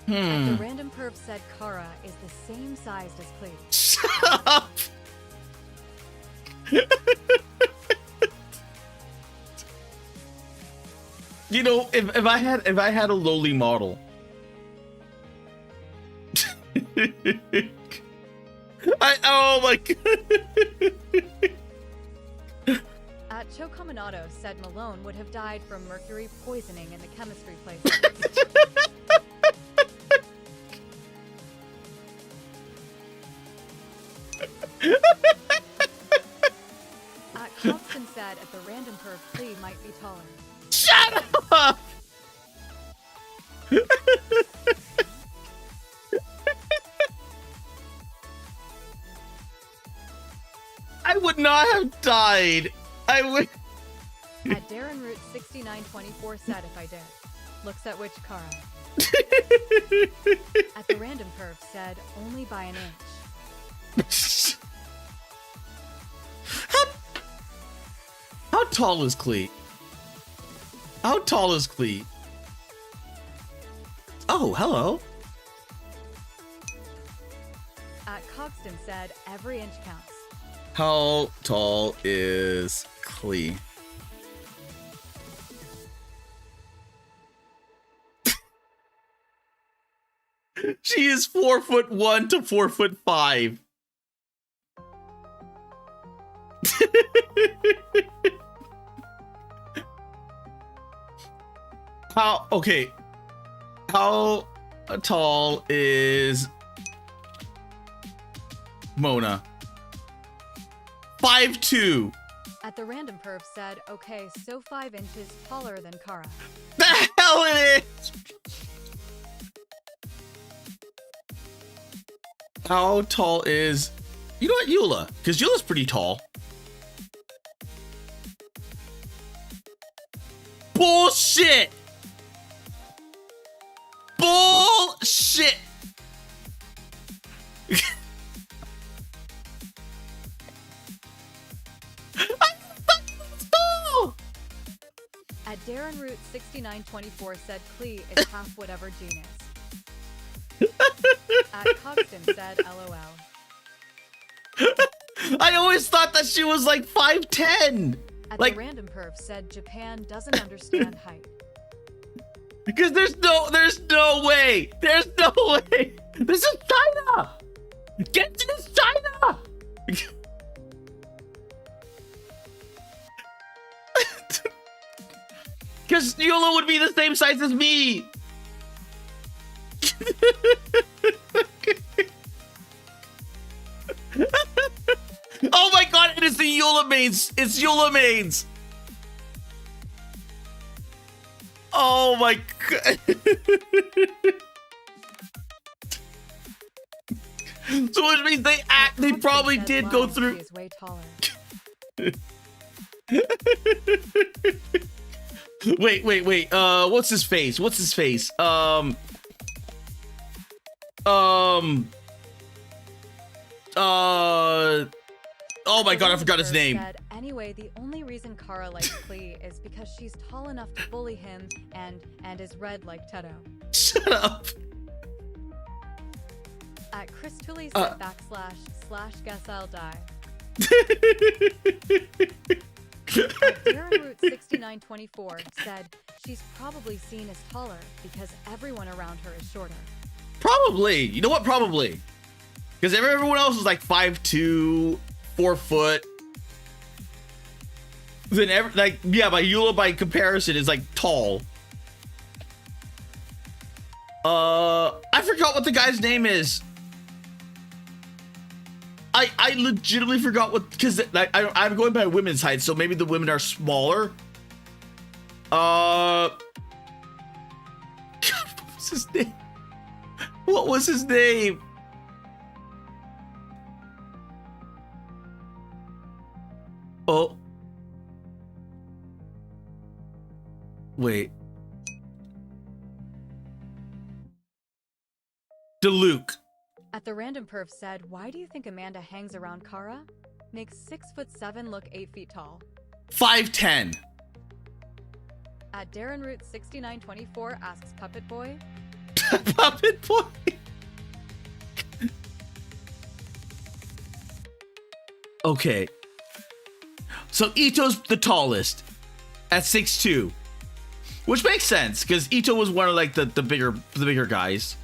At the random perf said Kara is the same size as Clee. Shut up. You know, if I had a lowly model. Oh my god. At Chocominato said Malone would have died from mercury poisoning in the chemistry place. Coxton said at the random perf Clee might be taller. Shut up. I would not have died. I would. At Darren Root 6924 said if I did. Looks at which Kara. At the random perf said only by an inch. How tall is Clee? How tall is Clee? Oh, hello. At Coxton said every inch counts. How tall is Clee? She is 4'1" to 4'5". Okay. How tall is Mona? 5'2". At the random perv said, okay, so 5 inches taller than Kara. The hell it is! How tall is... You know what, Eula? Because Eula's pretty tall. Bullshit! Bullshit! At Darren Root 6924 said Klee is half whatever Jean is. At Cogston said LOL. I always thought that she was like 5'10". At Like, the random perv said Japan doesn't understand height. because there's no way. There's no way. This is China. Get to this China. Because Yola would be the same size as me. Oh my god, it is the Yola mains. It's Yola mains. Oh my god. So which means they probably did go through. She is way taller. Wait. What's his face? Oh my god, I forgot his name. Said, anyway, the only reason Kara likes Klee is because she's tall enough to bully him and is red like Teto. Shut up. At Chris Tooley said / guess I'll die. At Darren Root 6924 said she's probably seen as taller because everyone around her is shorter. Probably. You know what? Probably. Because everyone else is like 5'2", 4 foot. Then by Eula by comparison is like tall. I forgot what the guy's name is. I legitimately forgot what, because I'm going by women's height, so maybe the women are smaller. God, what was his name? What was his name? Oh. Wait. DeLuke. At the random perv said, why do you think Amanda hangs around Kara? Makes 6'7" look 8 feet tall. 5'10". At Darren Root 6924 asks Puppet Boy. Puppet Boy. Okay. So Ito's the tallest at 6'2", which makes sense because Ito was one of like the bigger guys.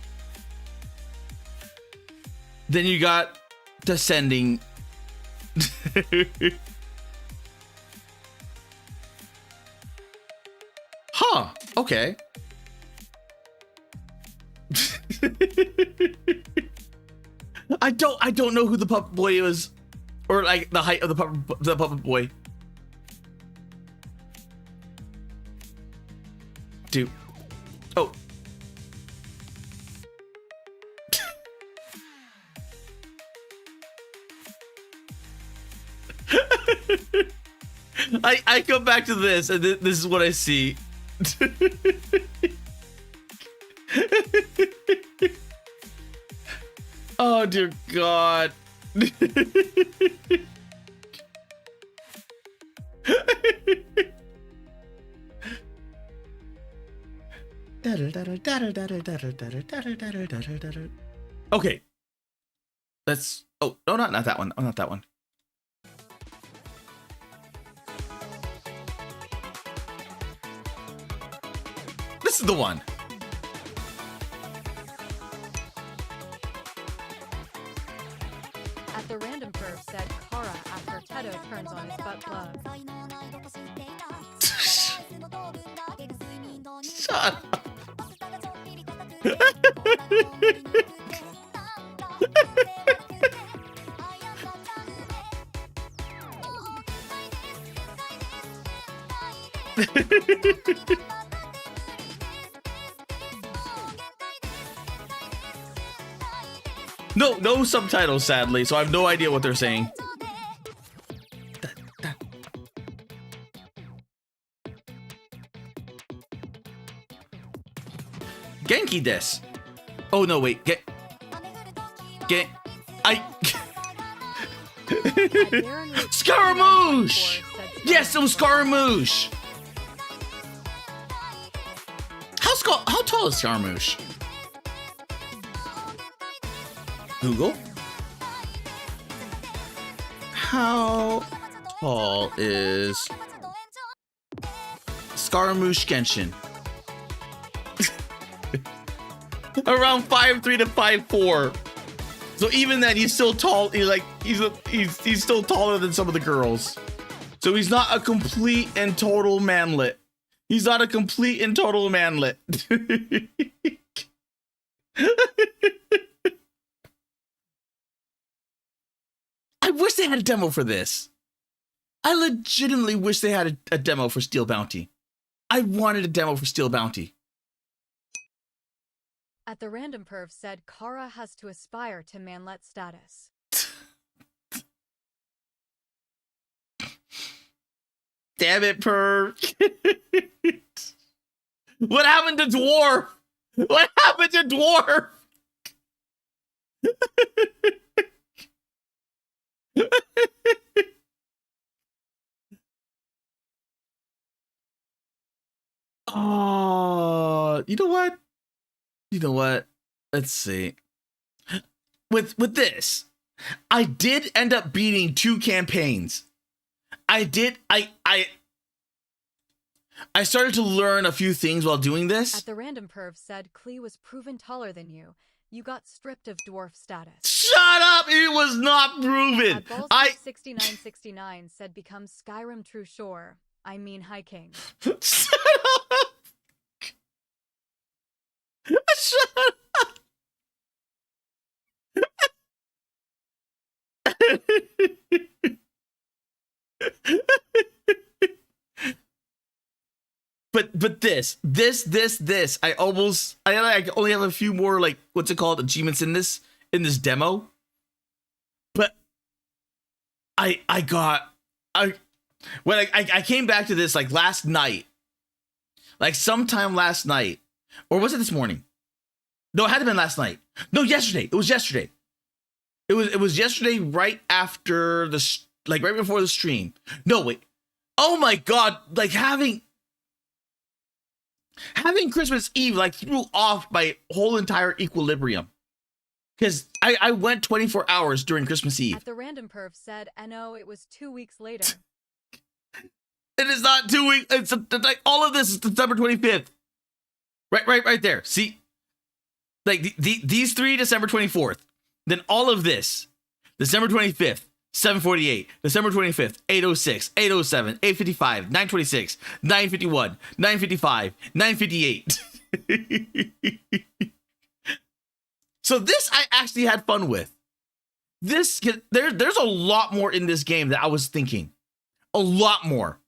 Then you got descending. Huh. Okay. I don't know who the puppet boy is, or like the height of the puppet boy. Dude. Oh. I come back to this, and this is what I see. Oh dear God. Okay. Let's. Oh no, not that one. Oh, not that one. This is the one. At the random curve said Kara after Teto turns on his butt plug. Shut up. No subtitles, sadly, so I have no idea what they're saying. Genki des. Oh no, wait. Scaramouche! Yes, it was Scaramouche. How tall is Scaramouche? Google. How tall is Scaramouche Genshin? Around 5'3" to 5'4". So even then, he's still tall. He's still taller than some of the girls. So he's not a complete and total manlet. He's not a complete and total manlet. I wish they had a demo for this. I legitimately wish they had a demo for Steel Bounty. I wanted a demo for Steel Bounty. At the random perv said Kara has to aspire to manlet status. Damn it, perv. What happened to Dwarf? What happened to Dwarf? Oh, you know what? You know what? Let's see. With this, I did end up beating 2 campaigns. I started to learn a few things while doing this. At the random perv said Klee was proven taller than you. You got stripped of dwarf status. Shut up! It was not proven. At Ballsy 6969 said become Skyrim True Shore. I mean hiking. Shut up! Shut up! But this. I only have a few more, like, what's it called, achievements in this demo. But I came back to this like last night, like sometime last night, or was it this morning? No, it had to been last night. No, yesterday. It was yesterday. It was yesterday, right after right before the stream. No, wait. Oh my god! Like having Christmas Eve like threw off my whole entire equilibrium. Because I went 24 hours during Christmas Eve. At the random perv said, "No, it was 2 weeks later." It is not 2 weeks. It's like all of this is December 25th. Right there. See, like these 3, December 24th. Then all of this, December 25th, 7:48, December 25th, 8:06, 8:07, 8:55, 9:26, 9:51, 9:55, 9:58. So this I actually had fun with. There's a lot more in this game that I was thinking. A lot more.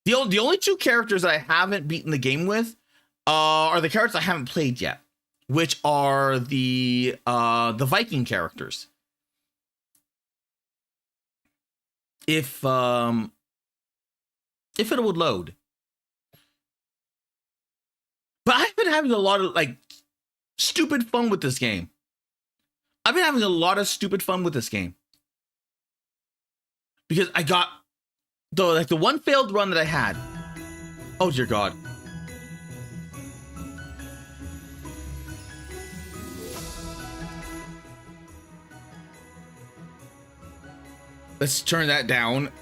The only 2 characters that I haven't beaten the game with are the characters I haven't played yet, which are the Viking characters. If it would load. But I've been having a lot of like stupid fun with this game. I've been having a lot of stupid fun with this game. Because I got the one failed run that I had. Oh dear god. Let's turn that down.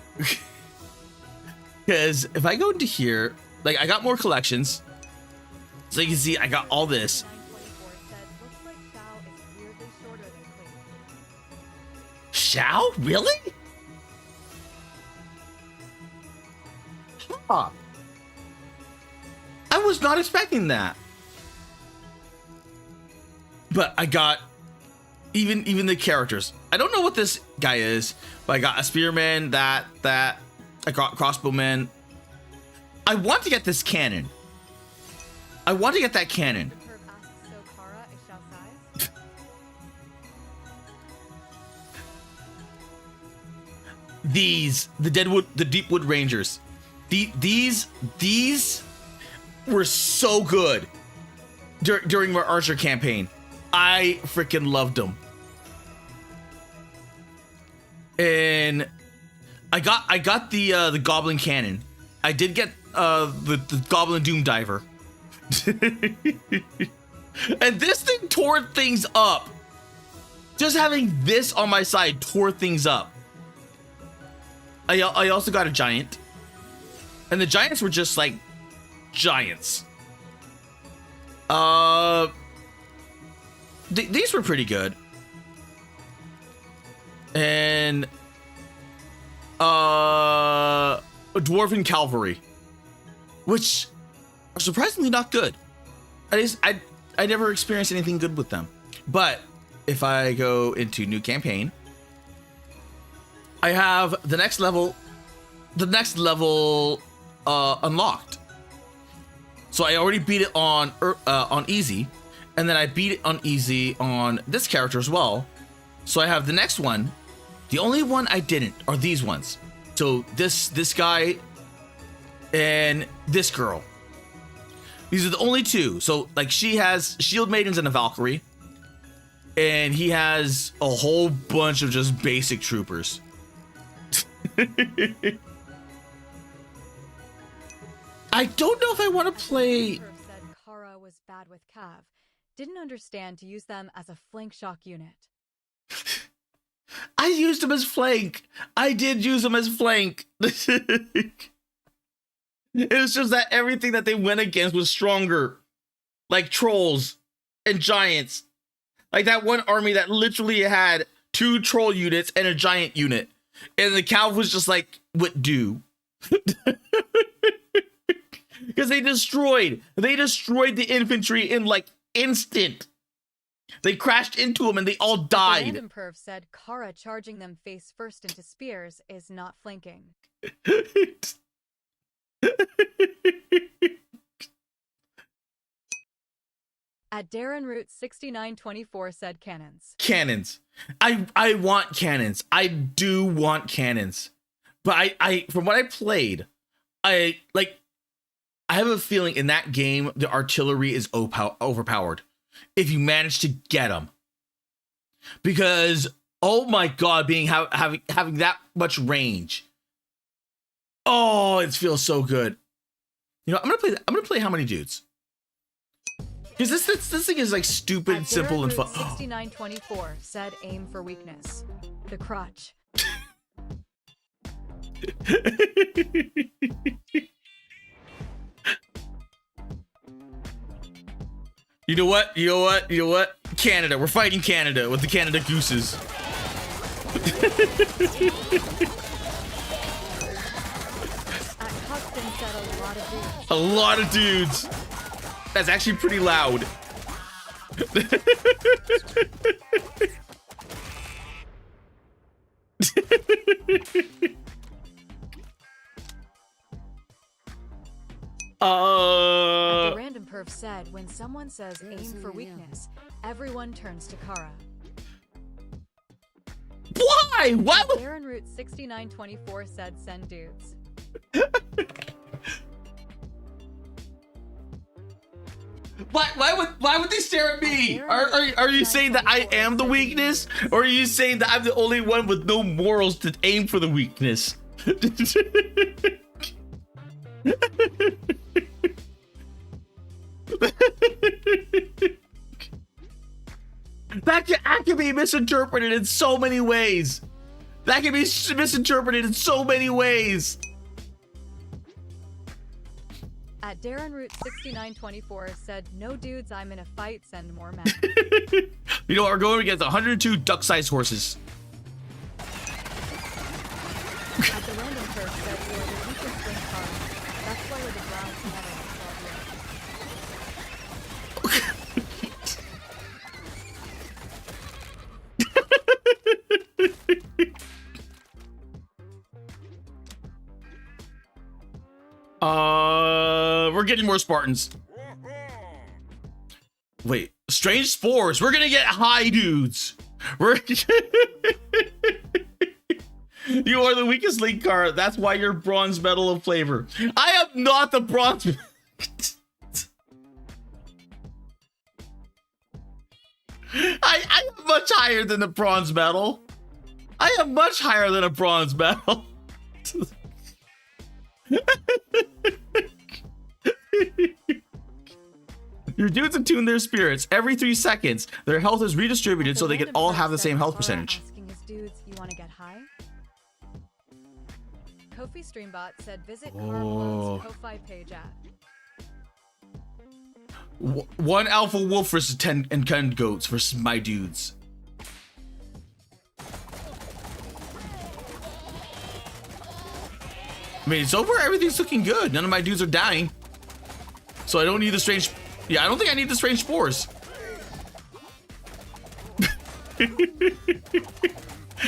Because if I go into here, like I got more collections. So you can see I got all this. 924 said, looks like Xiao is weirdly shorter than Klee. Xiao? Really? Huh. I was not expecting that. But I got even the characters. I don't know what this guy is, but I got a spearman, that I got crossbowman. I want to get this cannon. I want to get that cannon. Curve asks, so Kara is Xiao size? The Deepwood Rangers. These were so good during my Archer campaign. I freaking loved them. And I got the Goblin Cannon. I did get the Goblin Doom Diver. And this thing tore things up. Just having this on my side tore things up. I also got a giant. And the giants were just like giants. These were pretty good. And a Dwarven Cavalry, which are surprisingly not good. I never experienced anything good with them. But if I go into new campaign, I have the next level unlocked. So I already beat it on easy, and then I beat it on easy on this character as well. So I have the next one. The only one I didn't are these ones. So this guy and this girl. These are the only two. So like she has Shield Maidens and a Valkyrie, and he has a whole bunch of just basic troopers. I don't know if I want to play. Curve said Kara was bad with Cav. Didn't understand to use them as a flank shock unit. I used him as flank. I did use him as flank. It was just that everything that they went against was stronger. Like trolls and giants. Like that one army that literally had 2 troll units and a giant unit. And the Cav was just like, what do? Because they destroyed the infantry in like instant. They crashed into them and they all died. Random Perv said Kara charging them face first into spears is not flanking. At Darren Root 6924 said cannons. Cannons. I want cannons. I do want cannons. But I from what I played, I have a feeling in that game the artillery is overpowered if you manage to get them. Because oh my god, having that much range. Oh, it feels so good. You know, I'm gonna play How Many Dudes? Because this thing is like stupid, At simple, and fun. 6924 said aim for weakness. The crotch. You know what? Canada. We're fighting Canada with the Canada Gooses. At Cuxton said a lot of dudes. A lot of dudes. That's actually pretty loud. The Random Perv said when someone says aim for weakness, everyone turns to Kara. Why? Why would Darren Root 6924 said send dudes. Why would they stare at me? Are you saying that I am the weakness? Or are you saying that I'm the only one with no morals to aim for the weakness? That can be misinterpreted in so many ways. That can be misinterpreted in so many ways. At Darren Root 6924 said no dudes, I'm in a fight, send more men. You know, we're going against 102 duck-sized horses. Curve said you are the weakest link card. That's why you're the Browns never have 12 years. We're getting more Spartans. Wait, strange spores. We're gonna get high dudes. We're You are the weakest link card. That's why you're bronze medal of flavor. I am not the bronze. I am much higher than the bronze medal. I am much higher than a bronze medal. Your dudes attune their spirits every 3 seconds. Their health is redistributed so they can all have the same health percentage. Asking his dudes, you want to get high? Kofi Streambot said visit Carmlo's Ko-Fi page at. One alpha wolf versus 10 and 10 goats versus my dudes. I mean, so far everything's looking good. None of my dudes are dying. So I don't need the strange... Yeah, I don't think I need the strange spores.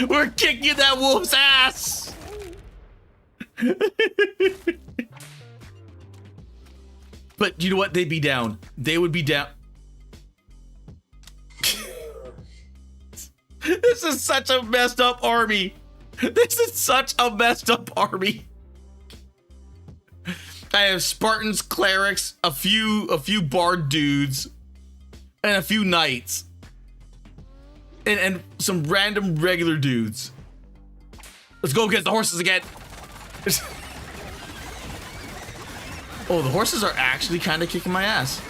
We're kicking that wolf's ass! But you know what? They'd be down. They would be down. This is such a messed up army. This is such a messed up army. I have Spartans, clerics, a few bard dudes, and a few knights, and some random regular dudes. Let's go get the horses again. Oh, the horses are actually kind of kicking my ass.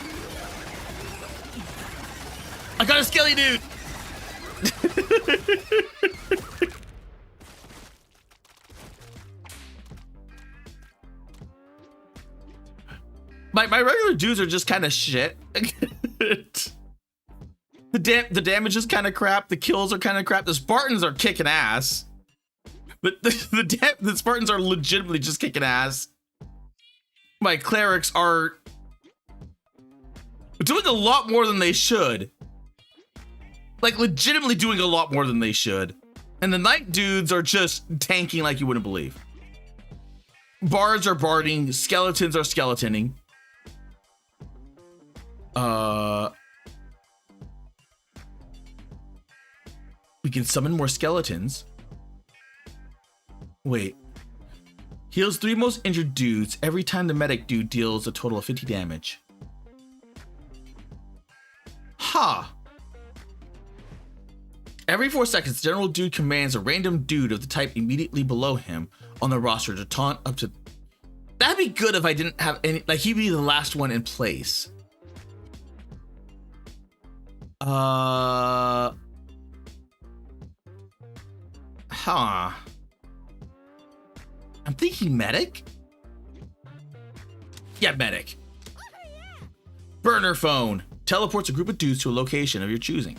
I got a skelly dude. My regular dudes are just kind of shit. The damage is kind of crap. The kills are kind of crap. The Spartans are kicking ass. The Spartans are legitimately just kicking ass. My clerics are doing a lot more than they should. Like legitimately doing a lot more than they should. And the knight dudes are just tanking like you wouldn't believe. Bards are barding. Skeletons are skeletoning. We can summon more skeletons. Wait. Heals 3 most injured dudes every time the medic dude deals a total of 50 damage. Ha! Every 4 seconds, the general dude commands a random dude of the type immediately below him on the roster to taunt up to... That'd be good if I didn't have any... Like, he'd be the last one in place. Huh. I'm thinking medic? Yeah, medic. Burner phone. Teleports a group of dudes to a location of your choosing.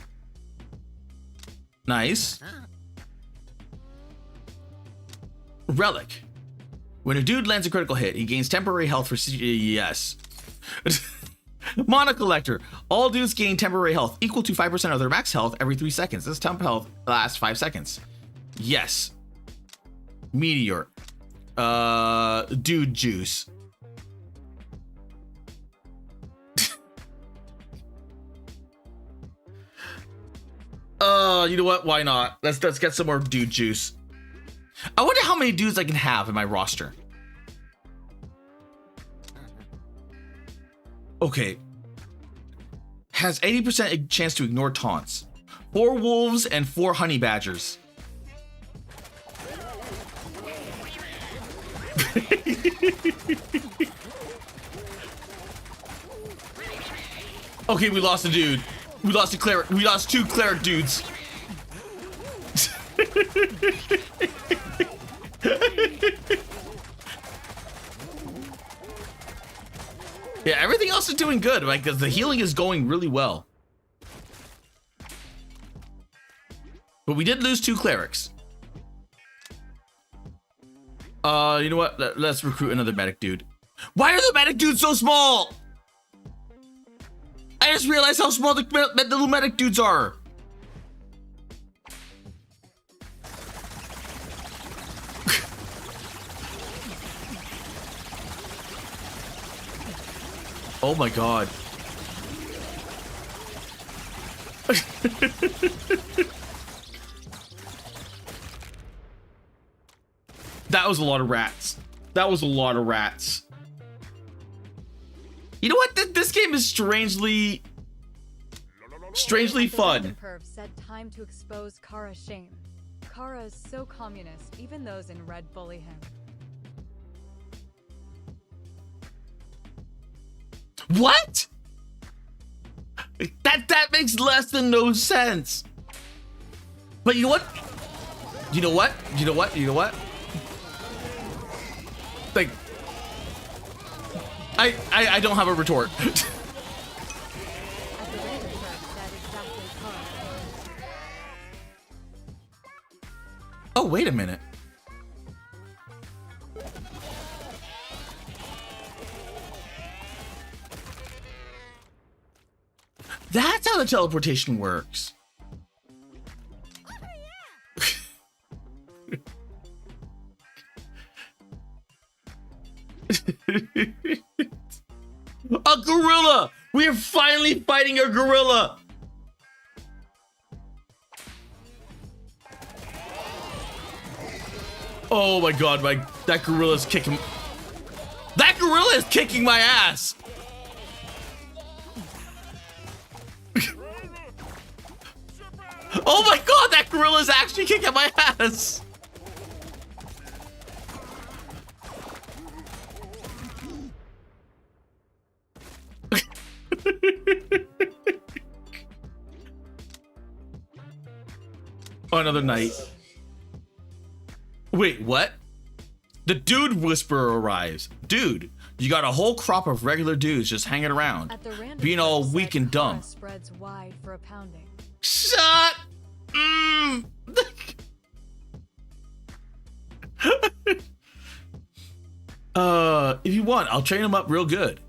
Nice. Relic. When a dude lands a critical hit, he gains temporary health for... Yes. Mana Collector. All dudes gain temporary health equal to 5% of their max health every 3 seconds. This temp health lasts 5 seconds. Yes. Meteor. Dude juice. You know what? Why not? Let's get some more dude juice. I wonder how many dudes I can have in my roster. Okay. Has 80% chance to ignore taunts. 4 wolves and 4 honey badgers. Okay, we lost a dude. We lost a cleric. We lost 2 cleric dudes. Yeah, everything else is doing good. Like the healing is going really well. But we did lose 2 clerics. You know what? Let's recruit another medic dude. Why are the medic dudes so small? I just realized how small the little medic dudes are. Oh my god. That was a lot of rats. That was a lot of rats. You know what? This game is strangely fun. Perv said time to expose Kara's shame. Kara is so communist, even those in red bully him. What? That makes less than no sense. But you know what? You know what? You know what? You know what? Like, I don't have a retort. Oh, wait a minute. That's how the teleportation works. A gorilla! We are finally fighting a gorilla! Oh my god, that gorilla's kicking. That gorilla is kicking my ass! Oh my god, that gorilla's actually kicking my ass! Oh, another night. Wait, what? The dude whisperer arrives. Dude, you got a whole crop of regular dudes just hanging around, being all weak and dumb. Spreads wide for a pounding. Shut. If you want, I'll train them up real good.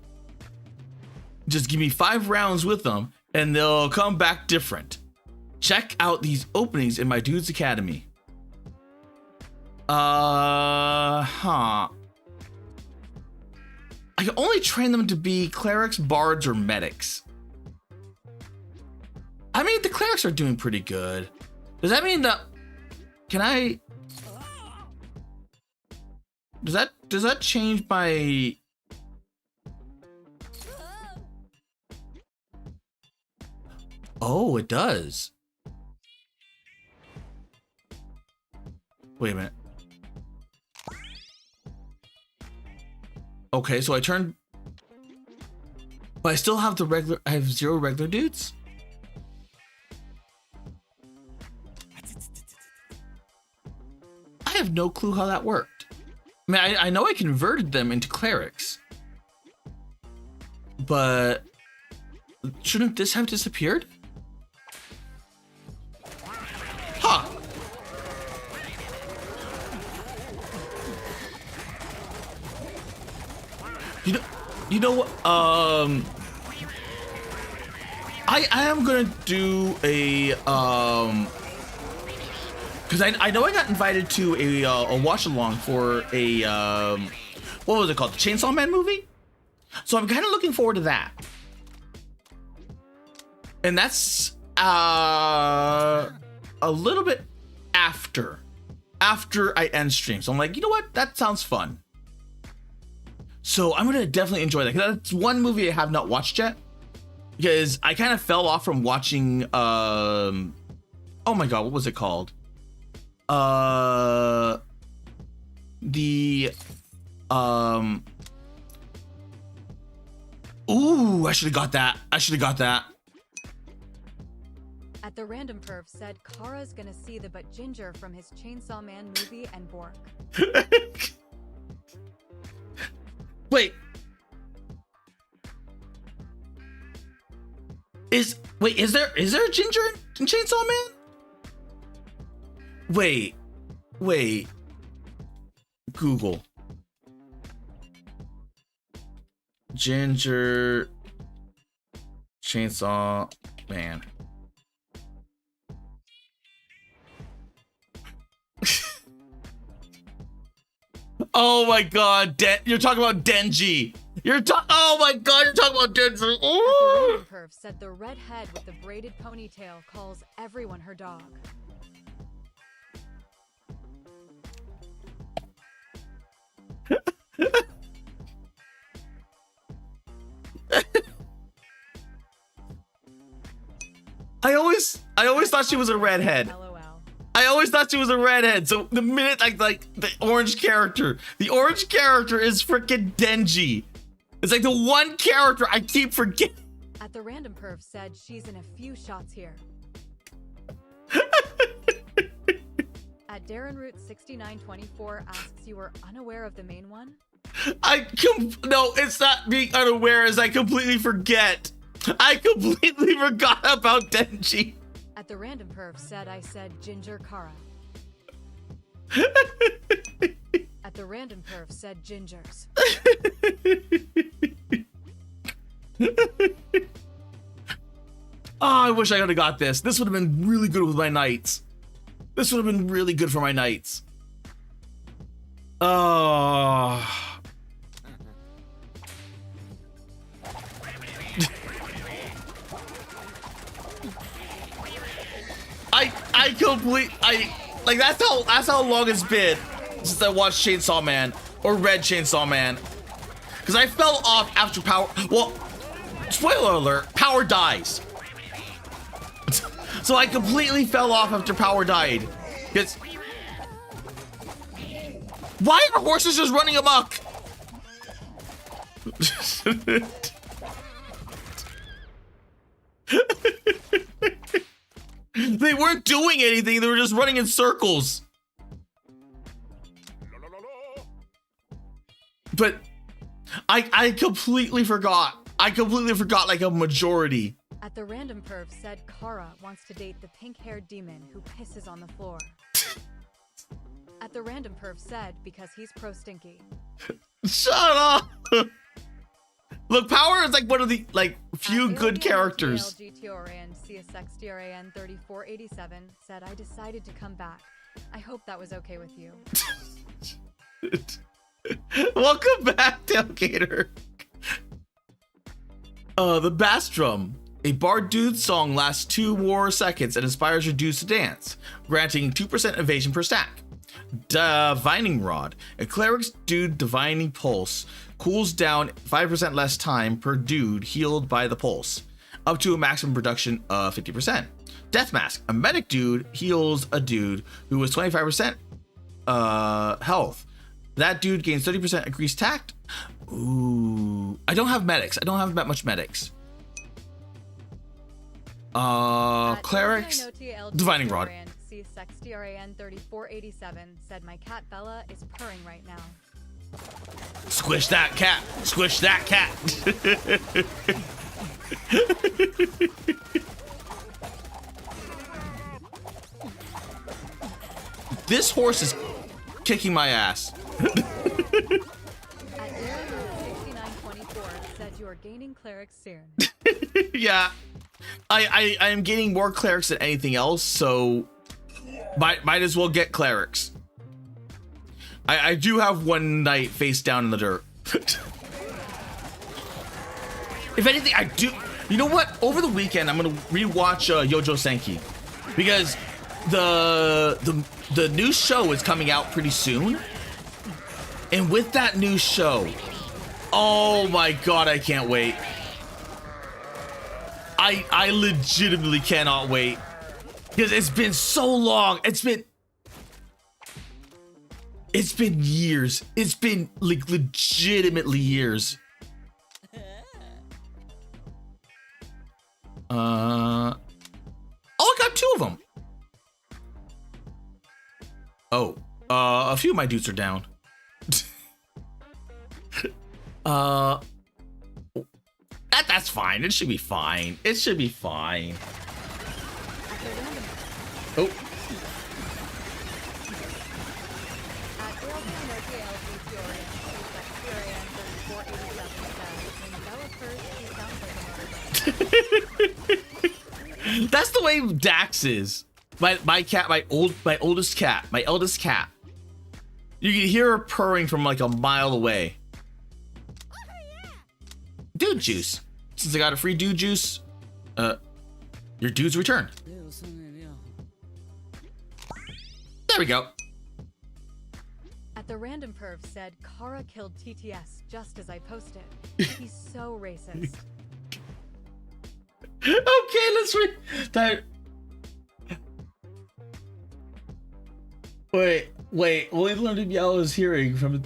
Just give me 5 rounds with them, and they'll come back different. Check out these openings in my dude's academy. I can only train them to be clerics, bards, or medics. I mean, the clerics are doing pretty good. Does that mean that... Can I... Does that change my... Oh, it does. Wait a minute. Okay, so I turned... But I still have the regular... I have 0 regular dudes? I have no clue how that worked. I mean, I know I converted them into clerics. But... Shouldn't this have disappeared? Huh. You know what? I am gonna do a because I know I got invited to a watch along for a what was it called? The Chainsaw Man movie. So I'm kind of looking forward to that. And that's a little bit after I end stream. So I'm like, you know what? That sounds fun. So I'm gonna definitely enjoy that. That's one movie I have not watched yet, because I kind of fell off from watching. Oh my god, what was it called? Ooh, I should have got that. At the random perv said Kara's gonna see the But Ginger from his Chainsaw Man movie and Bork. Wait. Is there a Ginger in Chainsaw Man? Wait. Google. Ginger Chainsaw Man. Oh my god, you're talking about Denji. Oh my god, you're talking about Denji. At the Ooh. random curve said the redhead with the braided ponytail calls everyone her dog. I always thought she was a redhead. LOL. I always thought she was a redhead. So the minute like the orange character is freaking Denji. It's like the one character I keep forgetting. At the random perv said she's in a few shots here. At Darren Root 6924 asks you were unaware of the main one. No, it's not being unaware, as I completely forget. I completely forgot about Denji. At the random perv said I said Ginger Kara. At the random perv said Gingers. Oh, I wish I could have got this. This would have been really good with my knights. This would have been really good for my knights. Oh. Like that's how long it's been since I watched Chainsaw Man or read Chainsaw Man. Because I fell off after Power. Well, spoiler alert, Power dies. So I completely fell off after Power died. Because why are horses just running amok? They weren't doing anything, they were just running in circles. But I completely forgot. I completely forgot like a majority. At the random perv said Kara wants to date the pink-haired demon who pisses on the floor. At the random perv said because he's pro-stinky. Shut up! Look, Power is like one of the few good characters. GTRAN CSXDRAN 3487 said I decided to come back. I hope that was okay with you. Welcome back, Tailgater. The bass drum. A bard dude song lasts 2 more seconds and inspires your dudes to dance, granting 2% evasion per stack. Divining Rod. A cleric's dude divining pulse cools down 5% less time per dude healed by the pulse, up to a maximum reduction of 50%. Death Mask. A medic dude heals a dude who was 25% health. That dude gains 30% increased tact. Ooh, I don't have medics. I don't have that much medics. Clerics. Divining Rod. CSXDRAN 3487 said my cat Bella is purring right now. Squish that cat. Squish that cat. This horse is kicking my ass. At Darren Root 6924 said you are gaining clerics soon. Yeah, I am gaining more clerics than anything else, so might as well get clerics. I do have one knight face down in the dirt. If anything, I do. You know what? Over the weekend, I'm gonna rewatch Yojo Senki because the new show is coming out pretty soon, and with that new show, oh my god, I can't wait. I legitimately cannot wait because it's been so long. It's been years. It's been like legitimately years. Oh, I got 2 of them. Oh, a few of my dudes are down. That's fine. It should be fine. It should be fine. At Oh. That's the way Dax is. My cat, my oldest cat, my eldest cat. You can hear her purring from like a mile away. Dude juice. Since I got a free dude juice, your dude's returned. There we go. At the random perv said Kara killed TTS just as I posted. He's so racist. Okay, let's read that. Wait, only London Yellow is hearing from.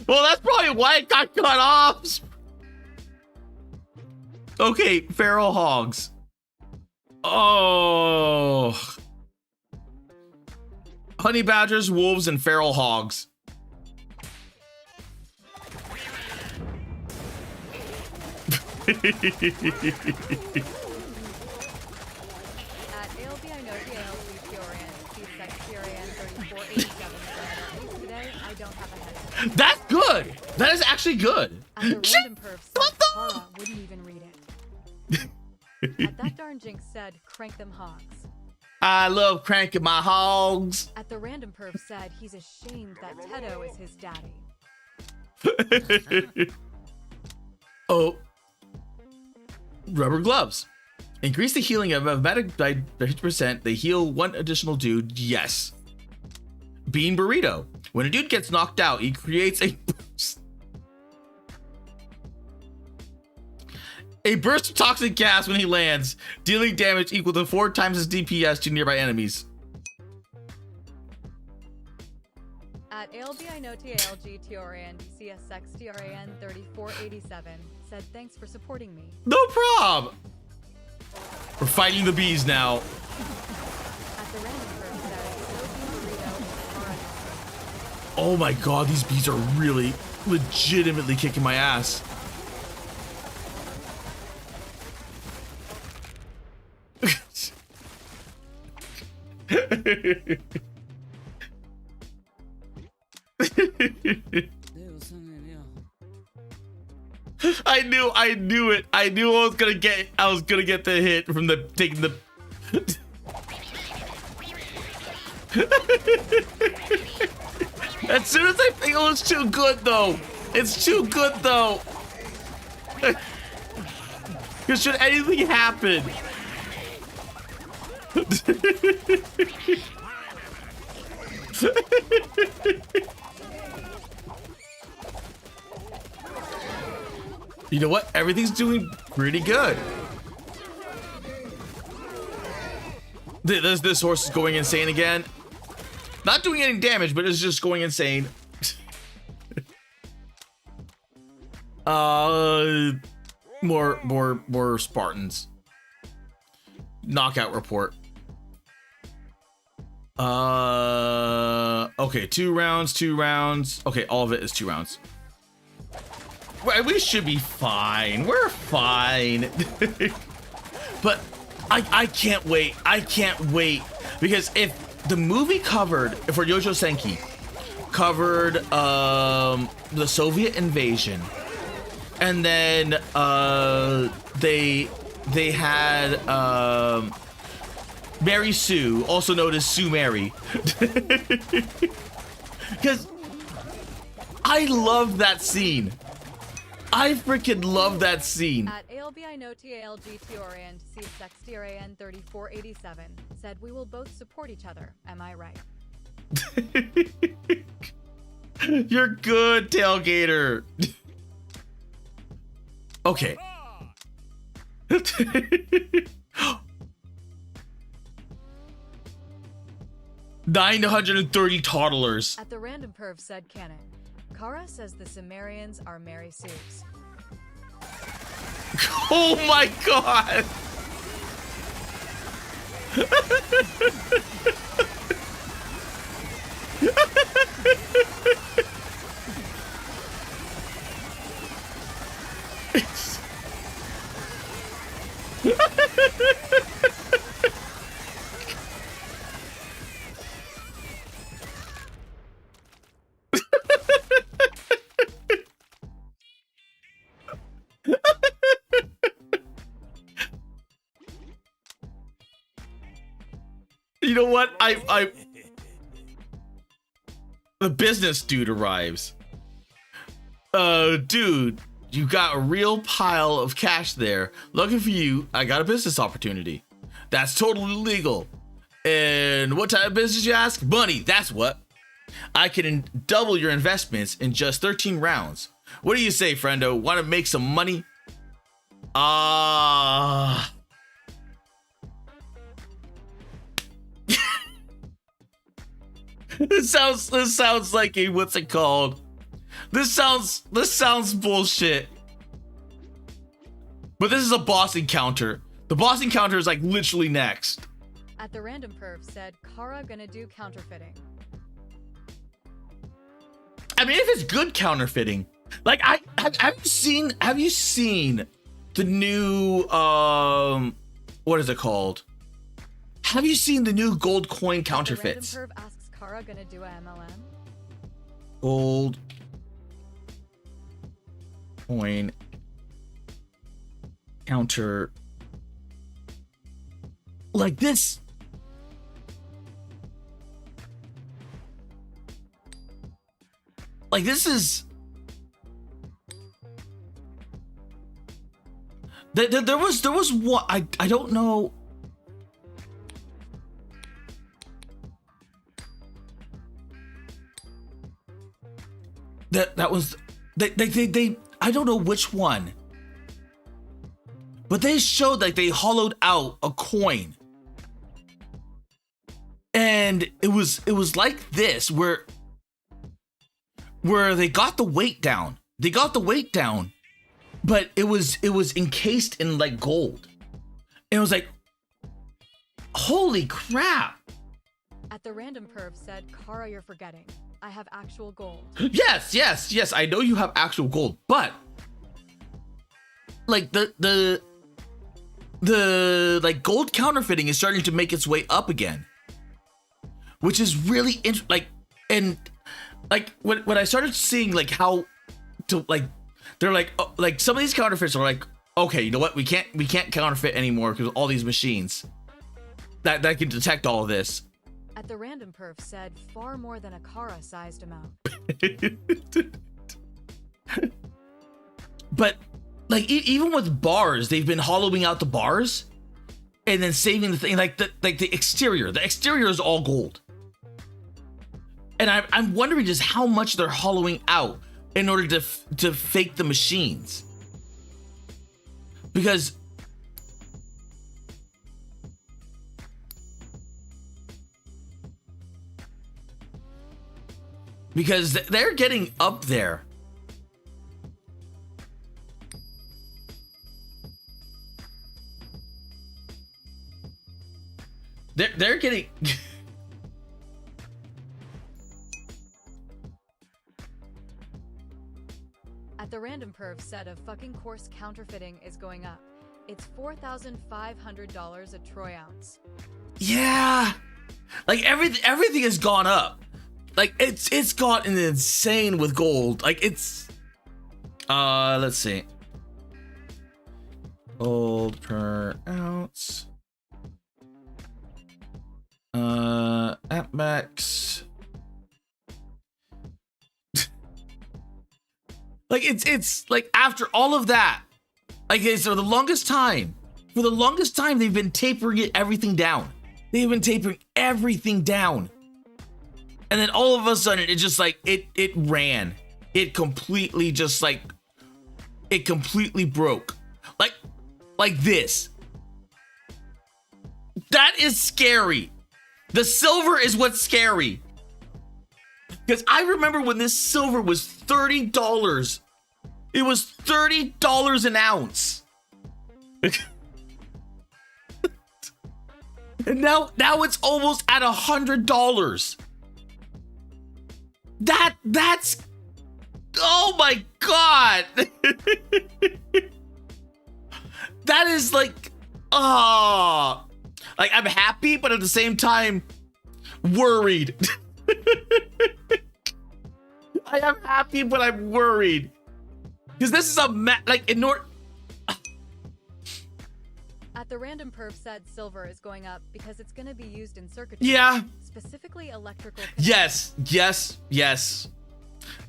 Well, that's probably why it got cut off. Okay, feral hogs. Oh. Honey badgers, wolves, and feral hogs. At ALB, I know the ALG Furian, C-Sex Furian 3487 said, at least today, I don't have a headache. That's good. That is actually good. At the random perv said Kara wouldn't even read it. At that darn jinx said, crank them hogs. I love cranking my hogs. At the random perv said he's ashamed that Tedo is his daddy. Oh. Rubber gloves. Increase the healing of a medic by 50%. They heal one additional dude. Yes. Bean burrito. When a dude gets knocked out, he creates a burst of toxic gas when he lands, dealing damage equal to 4 times his DPS to nearby enemies. At ALB, I know TALG Teorian, CSX TRAN 3487 said thanks for supporting me. No prob. We're fighting the bees now. At the random perv said, Sophie Burrito is Kara. Oh my god, these bees are really legitimately kicking my ass. I knew it. I knew I was gonna get the hit from the taking the as soon as I think, oh, it's too good though. It's too good though. Because should anything happen, you know what? Everything's doing pretty good. This horse is going insane again. Not doing any damage, but it's just going insane. More Spartans. Knockout report. Okay, 2 rounds. Okay, all of it is 2 rounds. We should be fine. We're fine. But I can't wait. I can't wait. Because if the movie covered, for Yojo Senki, covered the Soviet invasion, and then they had Mary Sue, also known as Sue Mary. Because I love that scene. I freaking love that scene. At ALB, I know TALG Teorian, C-Sex TRAN 3487 said we will both support each other. Am I right? You're good, Tailgater. Okay. 930 toddlers. At the random perv said canon. Kara says the Sumerians are Mary Sue's. Oh my god! You know what? The business dude arrives. Dude, you got a real pile of cash there. Lucky for you, I got a business opportunity. That's totally legal. And what type of business, you ask? Money, that's what. I can double your investments in just 13 rounds. What do you say, friendo? Want to make some money? This sounds like a, what's it called? This sounds bullshit. But this is a boss encounter. The boss encounter is like literally next. At the random perv said, Kara gonna do counterfeiting. I mean, if it's good counterfeiting, like have you seen the new what is it called? Have you seen the new gold coin counterfeits? The random perv asks Kara gonna do a MLM. Gold coin counter like this. Like this is there was what I don't know. That was they I don't know which one, but they showed like they hollowed out a coin, and it was like this where they got the weight down. They got the weight down, but it was encased in like gold. And it was like, holy crap. At the random perv said, Kara, you're forgetting. I have actual gold. Yes. I know you have actual gold, but like the like gold counterfeiting is starting to make its way up again, which is really and like when I started seeing like how to like they're like like some of these counterfeits are like, okay, you know what, we can't counterfeit anymore because all these machines that can detect all of this. At the random perv said, far more than a Kara-sized amount. But like even with bars, they've been hollowing out the bars and then saving the thing, like the exterior. The exterior is all gold. And I'm wondering just how much they're hollowing out in order to fake the machines. Because they're getting up there. They're getting At the random perv said a fucking course counterfeiting is going up. It's $4,500 a troy ounce. Yeah. Like everything has gone up. Like it's gotten insane with gold. Like it's let's see. Gold per ounce. At max. Like it's like after all of that, like for the longest time they've been tapering everything down. They've been tapering everything down. And then all of a sudden it just like it ran. It completely just like it completely broke. Like this. That is scary. The silver is what's scary. Because I remember when this silver was $30. It was $30 an ounce. And now it's almost at $100. That's oh my god. That is like like I'm happy, but at the same time, worried. I am happy, but I'm worried. Because this is a like in order. At the random perf said silver is going up because it's going to be used in circuitry. Yeah. Specifically electrical. Yes.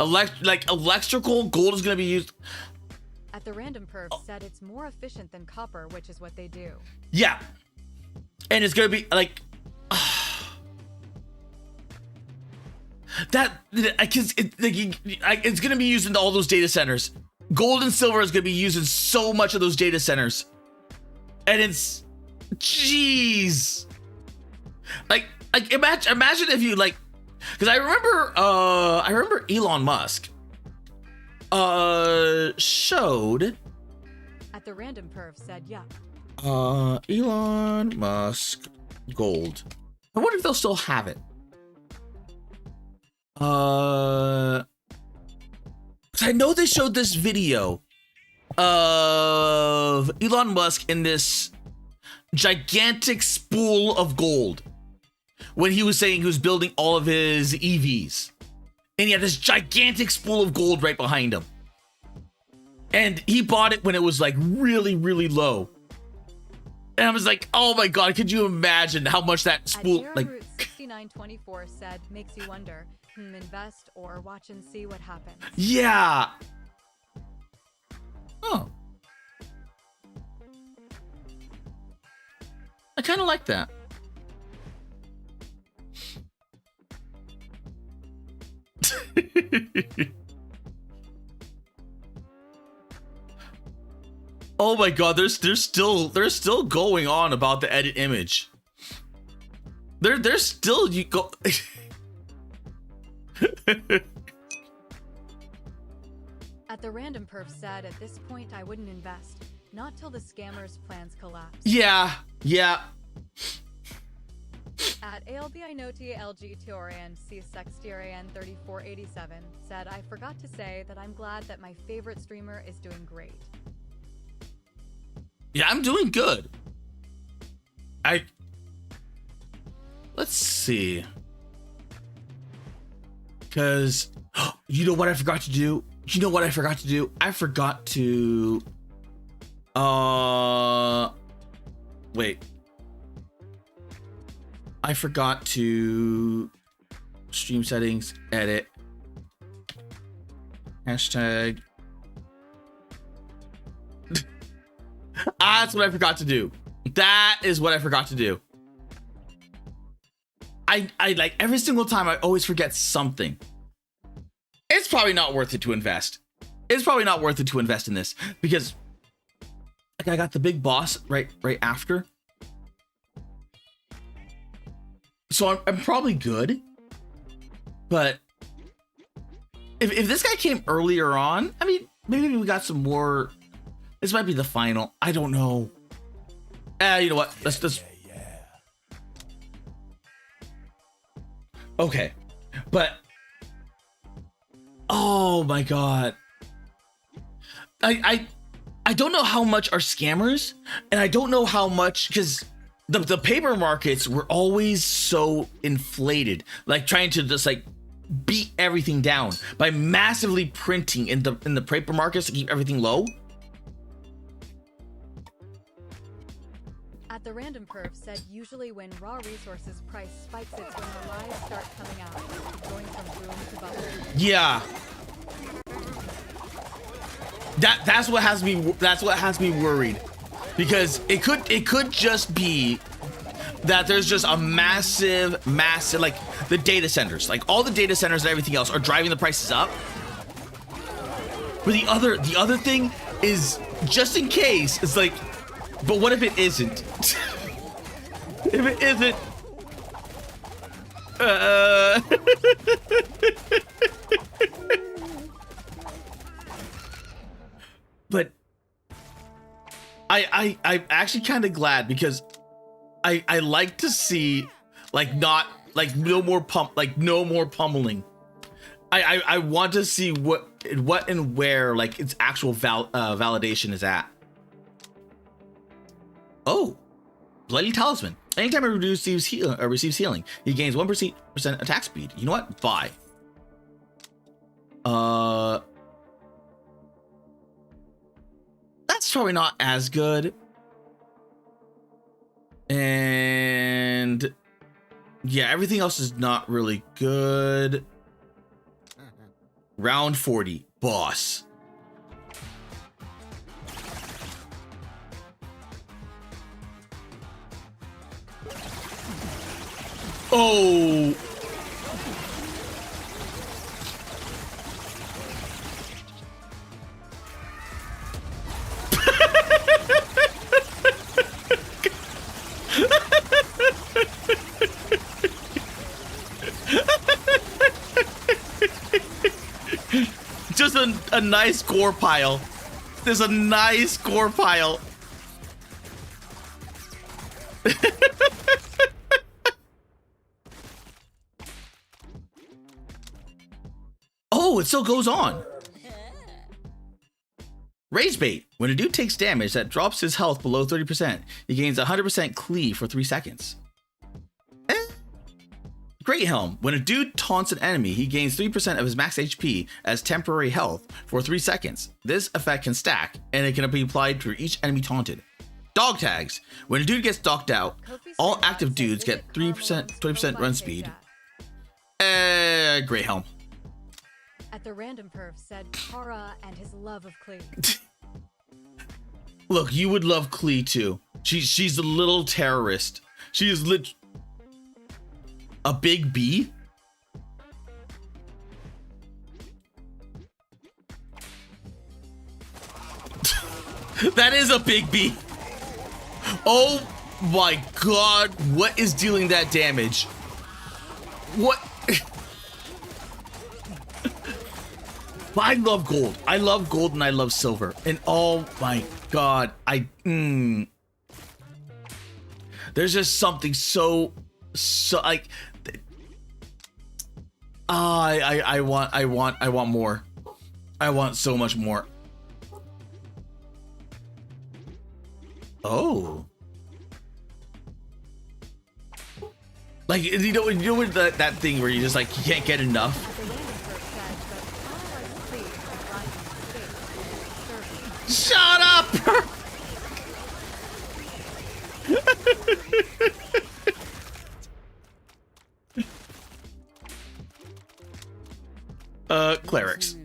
Electrical gold is going to be used. At the random perf said it's more efficient than copper, which is what they do. Yeah. And it's going to be like that because it's going to be used in all those data centers. Gold and silver is going to be used in so much of those data centers. And it's, jeez, like imagine if you like, because I remember Elon Musk showed at the random perf said yeah. Elon Musk gold. I wonder if they'll still have it. 'Cause I know they showed this video of Elon Musk in this gigantic spool of gold when he was saying he was building all of his EVs, and he had this gigantic spool of gold right behind him, and he bought it when it was like really low, and I was like, oh my god, could you imagine how much that spool like 6924 said makes you wonder, invest or watch and see what happens. Yeah. Oh. I kind of like that. Oh my god, they're still going on about the edit image. They're still you go At the random perf said at this point I wouldn't invest, not till the scammers' plans collapse. Yeah. At ALBINOT LG Teorian C Sexterian 3487 said I forgot to say that I'm glad that my favorite streamer is doing great. Yeah, I'm doing good. Let's see. Cause you know what I forgot to do? I forgot to wait. I forgot to stream settings, edit, hashtag. That's what I forgot to do. That is what I forgot to do. I like every single time I always forget something. It's probably not worth it to invest. It's probably not worth it to invest in this because like I got the big boss right after. So I'm probably good. But if this guy came earlier on, I mean, maybe we got some more. This might be the final. I don't know. You know what? Let's just. Okay, but oh my god, I don't know how much are scammers, and I don't know how much because the paper markets were always so inflated, like trying to just like beat everything down by massively printing in the paper markets to keep everything low. At the random perf said usually when raw resources price spikes it's when the lies start coming out, going from boom to bubble. Yeah. That's what has me worried. Because it could just be that there's just a massive like the data centers, like all the data centers and everything else are driving the prices up. But the other thing is just in case, it's like, but what if it isn't? If it isn't, but I'm actually kind of glad because I like to see like no more pummeling. I want to see what and where like its actual validation is at. Oh, Bloody Talisman. Anytime it receives healing, he gains 1% attack speed. You know what? Buy. That's probably not as good. And yeah, everything else is not really good. Round 40, boss. Oh. Just a nice gore pile. There's a nice gore pile. Oh, it still goes on. Rage Bait. When a dude takes damage that drops his health below 30%, he gains 100% cleave for 3 seconds. Great Helm. When a dude taunts an enemy, he gains 3% of his max HP as temporary health for 3 seconds. This effect can stack, and it can be applied for each enemy taunted. Dog Tags. When a dude gets docked out, all active dudes get 20% run speed. Great Helm. At the random perf said Kara and his love of Klee. Look, you would love Klee too. She's a little terrorist. She is a big bee. That is a big bee. Oh my god, what is dealing that damage? What? I love gold. I love gold and I love silver. And oh my god, there's just something so like I want more. I want so much more. Oh. Like you know with that thing where you just like you can't get enough. Shut up! Clerics.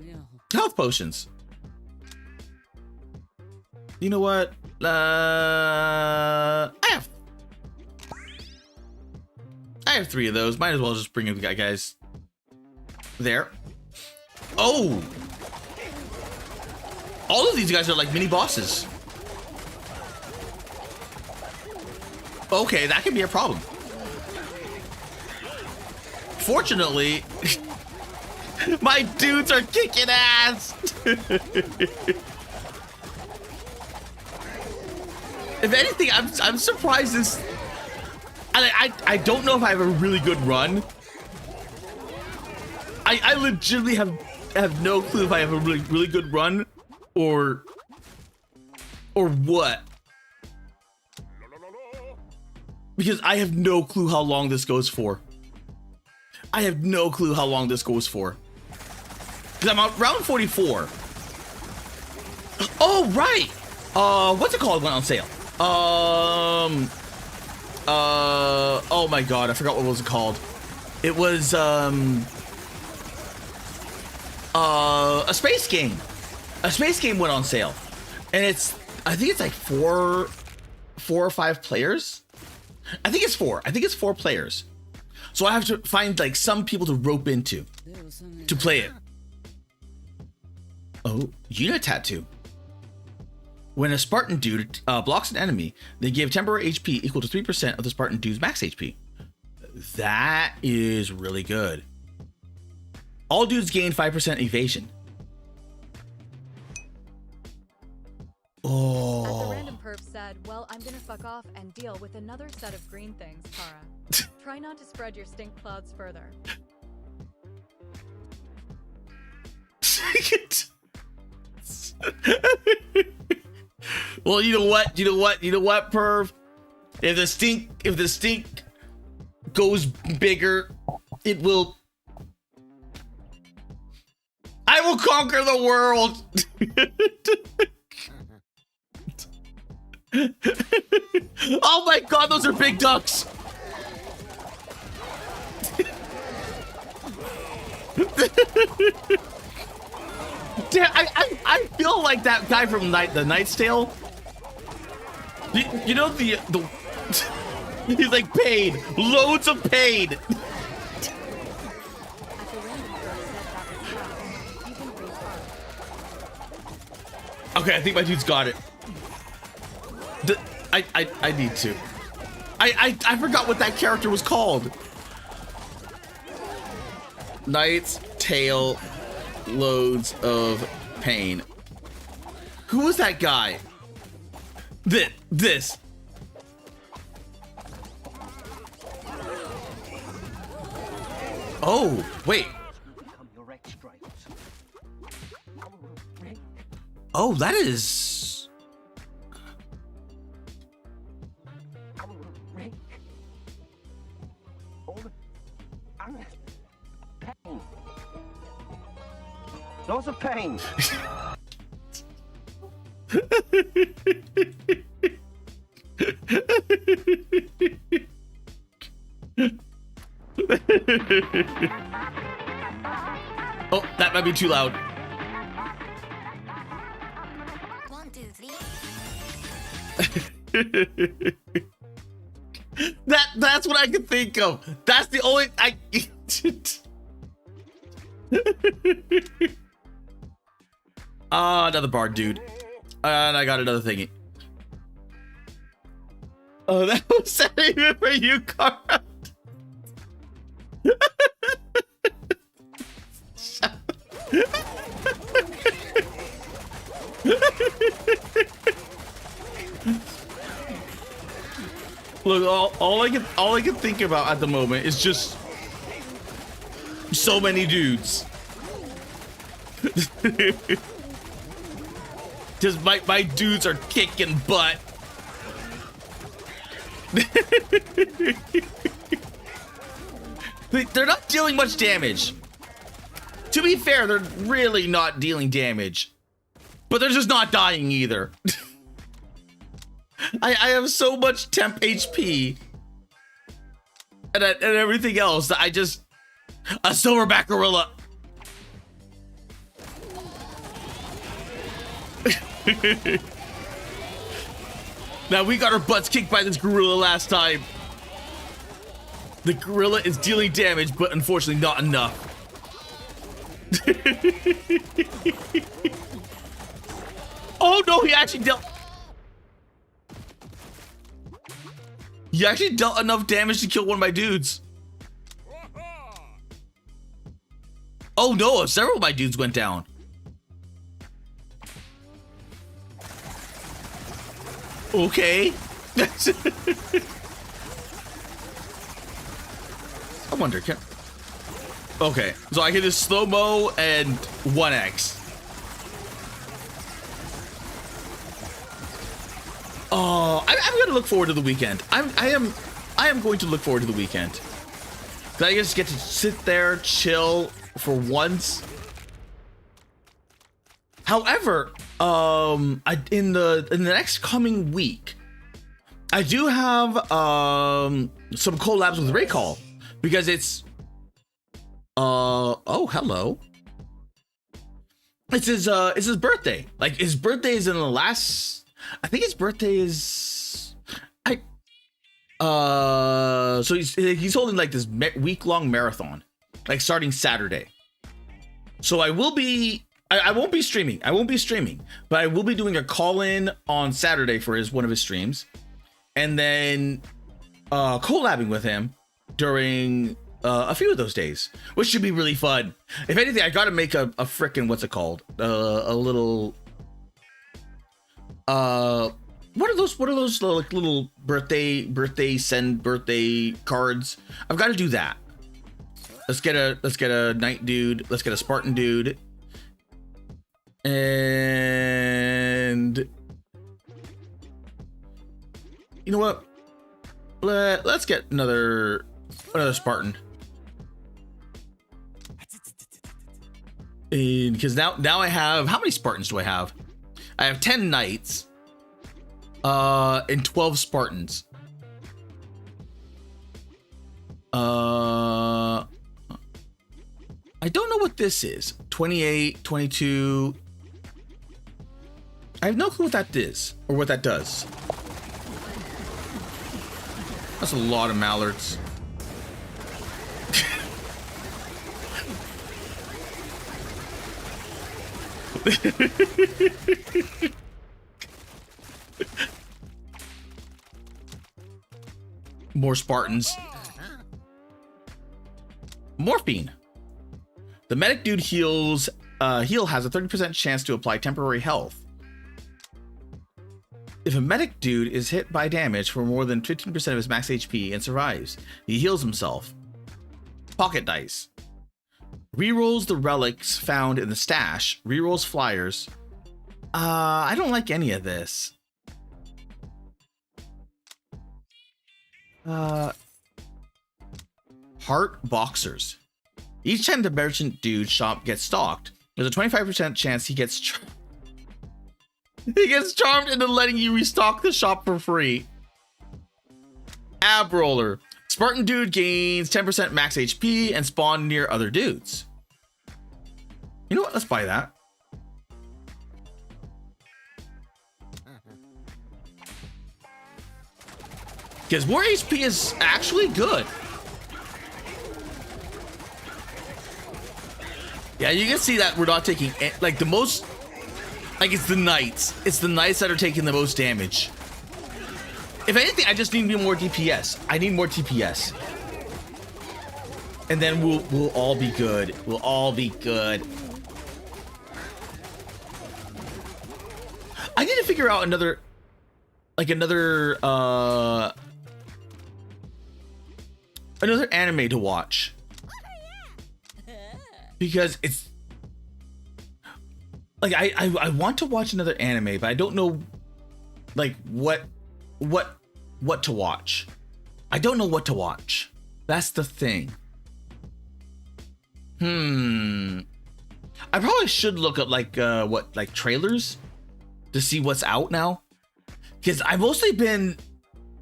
Health potions. You know what? I have 3 of those. Might as well just bring the guys there. Oh! All of these guys are like mini bosses. Okay, that could be a problem. Fortunately, my dudes are kicking ass. If anything, I'm surprised this. I don't know if I have a really good run. I legitimately have no clue if I have a really good run. Or what? Because I have no clue how long this goes for. I have no clue how long this goes for. Because I'm at round 44. Oh, right. What's it called? Went on sale. Oh my god, I forgot what was it called. It was a space game. A space game went on sale, and I think it's like four or 5 players. I think it's 4. I think it's 4 players. So I have to find like some people to rope into to play it. Oh, unit tattoo. When a Spartan dude blocks an enemy, they give temporary HP equal to 3% of the Spartan dude's max HP. That is really good. All dudes gain 5% evasion. Oh. At the random perp said, well, I'm gonna fuck off and deal with another set of green things, Kara. Try not to spread your stink clouds further. Well, you know what? Perv? If the stink goes bigger, it will. I will conquer the world. Oh my god, those are big ducks. Damn, I feel like that guy from The Knight's Tale. You know the he's like paid, loads of paid. At the random curve said that was how. You can restart. Okay, I think my dude's got it. I need to. I forgot what that character was called. Knight's Tale, loads of pain. Who was that guy? This. Oh, wait. Oh, that is. Lots of pain. Oh, that might be too loud. 1, 2, 3. That's what I can think of. That's the only another bard dude. And I got another thingy. Oh, that was setting it for you, Cara. Look, all I can think about at the moment is just so many dudes. Just my dudes are kicking butt. They're not dealing much damage. To be fair, they're really not dealing damage. But they're just not dying either. I have so much temp HP and everything else that I just... A silverback gorilla. Now, we got our butts kicked by this gorilla last time. The gorilla is dealing damage, but unfortunately not enough. Oh no, he actually dealt enough damage to kill one of my dudes. Oh no, several of my dudes went down. Okay. I wonder, can... Okay, so I can just slow-mo and 1x. Oh, I'm gonna look forward to the weekend. I am going to look forward to the weekend. 'Cause I just get to sit there, chill for once. However, in the next coming week, I do have some collabs with Raycall because it's oh, hello. It's his birthday. Like, his birthday is in the last... I think his birthday is... So he's holding like this week-long marathon, like starting Saturday. So I will be... I won't be streaming. But I will be doing a call-in on Saturday for one of his streams. And then collabing with him during... a few of those days, which should be really fun. If anything, I gotta make a frickin' what's it called? A little what are those like little birthday cards? I've got to do that. Let's get a knight dude. Let's get a Spartan dude. And You know what? Let's get another Spartan. Because now I have, how many Spartans do I have? I have 10 knights and 12 Spartans. I don't know what this is. 28, 22. I have no clue what that is or what that does. That's a lot of mallards. More Spartans. Morphine. The medic dude heal has a 30% chance to apply temporary health. If a medic dude is hit by damage for more than 15% of his max HP and survives, he heals himself. Pocket dice. Rerolls the relics found in the stash. Rerolls flyers. I don't like any of this. Heart boxers. Each time the merchant dude shop gets stalked, there's a 25% chance he gets charmed into letting you restock the shop for free. Ab roller. Spartan dude gains 10% max HP and spawn near other dudes. You know what? Let's buy that. Because more HP is actually good. Yeah, you can see that we're not taking, like, the most, like, it's the knights. It's the knights that are taking the most damage. If anything, I just need more DPS. I need more TPS. And then we'll all be good. We'll all be good. I need to figure out another anime to watch. Because it's like I want to watch another anime, but I don't know like what to watch. I don't know what to watch. That's the thing. I probably should look up like trailers to see what's out now. Because I've mostly been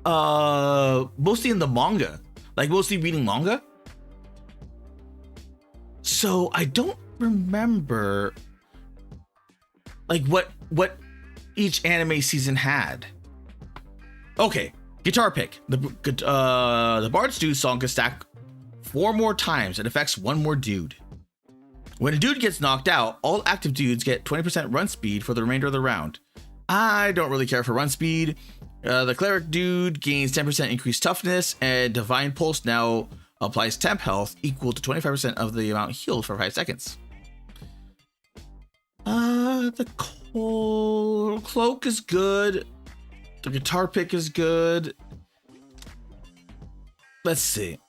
mostly in the manga. Like mostly reading manga. So I don't remember like what each anime season had. Okay, guitar pick. The Bard's Dude song can stack 4 more times and affects 1 more dude. When a dude gets knocked out, all active dudes get 20% run speed for the remainder of the round. I don't really care for run speed. The cleric dude gains 10% increased toughness, and Divine Pulse now applies temp health equal to 25% of the amount healed for 5 seconds. The cloak is good. The guitar pick is good. Let's see.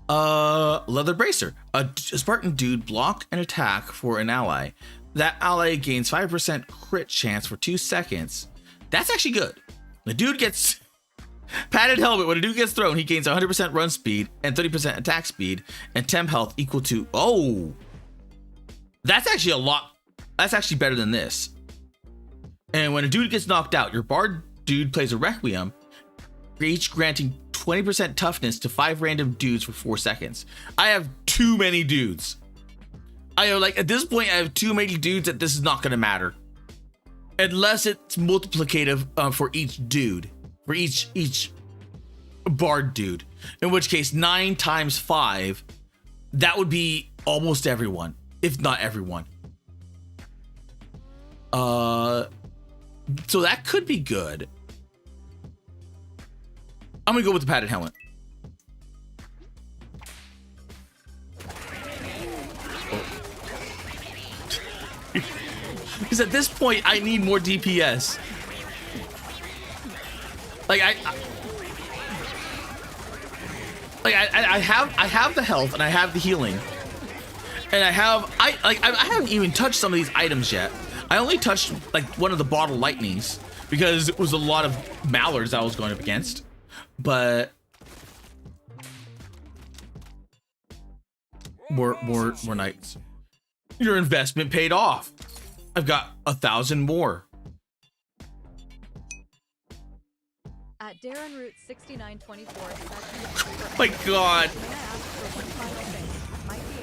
Leather bracer. A Spartan dude block an attack for an ally. That ally gains 5% crit chance for 2 seconds. That's actually good. The dude gets padded helmet. When a dude gets thrown, he gains 100% run speed and 30% attack speed and temp health equal to, oh, that's actually a lot. That's actually better than this. And when a dude gets knocked out, your bard dude plays a requiem, each granting 20% toughness to 5 random dudes for 4 seconds. I have too many dudes. I know, like, at this point, I have too many dudes that this is not going to matter. Unless it's multiplicative for each dude. For each bard dude. In which case, 9 times 5, that would be almost everyone. If not everyone. So that could be good. I'm going to go with the padded helmet. Because at this point, I need more DPS. Like I have the health and I have the healing, and I haven't even touched some of these items yet. I only touched like one of the bottle lightnings, because it was a lot of mallards I was going up against. But more knights. Your investment paid off. I've got 1,000 more. At Darren Root 6924 said My God. May I ask for one final thing? Might be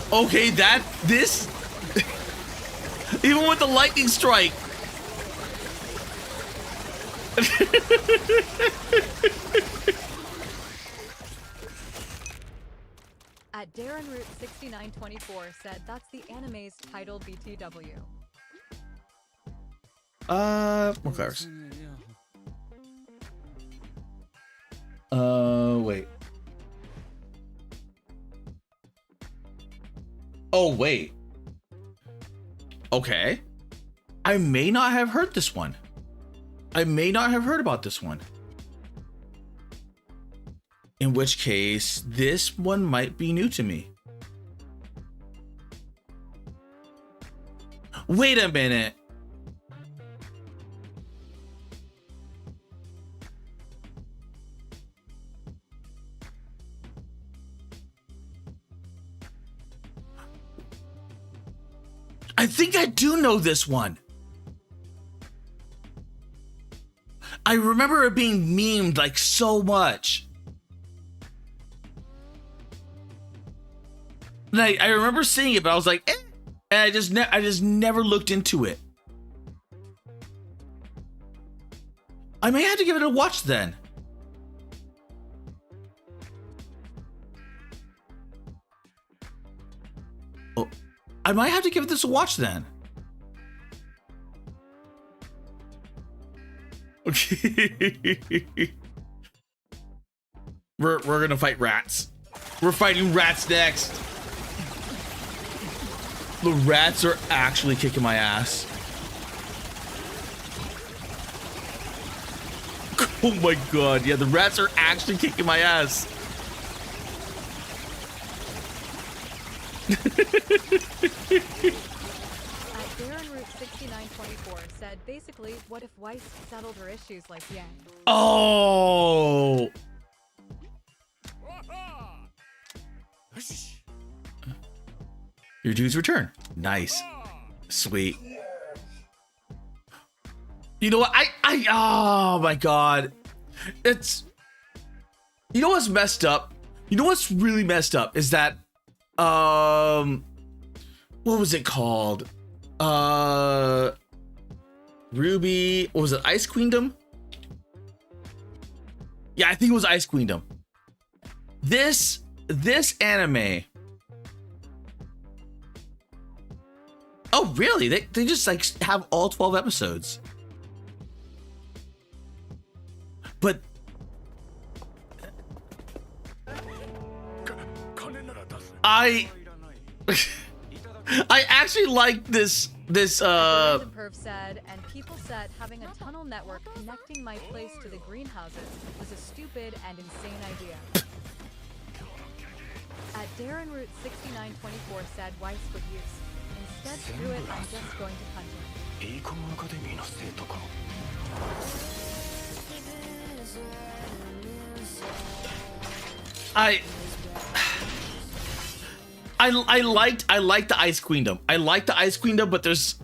interesting. Okay, this even with the lightning strike. At Darren Root 6924 said that's the anime's title BTW. More clerics. Wait. Oh, wait. Okay. I may not have heard this one. I may not have heard about this one. In which case, this one might be new to me. Wait a minute. I think I do know this one. I remember it being memed like so much. And I remember seeing it, but I was like, eh. And I just never looked into it. I may have to give it a watch then. Oh, I might have to give this a watch then. Okay. We're gonna fight rats. We're fighting rats next. The rats are actually kicking my ass. Oh my god, yeah, the rats are actually kicking my ass. At Darren Root 6924 said basically, what if Weiss settled her issues like Yang? Oh. Your dude's return. Nice. Sweet. You know what? Oh my god. It's, you know what's messed up? You know what's really messed up is that, what was it called? Ruby, what was it? Ice Queendom? Yeah, I think it was Ice Queendom. This anime. Oh, really? They just like have all 12 episodes. But I actually like this The perv said, and people said having a tunnel network connecting my place to the greenhouses was a stupid and insane idea. At Darren Root 6924 said Weiss would use. Instead, screw it, I'm just going to punch him. I liked the Ice Queendom. I like the Ice Queendom, but there's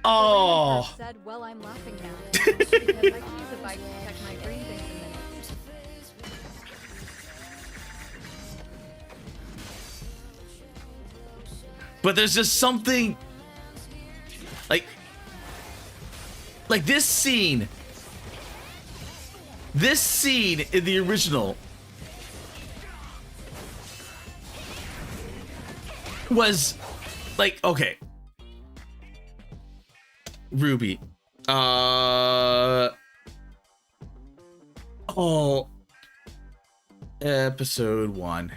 oh. Said, well, I'm laughing now because I can use a bike to check my green things in minutes. But there's just something like this scene. This scene in the original was like, okay. Ruby. Oh. Episode 1.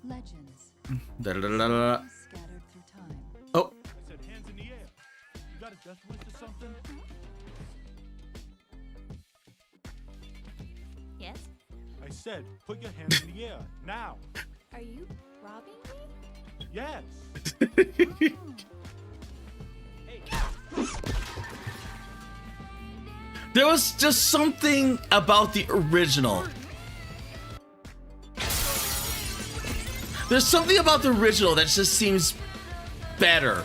Legends. Scattered through time. Oh. I said hands in the air. You got a death wish or something? Yes? I said, put your hands in the air, now. Are you robbing me? Yes. There was just something about the original. There's something about the original that just seems better.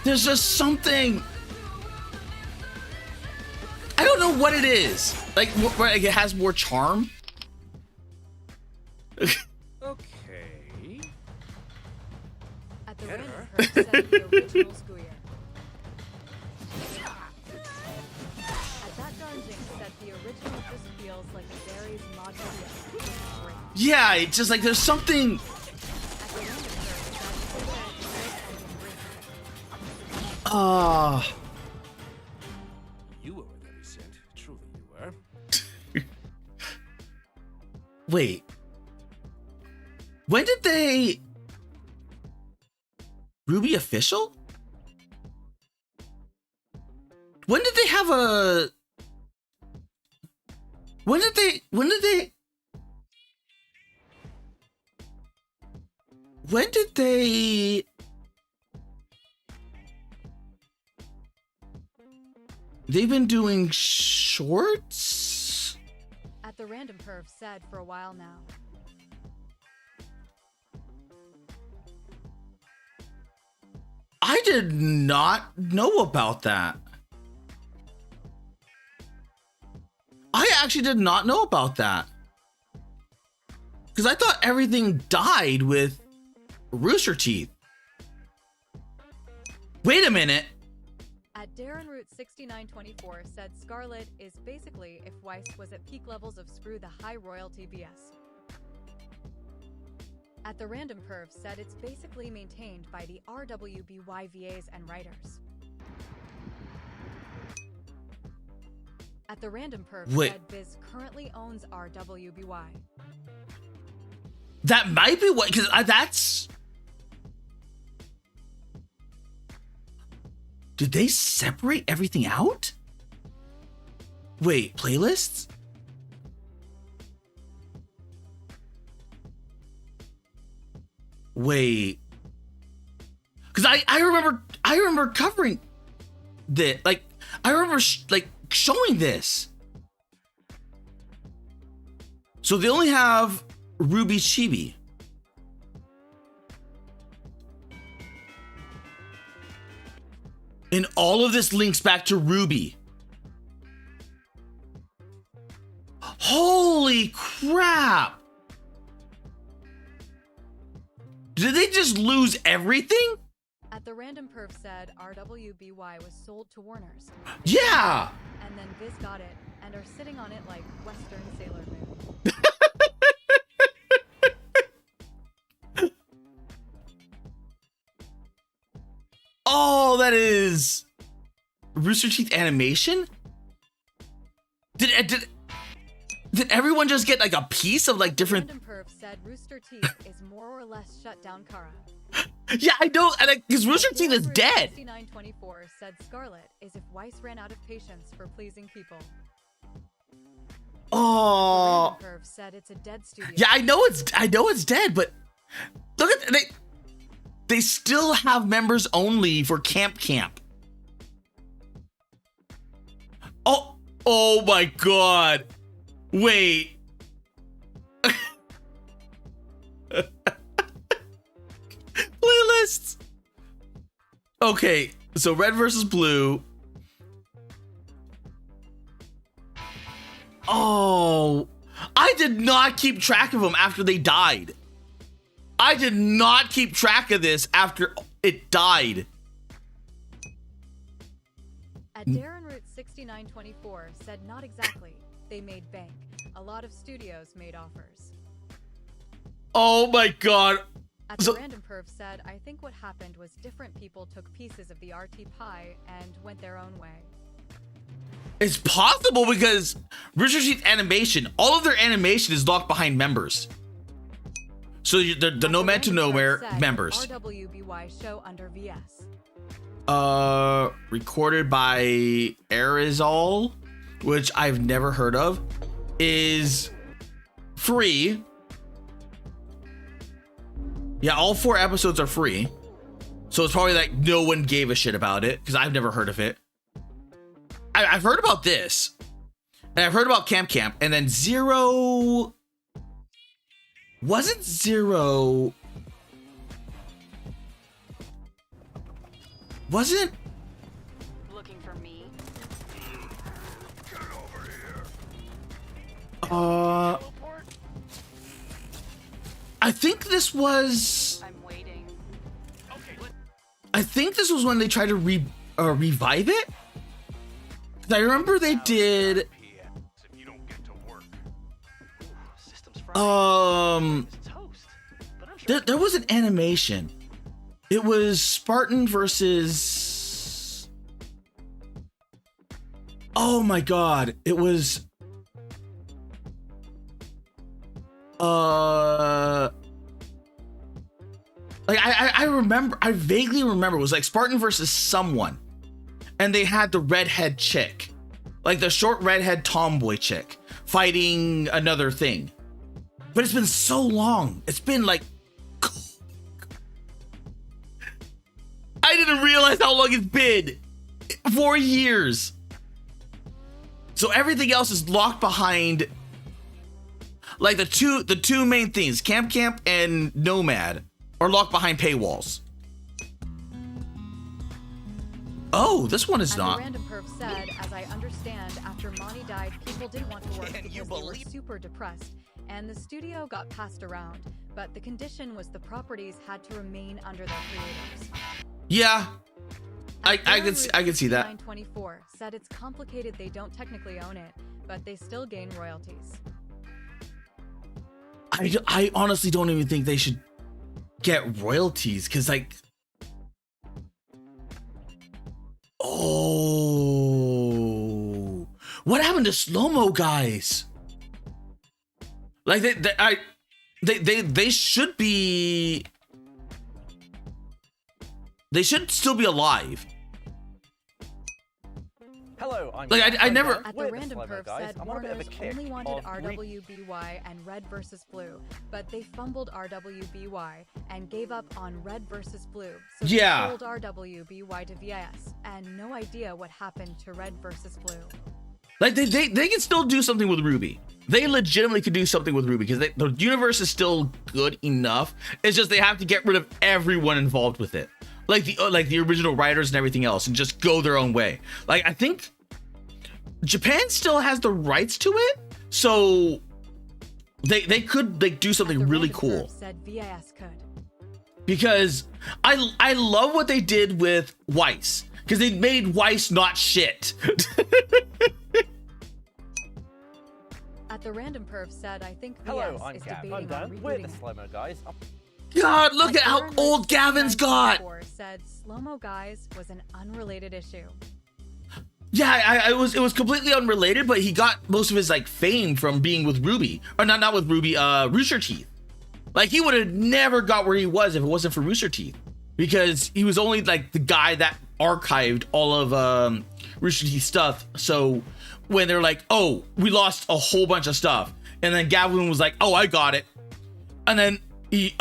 There's just something. I don't know what it is. Like it has more charm. At the random curve said the original Squeer. At that dungeon said the original just feels like a Gary's mod video. Great. Yeah, it's just like there's something. At the random curve said Ah. You were with every cent. Truly you were. Wait. When did they... Ruby official? When did they have a... When did they... When did they... They've been doing shorts? At the random curve said for a while now. I did not know about that. I actually did not know about that. Because I thought everything died with Rooster Teeth. Wait a minute. At Darren Root 6924 said Scarlet is basically if Weiss was at peak levels of Screw the high royalty BS. At the random curve said it's basically maintained by the RWBY VAs and writers. At the random curve said Biz currently owns RWBY. That might be what, because that's... Did they separate everything out? Wait, playlists? Wait. Because I remember covering this. Like, I remember showing this. So they only have Ruby Chibi. And all of this links back to Ruby. Holy crap! Did they just lose everything? At the random perf said RWBY was sold to Warner's. Yeah! And then Viz got it and are sitting on it like Western Sailor Moon. Oh, that is Rooster Teeth animation? Did everyone just get like a piece of like different? Random perf said Rooster Teeth is more or less shut down Kara. Yeah, I know, because Rooster Teeth is dead. 6924 said Scarlet is if Weiss ran out of patience for pleasing people. Oh. Random perf said it's a dead studio. Yeah, I know it's dead, but look at they still have members only for Camp. Oh my god. Wait. Playlists. Okay, so red versus blue. Oh, I did not keep track of them after they died. I did not keep track of this after it died. At Darren Root 6924 said not exactly. They made bank. A lot of studios made offers. Oh my god. At the random perf said, I think what happened was different people took pieces of the RT pie and went their own way. It's possible because Rooster Teeth animation, all of their animation is locked behind members. So the No Man to Nowhere members. RWBY show under VS. Recorded by Arizal which I've never heard of, is free. Yeah, all 4 episodes are free. So it's probably like no one gave a shit about it because I've never heard of it. I've heard about this. And I've heard about Camp Camp. And then Zero... Wasn't Zero... Wasn't... Looking for me? I think this was... I'm waiting. I think this was when they tried to revive it. 'Cause I remember they did... There was an animation. It was Spartan versus... Oh my god. It was... Like I remember, I vaguely remember it was like Spartan versus someone, and they had the redhead chick, like the short redhead tomboy chick, fighting another thing. But it's been so long. It's been like, I didn't realize how long it's been. 4 years. So everything else is locked behind, like the two main things, Camp Camp and Nomad, are locked behind paywalls. Oh, this one is As not. the random perf said, as I understand, after Monty died, people didn't want to work because they were super depressed, and the studio got passed around. But the condition was the properties had to remain under their creators. Yeah, I can see that. 924 said it's complicated. They don't technically own it, but they still gain royalties. I honestly don't even think they should get royalties, because like, oh, what happened to slow-mo guys? Like they should be, they should still be alive. Hello, I'm Like I never. At the random perf said Warner's only wanted RWBY and Red vs. Blue, but they fumbled RWBY and gave up on Red vs. Blue. So Yeah. they sold RWBY to VIS, and no idea what happened to Red vs. Blue. Like they can still do something with Ruby. They legitimately could do something with Ruby because the universe is still good enough. It's just they have to get rid of everyone involved with it, like the original writers and everything else, and just go their own way. Like I think Japan still has the rights to it, so they could like do something really cool. Said VIS could. Because I love what they did with Weiss, because they made Weiss not shit. At the random perf said, I think Hello, VS I'm is Gav. debating I'm Dan. on We're the rebooting it. slow-mo guys. God, look at how Aaron old Rich Gavin's got. 1994 said Slow-Mo Guys was an unrelated issue. Yeah, it was completely unrelated, but he got most of his like fame from being with Ruby, or not with Ruby, Rooster Teeth. Like he would have never got where he was if it wasn't for Rooster Teeth, because he was only like the guy that archived all of Rooster Teeth stuff. So when they're like, oh, we lost a whole bunch of stuff, and then Gavin was like, oh, I got it, and then they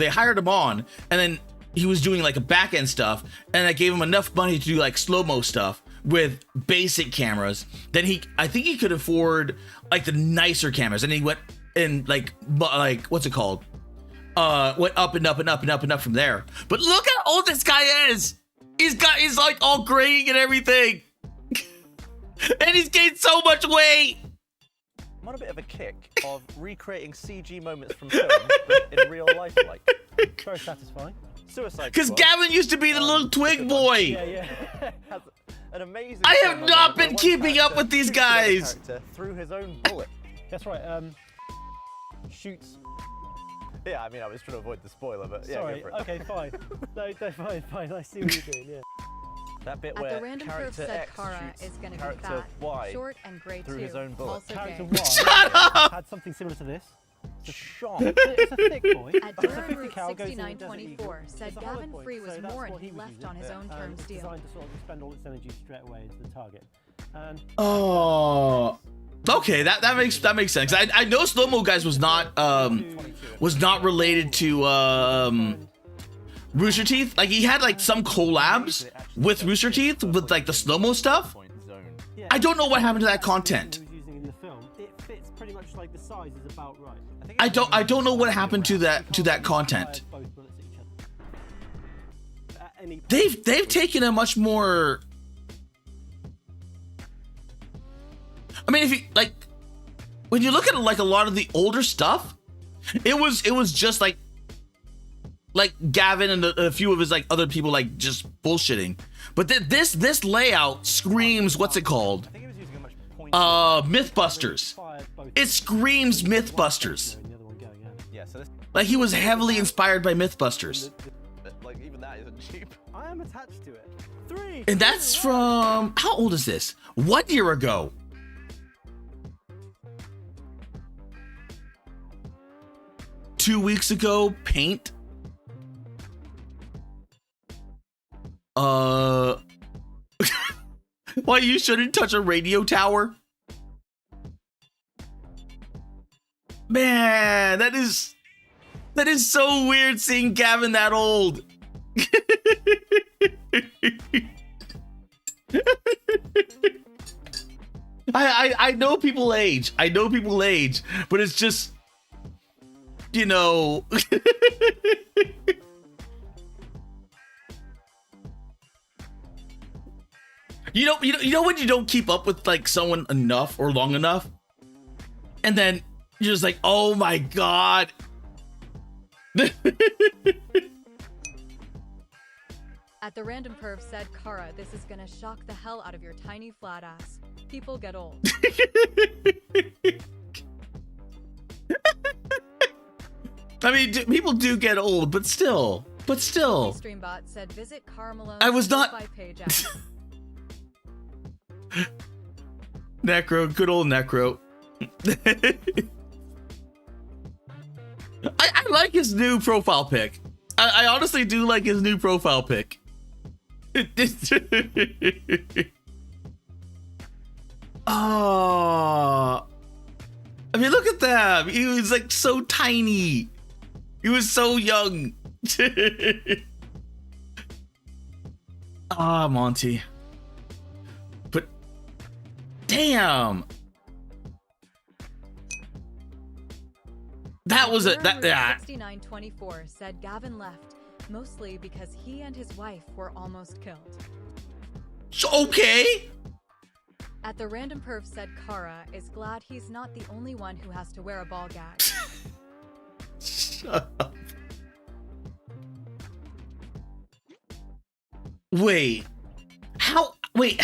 hired him on, and then he was doing like a back end stuff, and I gave him enough money to do like slow-mo stuff with basic cameras. Then I think he could afford like the nicer cameras, and he went and like what's it called? Went up and up and up and up and up from there. But look how old this guy is. He's like all graying and everything, and he's gained so much weight. I'm on a bit of a kick of recreating CG moments from films but in real life, like. Very satisfying. Suicide Because Squad. Gavin used to be the little twig boy. Yeah. Has an amazing. I have scene not where been one keeping up character with these shoots another guys. character through his own bullet. That's right. Shoots. Yeah, I mean, I was trying to avoid the spoiler, but yeah, Sorry. go for it. Okay, fine. No, fine. I see what you're doing. Yeah. That bit At where the random perf character said X Kara shoots is going to be character fat, Y short and gray through too. his own bullet. Also Character gay. Y had something similar to this. Sean. It's a thick boy. At It's a Durham 50 Route cal, goes in, does it 6924 equal. said It's a hollow Gavin point, Free was so that's more what and he was left using. on his own terms It's deal. designed to sort of spend all its energy straight away into the target. And Oh, okay, that makes sense. I know Slow Mo Guys was not related to Rooster Teeth. Like he had like some collabs with Rooster Teeth with like the slow mo stuff. I don't know what happened to that content. he was using in the film, it fits pretty much like the size is about right. I don't know what happened to that content. Both bullets at each other. At any They've taken a much more. I mean, if you like, when you look at like a lot of the older stuff, it was just like Gavin and a few of his like other people like just bullshitting. But this layout screams, what's it called? Mythbusters. It screams Mythbusters. Yeah, so this, Like he was heavily inspired by Mythbusters. like even that isn't cheap. I am attached to it. 3. And that's from, how old is this? 1 year ago. Two weeks ago, Paint. Why you shouldn't touch a radio tower? Man, that is so weird seeing Gavin that old. I know people age. I know people age, but it's just, you know. You know when you don't keep up with like someone enough or long enough, and then you're just like, oh my god. At the random perv said, Kara, this is gonna shock the hell out of your tiny flat ass. People get old. I mean, people do get old, but still. Streambot said, visit Kara Malone's I was not. profile page at Necro, good old Necro. I like his new profile pic. I honestly do like his new profile pic. Oh, I mean, look at that. He was like so tiny. He was so young. Ah, Monty. But damn. That was a that. 6924 said Gavin left mostly because he and his wife were almost killed. Okay. At the random perv said Kara is glad he's not the only one who has to wear a ball gag. Shut up. Wait. How are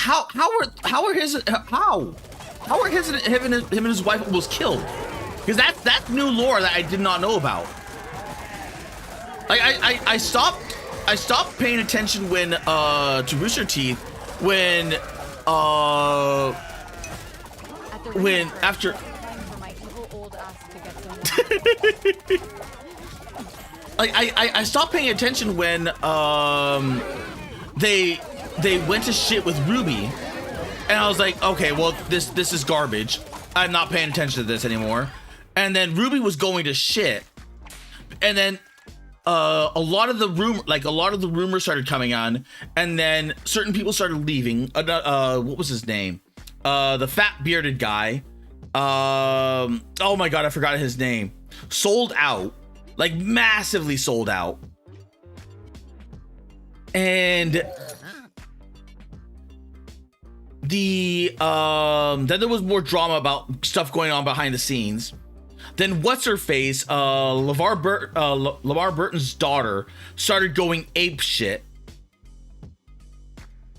him and his wife almost killed? Because that's new lore that I did not know about. Like I stopped paying attention when to Rooster Teeth when after I stopped paying attention when they went to shit with Ruby, and I was like, okay, well this is garbage. I'm not paying attention to this anymore. And then Ruby was going to shit, and then a lot of the rumors started coming on, and then certain people started leaving. What was his name? The fat bearded guy. Oh my god, I forgot his name. Sold out, like massively sold out. And then there was more drama about stuff going on behind the scenes. Then what's her face, LeVar Burton's daughter started going ape shit.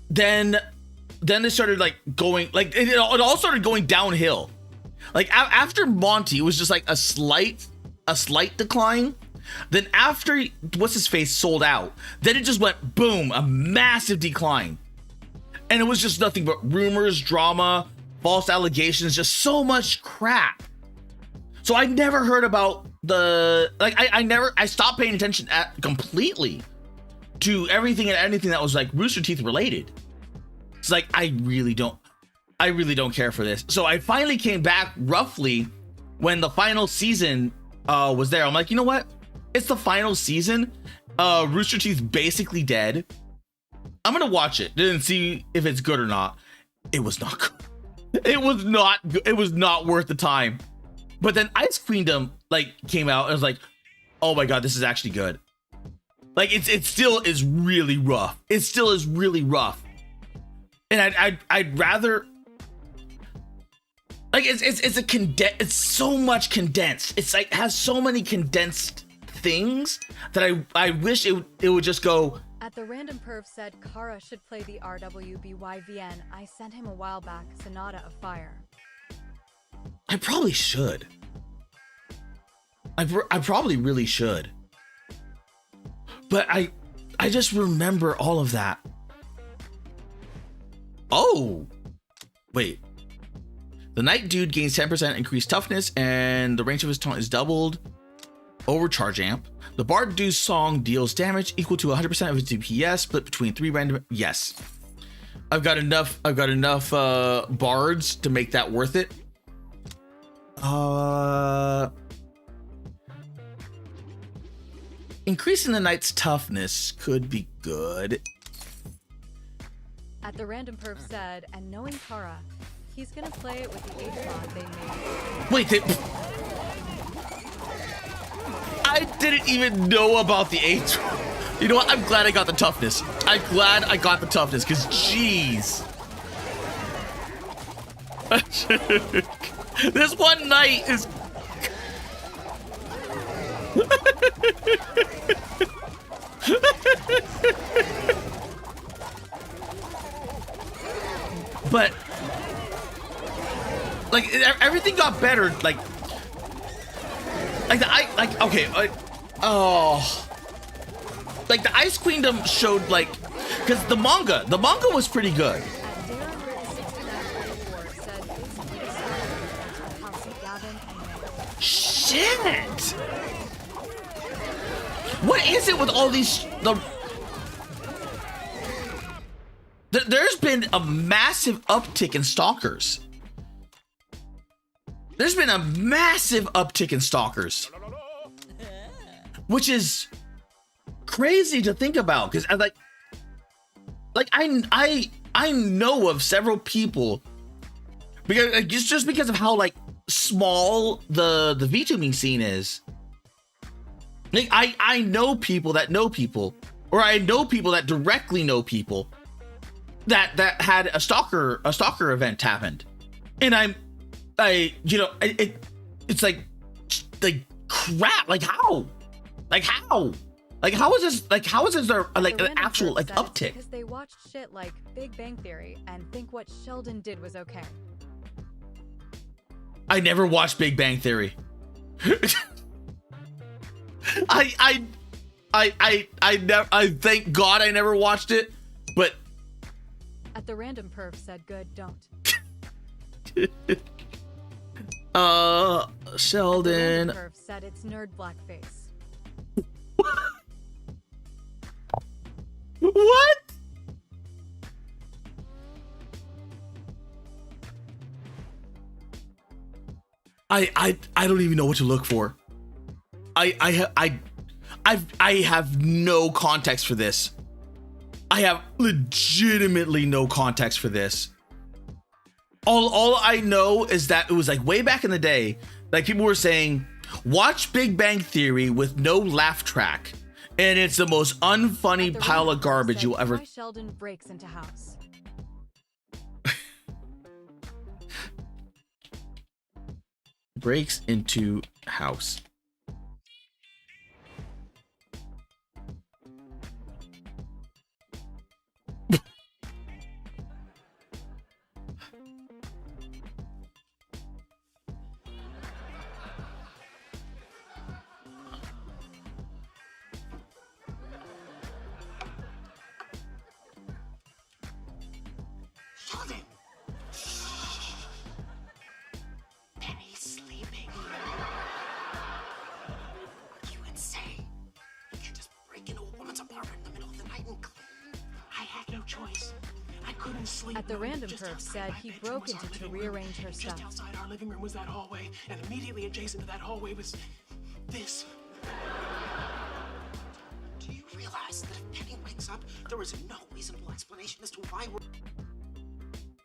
Then they started like going like it all started going downhill. Like after Monty, it was just like a slight decline. Then after what's his face sold out, then it just went boom, a massive decline. And it was just nothing but rumors, drama, false allegations, just so much crap. So I never heard about I stopped paying attention completely to everything and anything that was like Rooster Teeth related. It's like I really don't. I really don't care for this. So I finally came back roughly when the final season was there. I'm like, you know what? It's the final season. Rooster Teeth's basically dead. I'm gonna watch it and see if it's good or not. It was not good. It was not good. It was not worth the time. But then Ice Queendom like came out and I was like, oh my god, this is actually good. Like it still is really rough. It still is really rough. And I'd rather like it's so much condensed. It's like has so many condensed things that I wish it would just go. At the random perv said Kara should play the RWBYVN. I sent him a while back, Sonata of Fire. I probably should. I probably really should. But I just remember all of that. Oh, wait. The Night Dude gains 10% increased toughness and the range of his taunt is doubled. Overcharge amp. The Bard Dude's song deals damage equal to 100% of its DPS, split between 3 random. Yes, I've got enough bards to make that worth it. Increasing the knight's toughness could be good. At the random perv said, and knowing Kara, he's gonna play it with the H-mod they made. Wait, I didn't even know about the H. You know what? I'm glad I got the toughness. I'm glad I got the toughness, because jeez. This one night is... But like everything got better. Like the like the Ice Queendom showed like because the manga was pretty good. Shit! What is it with all these There's been a massive uptick in stalkers. There's been a massive uptick in stalkers, which is crazy to think about. Because I know of several people because just because of how like small the VTubing scene is. Like I know people that know people, or I know people that directly know people that had a stalker event happened, and it's like crap. Like how is this there like an actual like uptick? Because they watched shit like Big Bang Theory and think what Sheldon did was okay. I never watched Big Bang Theory. I thank God I never watched it, but at the random perv said good, don't. Sheldon. The random perv said it's nerd blackface. What? I don't even know what to look for. I have no context for this. I have legitimately no context for this. All I know is that it was like way back in the day, like people were saying, watch Big Bang Theory with no laugh track, and it's the most unfunny pile of garbage you'll ever. Sheldon breaks into house. Breaks into house. asleep. At the when we random just perv outside said my he bedroom broke was our into to living room. rearrange her Just stuff. outside our living room was that hallway, and immediately adjacent to that hallway was this. Do you realize that if Penny wakes up, there is no reasonable explanation as to why we're...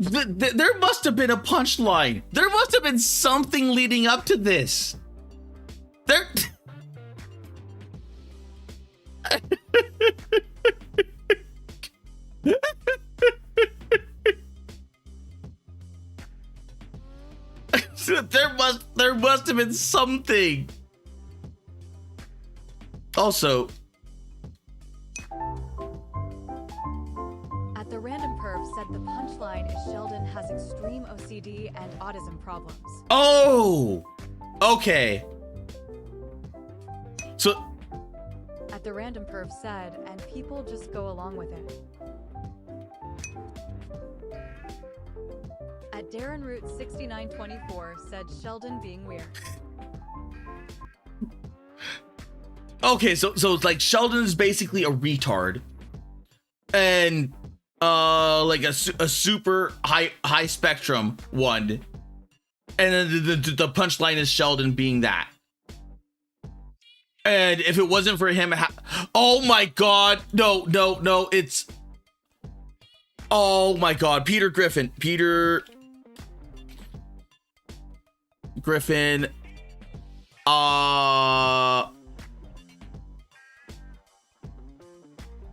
There must have been a punchline. There must have been something leading up to this. There. there must have been something. Also, At the random perv said the punchline is Sheldon has extreme OCD and autism problems. oh, okay. So At the random perv said, and people just go along with it. At Darren Root 6924 said Sheldon being weird. okay, so it's like Sheldon is basically a retard, and like a super high spectrum one, and then the punchline is Sheldon being that. And if it wasn't for him, oh my god, no, it's, oh my god, Peter Griffin,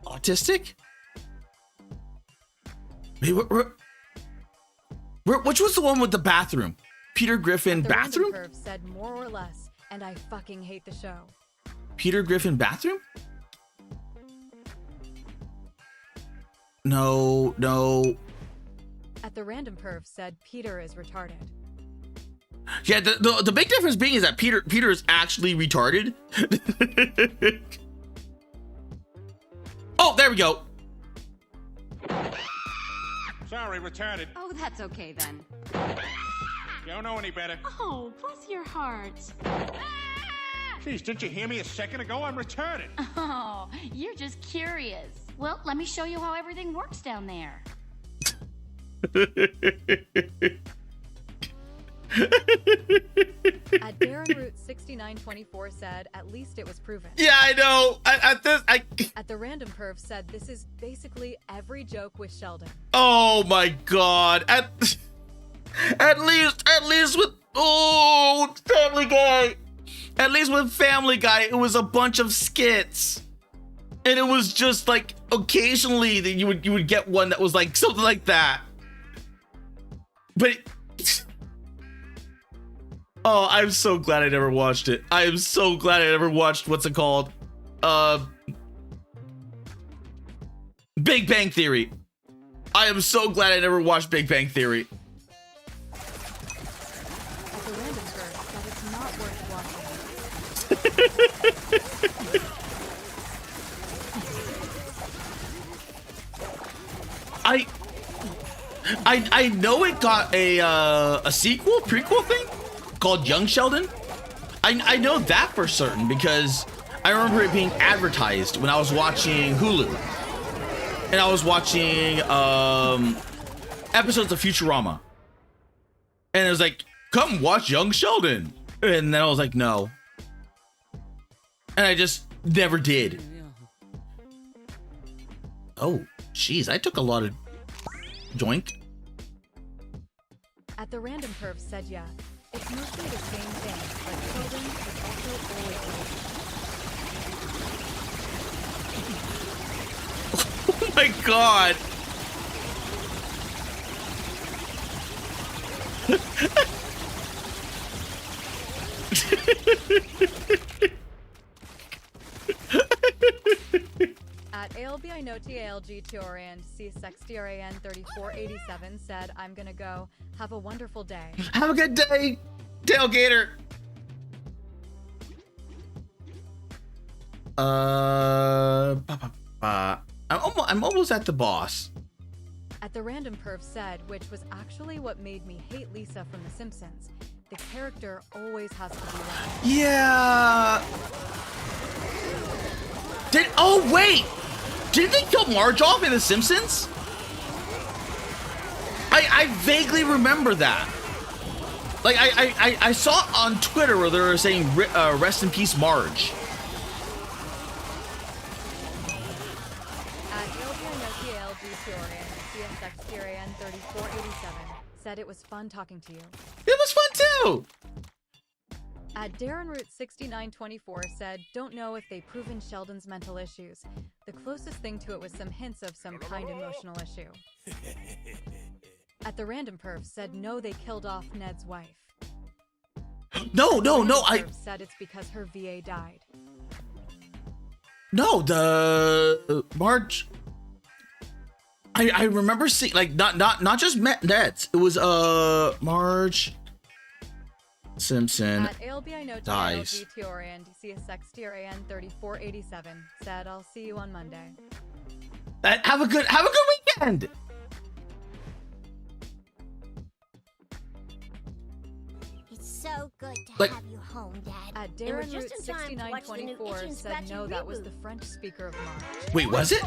autistic? Wait, which was the one with the bathroom? Peter Griffin The bathroom? random perv said more or less, and I fucking hate the show. Peter Griffin bathroom? No. At the random perv said Peter is retarded. Yeah, the big difference being is that Peter is actually retarded. Oh, there we go. Sorry, retarded. Oh, that's okay then. You don't know any better. Oh, bless your heart. Jeez, didn't you hear me a second ago? I'm retarded. Oh, you're just curious. Well, let me show you how everything works down there. At Darren Root 6924 said, at least it was proven. Yeah, I know. At the random perv said, this is basically every joke with Sheldon. Oh my god. At least with Family Guy. At least with Family Guy, it was a bunch of skits. And it was just like occasionally that you would get one that was like something like that. But oh, I'm so glad I never watched it. I am so glad I never watched, what's it called? Big Bang Theory. I am so glad I never watched Big Bang Theory. At the random perv said it's not worth watching. I know it got a sequel, prequel thing called Young Sheldon. I know that for certain because I remember it being advertised when I was watching Hulu. And I was watching episodes of Futurama. And it was like, come watch Young Sheldon. And then I was like, no. And I just never did. Oh, jeez, I took a lot of joink. At the random perv said, yeah, it's mostly the same thing, but Sheldon is also always late. Oh my god. At ALBINOTI ALG2RAN C6DRAN 3487 said, I'm gonna go. Have a wonderful day. Have a good day, Tailgater. I'm almost at the boss. At the random perv said, which was actually what made me hate Lisa from The Simpsons. The character always has to be right. Yeah. Oh wait, didn't they kill Marge off in The Simpsons? I vaguely remember that. Like I saw it on Twitter where they were saying rest in peace Marge. Said it was fun talking to you. It was fun too. At Darren Root 6924 said, don't know if they've proven Sheldon's mental issues. The closest thing to it was some hints of some kind of emotional issue. At the Random Perv said, no, they killed off Ned's wife. No, I said it's because her VA died. No, the Marge. I remember seeing like not just Ned's. It was Marge Simpson At ALBI dies. and CSXTRAN 3487 said, I'll see you on Monday. Have a good weekend. It's so good to Like- have you home, Dad. At And we're Darren Root just in time to watch the new 6924 Itchin' said, Scratchin' no, that was reboot. the French speaker of Marge. Wait, was it?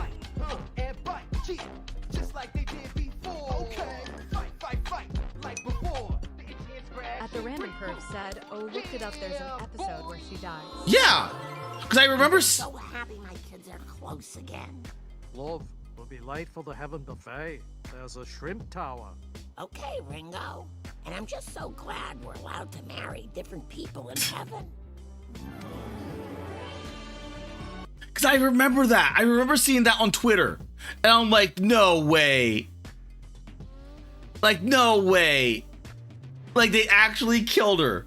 At the Random Perv said, oh, looked it up, there's an episode where she dies. Yeah, because I remember. I'm so happy my kids are close again. Love, we'll be late for the heaven buffet. There's a shrimp tower. Okay, Ringo. And I'm just so glad we're allowed to marry different people in heaven. Because I remember that. I remember seeing that on Twitter, and I'm like, no way. Like, no way. Like, they actually killed her.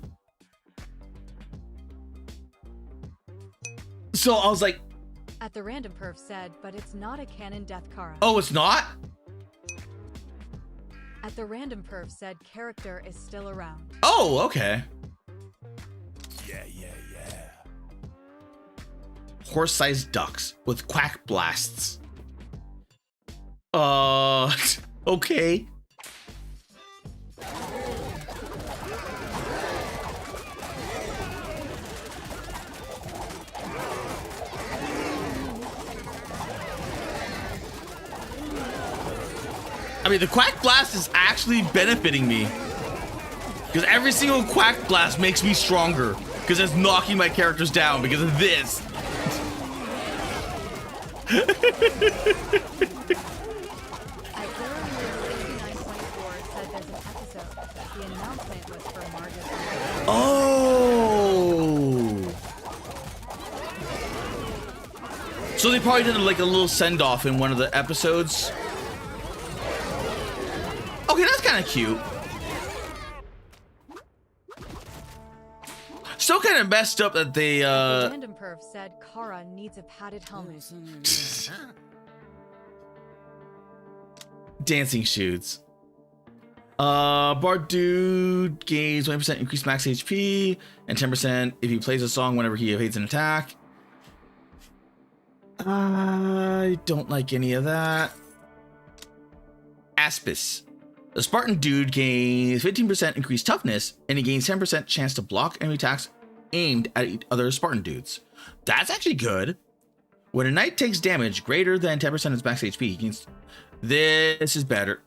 So I was like, At the Random Perv said, but it's not a canon death, Kara. oh, it's not? At the Random Perv said, character is still around. Oh, okay. Yeah. Horse-sized ducks with quack blasts. Okay. I mean, the quack blast is actually benefiting me. Because every single quack blast makes me stronger. Because it's knocking my characters down because of this. At Darren Root 6924 said there's an episode. The announcement was for Marge's. Oh. So they probably did like a little send-off in one of the episodes. Okay, that's kind of cute. Still kind of messed up that they The Random Perv said Kara needs a padded helmet. dancing shoots. Bard Dude gains 20% increased max HP and 10% if he plays a song whenever he evades an attack. I don't like any of that. Aspis. The Spartan Dude gains 15% increased toughness, and he gains 10% chance to block enemy attacks aimed at other Spartan Dudes. That's actually good. When a knight takes damage greater than 10% of his max HP, he gains... This is better.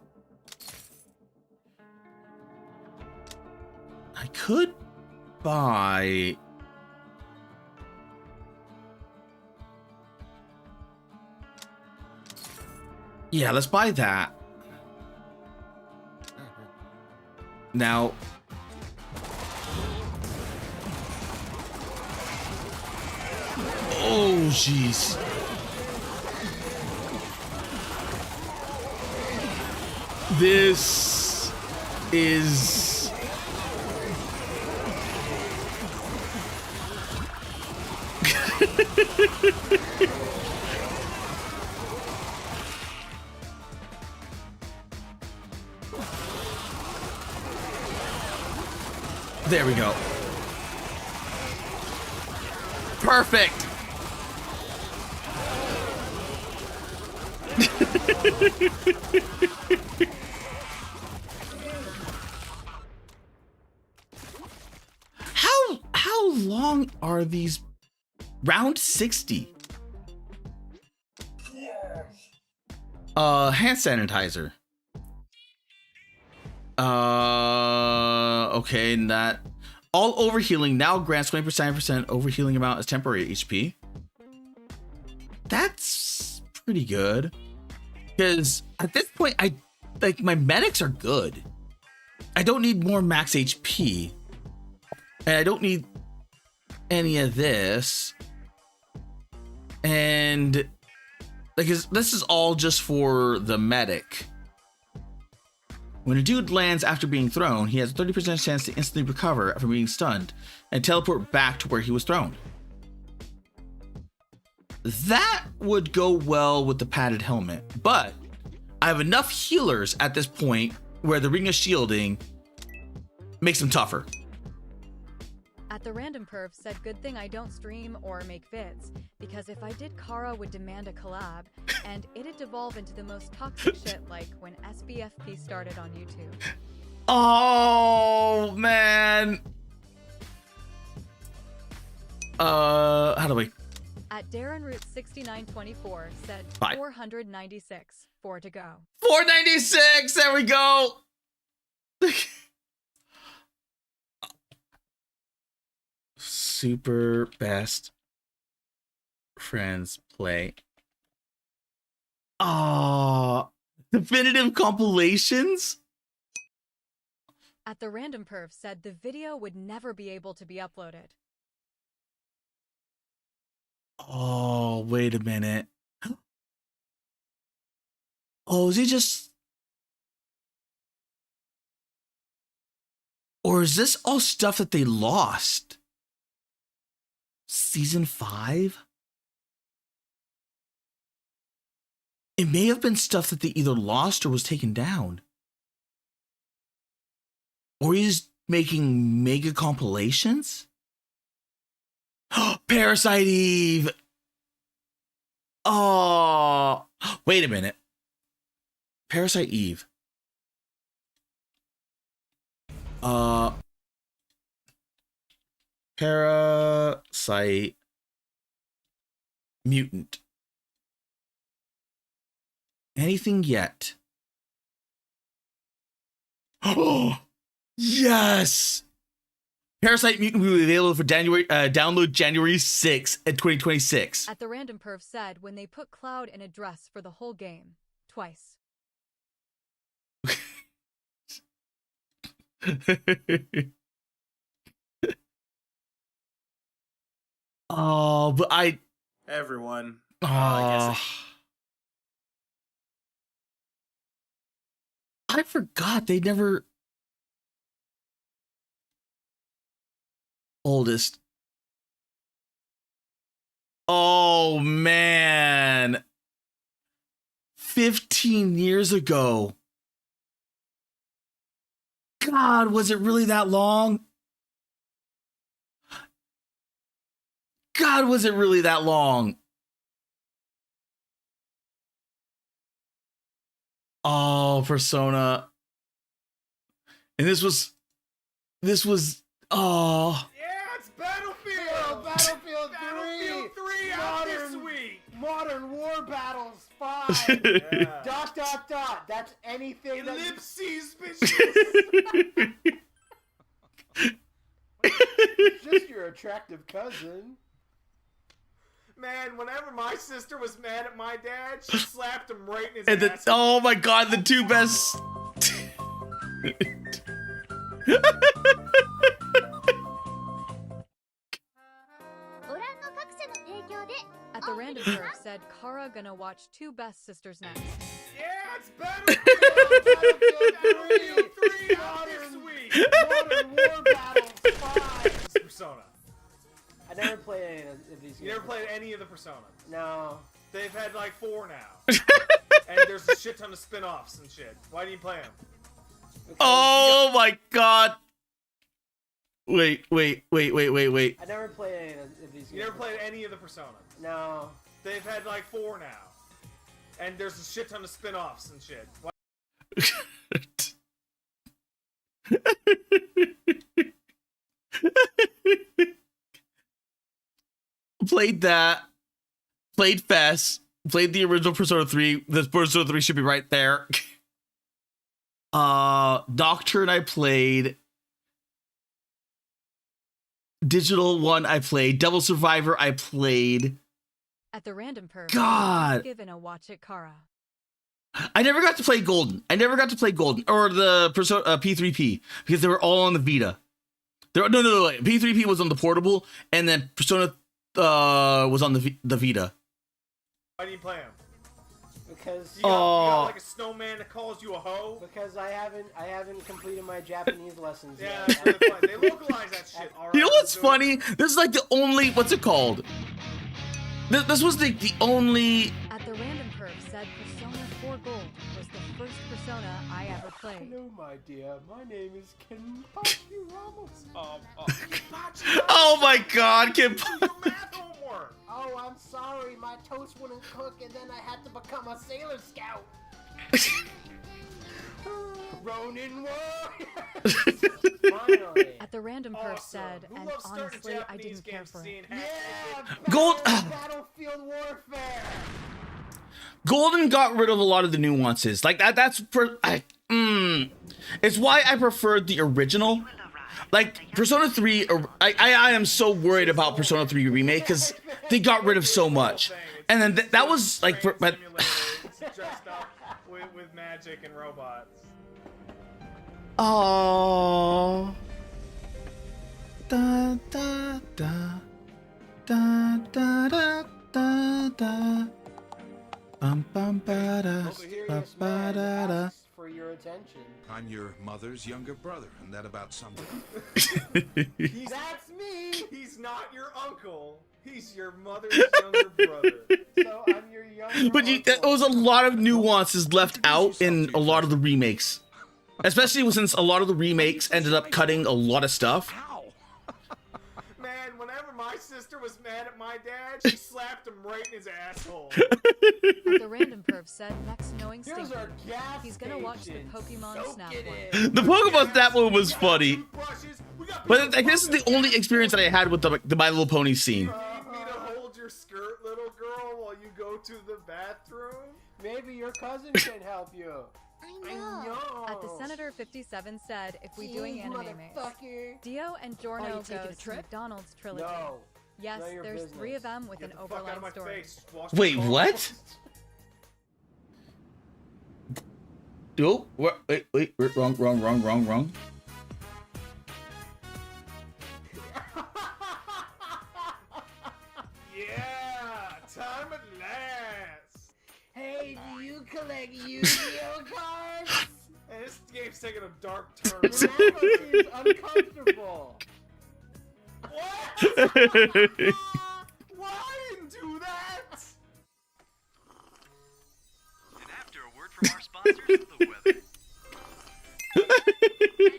I could buy... Yeah, let's buy that. Now... Oh, jeez. This is... There we go. Perfect. How long are these? Round 60. Hand sanitizer. Okay, and that all overhealing now grants 20% overhealing amount as temporary HP. That's pretty good. Because at this point, I like my medics are good. I don't need more max HP. And I don't need any of this. And like this is all just for the medic. When a dude lands after being thrown, he has a 30% chance to instantly recover from being stunned and teleport back to where he was thrown. That would go well with the padded helmet, but I have enough healers at this point where the ring of shielding makes them tougher. At the random perf said, good thing I don't stream or make vids, because if I did, Kara would demand a collab, and it'd devolve into the most toxic shit like when SBFP started on YouTube. Oh, man. How do I? At Darren Root 6924 said 496, 4 to go. 496, there we go. Super best friends play. Ah, definitive compilations. At the random perf said the video would never be able to be uploaded. Oh, wait a minute. Oh, is he just... Or is this all stuff that they lost? Season 5? It may have been stuff that they either lost or was taken down. Or he's making mega compilations? Parasite Eve! Oh, wait a minute. Parasite Eve. Parasite Mutant. Anything yet? Oh, yes! Parasite Mutant will be available for download January 6th at 2026. At the random perf said when they put Cloud in a dress for the whole game. Twice. Oh, but everyone. I forgot they never. Oldest. Oh man. 15 years ago. God, was it really that long? God, was it really that long? Oh, Persona. And this was, oh. Yeah, it's Battlefield! Battlefield 3 out this week! Modern War Battles 5. Yeah. That's anything. Ellipses, bitches! Just your attractive cousin. Man, whenever my sister was mad at my dad, she slapped him right in his And ass. oh my God, the two best. At the random perf said Kara gonna watch two best sisters next. Yeah, it's Battlefield 3 out this week! Modern War Battles 5. It's Persona. I never played any of these. You never played any of the Persona? No. They've had like 4 now. And there's a shit ton of spin-offs and shit. Why do you play them? Oh my God. Wait. I never played any of these. You never played any of the Persona? No. They've had like 4 now. And there's a shit ton of spin-offs and shit. Why Played that. Played Fest. Played the original Persona 3. The Persona 3 should be right there. Nocturne I played. Digital one I played. Devil Survivor I played. At the random perf, God. given a watch it Kara. I never got to play Golden. Or the Persona P3P because they were all on the Vita. No. P3P was on the portable, and then Persona was on the Vita. Why do you play him? Because you got like a snowman that calls you a hoe. Because I haven't completed my Japanese lessons Yeah, yet. that's really funny. They localize that shit. You know what's funny? This is like the only, what's it called? This was the only. At the random perf said Persona 4 Gold was the first Persona I ever played. Hello, my dear. My name is Kenpachi Ramos. Oh my God, Kim. Oh, I'm sorry. My toast wouldn't cook, and then I had to become a Sailor Scout. Ronin Warrior. Finally. At the random perf said, and honestly, I didn't care for it. Gold. Battlefield Warfare. Golden got rid of a lot of the nuances. Like that's it's why I preferred the original. Like Persona 3, I am so worried about Persona 3 remake because they got rid of so much. And then that was like, but dressed up with magic and robots. oh, da da da da da da da da. Bum bum ba da ba ba da da. For your attention. I'm your mother's younger brother, and that about sums That's me. He's not your uncle. He's your mother's younger brother. So I'm your younger But there was a lot of nuances left out in a lot of the remakes. Especially since a lot of the remakes ended up cutting a lot of stuff. Man, whenever my sister was mad at my dad, she slapped him right in his asshole. At the random perf said, next knowing Here's Stinky, our gas he's gonna watch the station. Pokemon Soak Snap it one. in. The Pokemon Snap one was funny. But like, this is the only experience that I had with the My Little Pony scene. You need me to hold your skirt, little girl, while you go to the bathroom? Maybe your cousin can help you. I know. At the Senator 57 said, if we doing Jeez, anime mates, motherfucker. Dio and Are you Giorno taking a goes to trip? McDonald's trilogy. No. Yes, None of your there's business. 3 of them with Get an the fuck out of overlap my story. face. Wash Wait, your what? Oh, wait, wrong. Yeah, time at last. Hey, do you collect Yu-Gi-Oh cards? Hey, this game's taking a dark turn. Your mouth seems uncomfortable. What? Why I didn't do that? And after a word from our sponsors, the weather.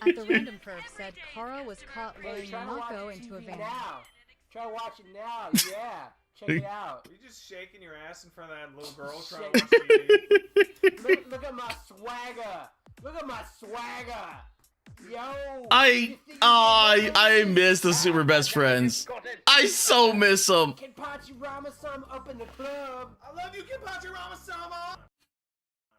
At the random perf said, Kara was caught Hey, luring try to watch Mako TV into a van. now. Try to watch it now. Yeah. Check it out. Are you just shaking your ass in front of that little girl trying to watch TV? Look at my swagger. Look at my swagger. Yo. I miss the Super Best Friends. I so miss them. Kenpachi Ramasam up in the club. I love you, Kenpachi Ramasama.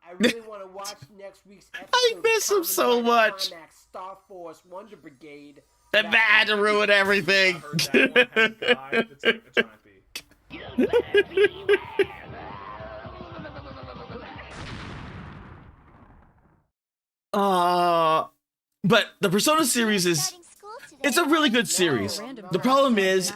I really want to watch next week's episode. I miss him so much. Star Force Wonder Brigade. And that had to ruin everything. I heard that one has a guy that's like a giant bee. But the Persona series it's a really good series. The problem is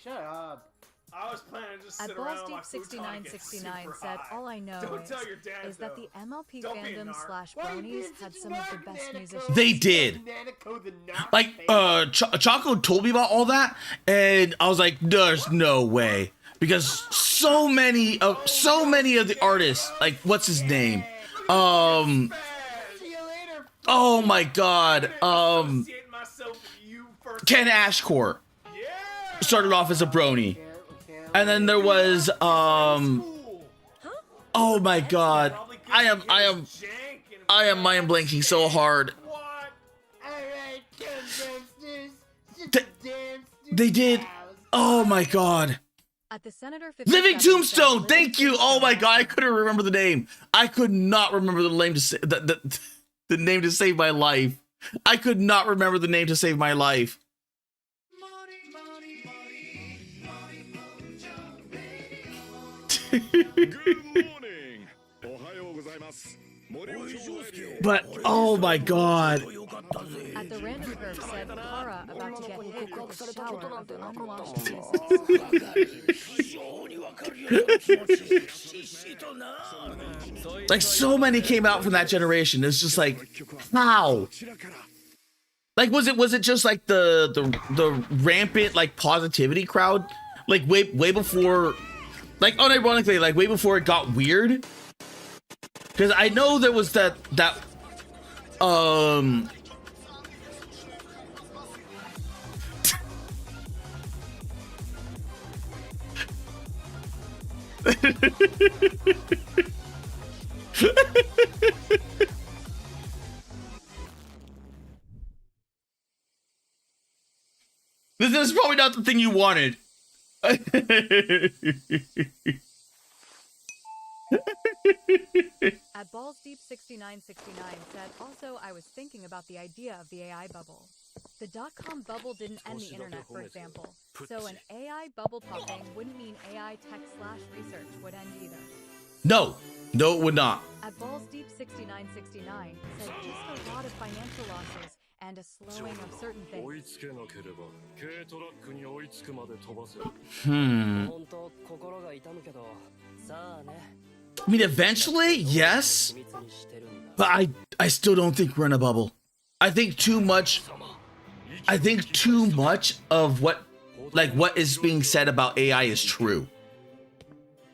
Shut up. I was planning to just At sit around on my Balls Deep futon and get 6969 super said, high. all I know Don't tell your dad, is that though. the MLP Don't be a fandom narc. slash Why are you bronies being had such some a of the narc, best Nanico? musicians. They did. Nanico the narc like Choco told me about all that, and I was like, there's no way. Because so many of the artists, like what's his name? Oh my god. Ken Ashcore started off as a brony. And then there was oh my god. I am mind blanking so hard. They did. Oh my god. At the Senator Living 57 Tombstone. said, Thank you. Oh my god, I couldn't remember the name. I could not remember the name to say. The name to save my life. I could not remember the name to save my life. But oh my god. At the random curve said Kara about to get hit with a shower of unwashed Like so many came out from that generation. It's just like, how? Like was it just like the rampant like positivity crowd? Like way before, like unironically, like way before it got weird? Because I know there was that this is probably not the thing you wanted. At Balls Deep 6969 said, also, I was thinking about the idea of the AI bubble. The .com bubble didn't end the internet, for example. So an AI bubble popping wouldn't mean AI tech/research would end either. No, it would not. At Balls Deep 6969 said, just a lot of financial losses and a slowing of certain things. I mean, eventually, yes, but I still don't think we're in a bubble. I think too much of what is being said about AI is true.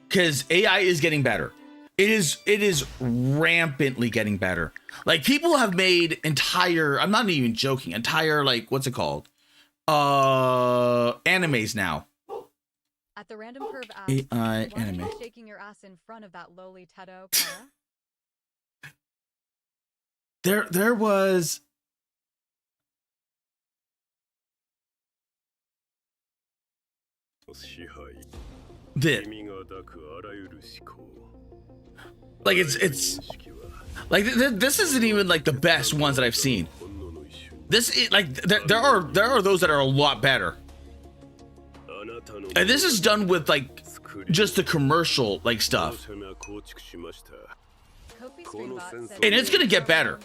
Because AI is getting better. It is rampantly getting better. Like people have made entire, I'm not even joking, entire like what's it called? Animes now. At the random curve asked, AI why anime. are you shaking your ass in front of that lowly Tedo, Kara? There was this. Like it's like this isn't even like the best ones that I've seen. This is like there are those that are a lot better. And this is done with like just the commercial like stuff. And it's gonna get better.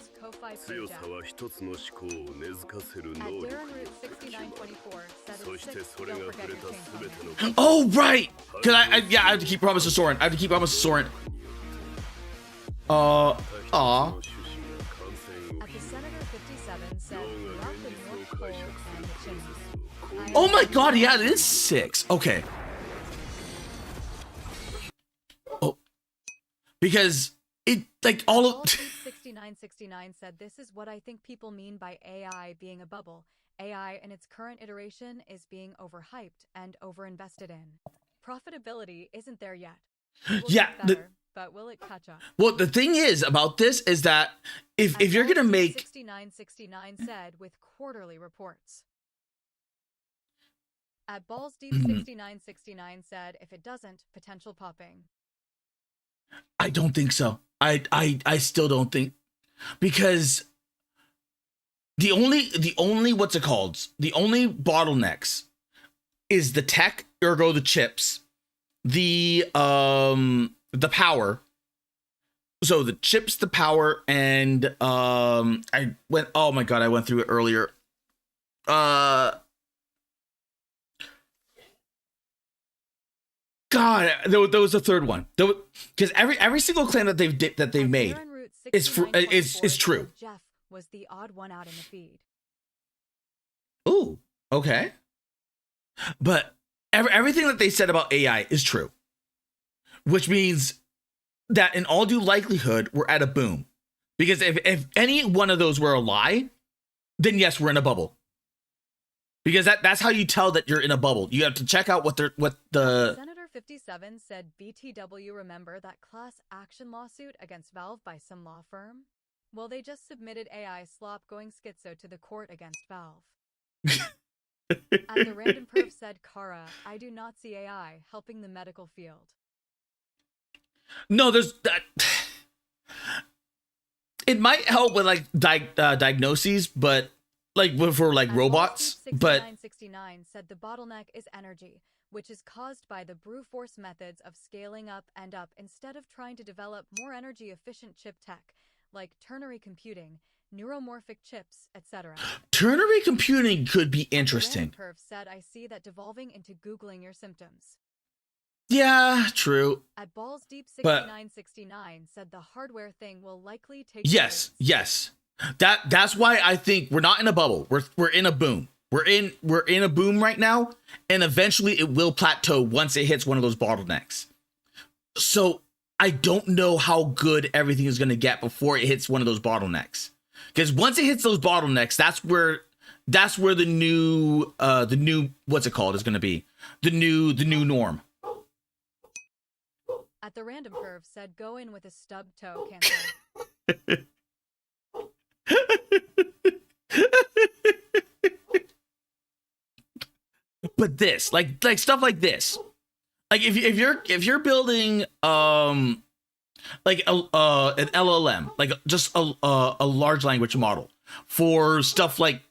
Oh right! Cause I have to keep Promise to Soren. I have to keep Promise to Soren. At the Senator 57 said, throughout the North Pole and the chimneys. Oh my god, yeah, it is 6. Okay. Oh. Because it like all of 6969 said, this is what I think people mean by AI being a bubble. AI in its current iteration is being overhyped and overinvested in. Profitability isn't there yet. Yeah, but will it catch up? Well, the thing is about this is that if you're gonna make 6969 said with quarterly reports. At Balls Deep 6969 said, if it doesn't, potential popping. I don't think so. I still don't think, because the only what's it called? The only bottlenecks is the tech, ergo the chips, the power. So the chips, the power, and oh my god, I went through it earlier. God, there was a third one. Because every single claim that they've made is true. Jeff was the odd one out in the feed. Ooh, okay. But everything that they said about AI is true, which means that in all due likelihood we're at a boom. Because if any one of those were a lie, then yes, we're in a bubble. Because that's how you tell that you're in a bubble. You have to check out what the Senator 57 said BTW remember that class action lawsuit against Valve by some law firm? Well, they just submitted AI slop going schizo to the court against Valve. At the random perf said Kara, I do not see AI helping the medical field. No, there's that. It might help with like diagnoses, but like for like robots. But 6969 said the bottleneck is energy, which is caused by the brute force methods of scaling up and up instead of trying to develop more energy efficient chip tech like ternary computing, neuromorphic chips, etc. ternary computing could be interesting. Curve said, I see that devolving into Googling your symptoms. Yeah, true. At Balls Deep But 6969 said the hardware thing will likely take yes, yes. That's why I think we're not in a bubble. We're in a boom. We're in a boom right now, and eventually it will plateau once it hits one of those bottlenecks. So I don't know how good everything is going to get before it hits one of those bottlenecks. Because once it hits those bottlenecks, that's where the new what's it called is going to be the new norm. At the random curve said go in with a stub toe cancel. But this like stuff like this, like if you're building like an LLM, like just a large language model for stuff like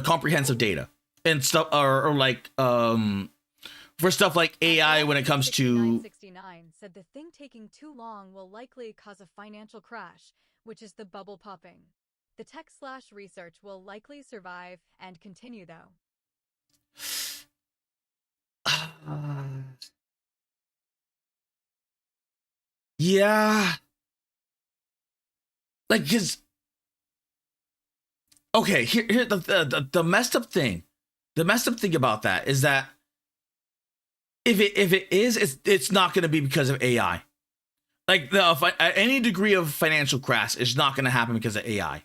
comprehensive data and stuff, or like for stuff like AI when it comes to 69 said the thing taking too long will likely cause a financial crash, which is the bubble popping. The tech/research will likely survive and continue though. Yeah. Like, cause okay, here the messed up thing. The messed up thing about that is that if it is, it's not going to be because of AI. Like any degree of financial crash is not going to happen because of AI.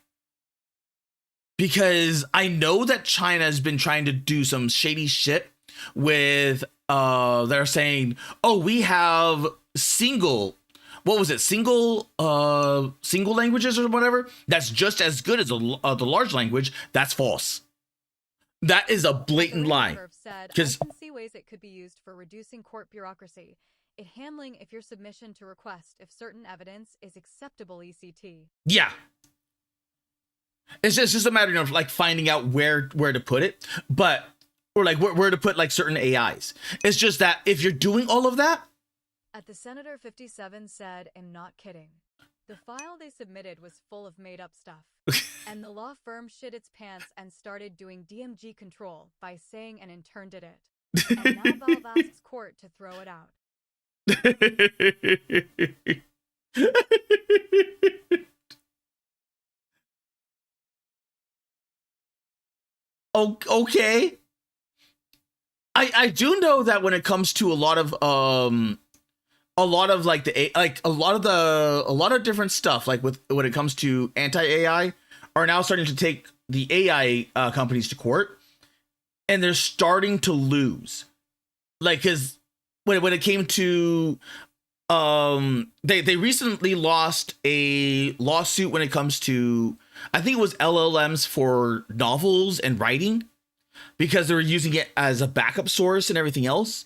Because I know that China has been trying to do some shady shit with they're saying, oh, we have single languages or whatever that's just as good as the large language. That's false. That is a blatant lie. Because I can see ways it could be used for reducing court bureaucracy, it handling if your submission to request if certain evidence is acceptable ECT. Yeah. It's just a matter of like finding out where to put it, but or like where to put like certain AIs. It's just that if you're doing all of that. At the Senator 57 said, I'm not kidding. The file they submitted was full of made up stuff. And the law firm shit its pants and started doing DMG control by saying an intern did it. And now Valve asks court to throw it out. Okay. I do know that when it comes to a lot of like a lot of different stuff, like when it comes to anti-AI, are now starting to take the AI companies to court, and they're starting to lose. Like, because when it came to they recently lost a lawsuit when it comes to, I think it was LLMs for novels and writing, because they were using it as a backup source and everything else.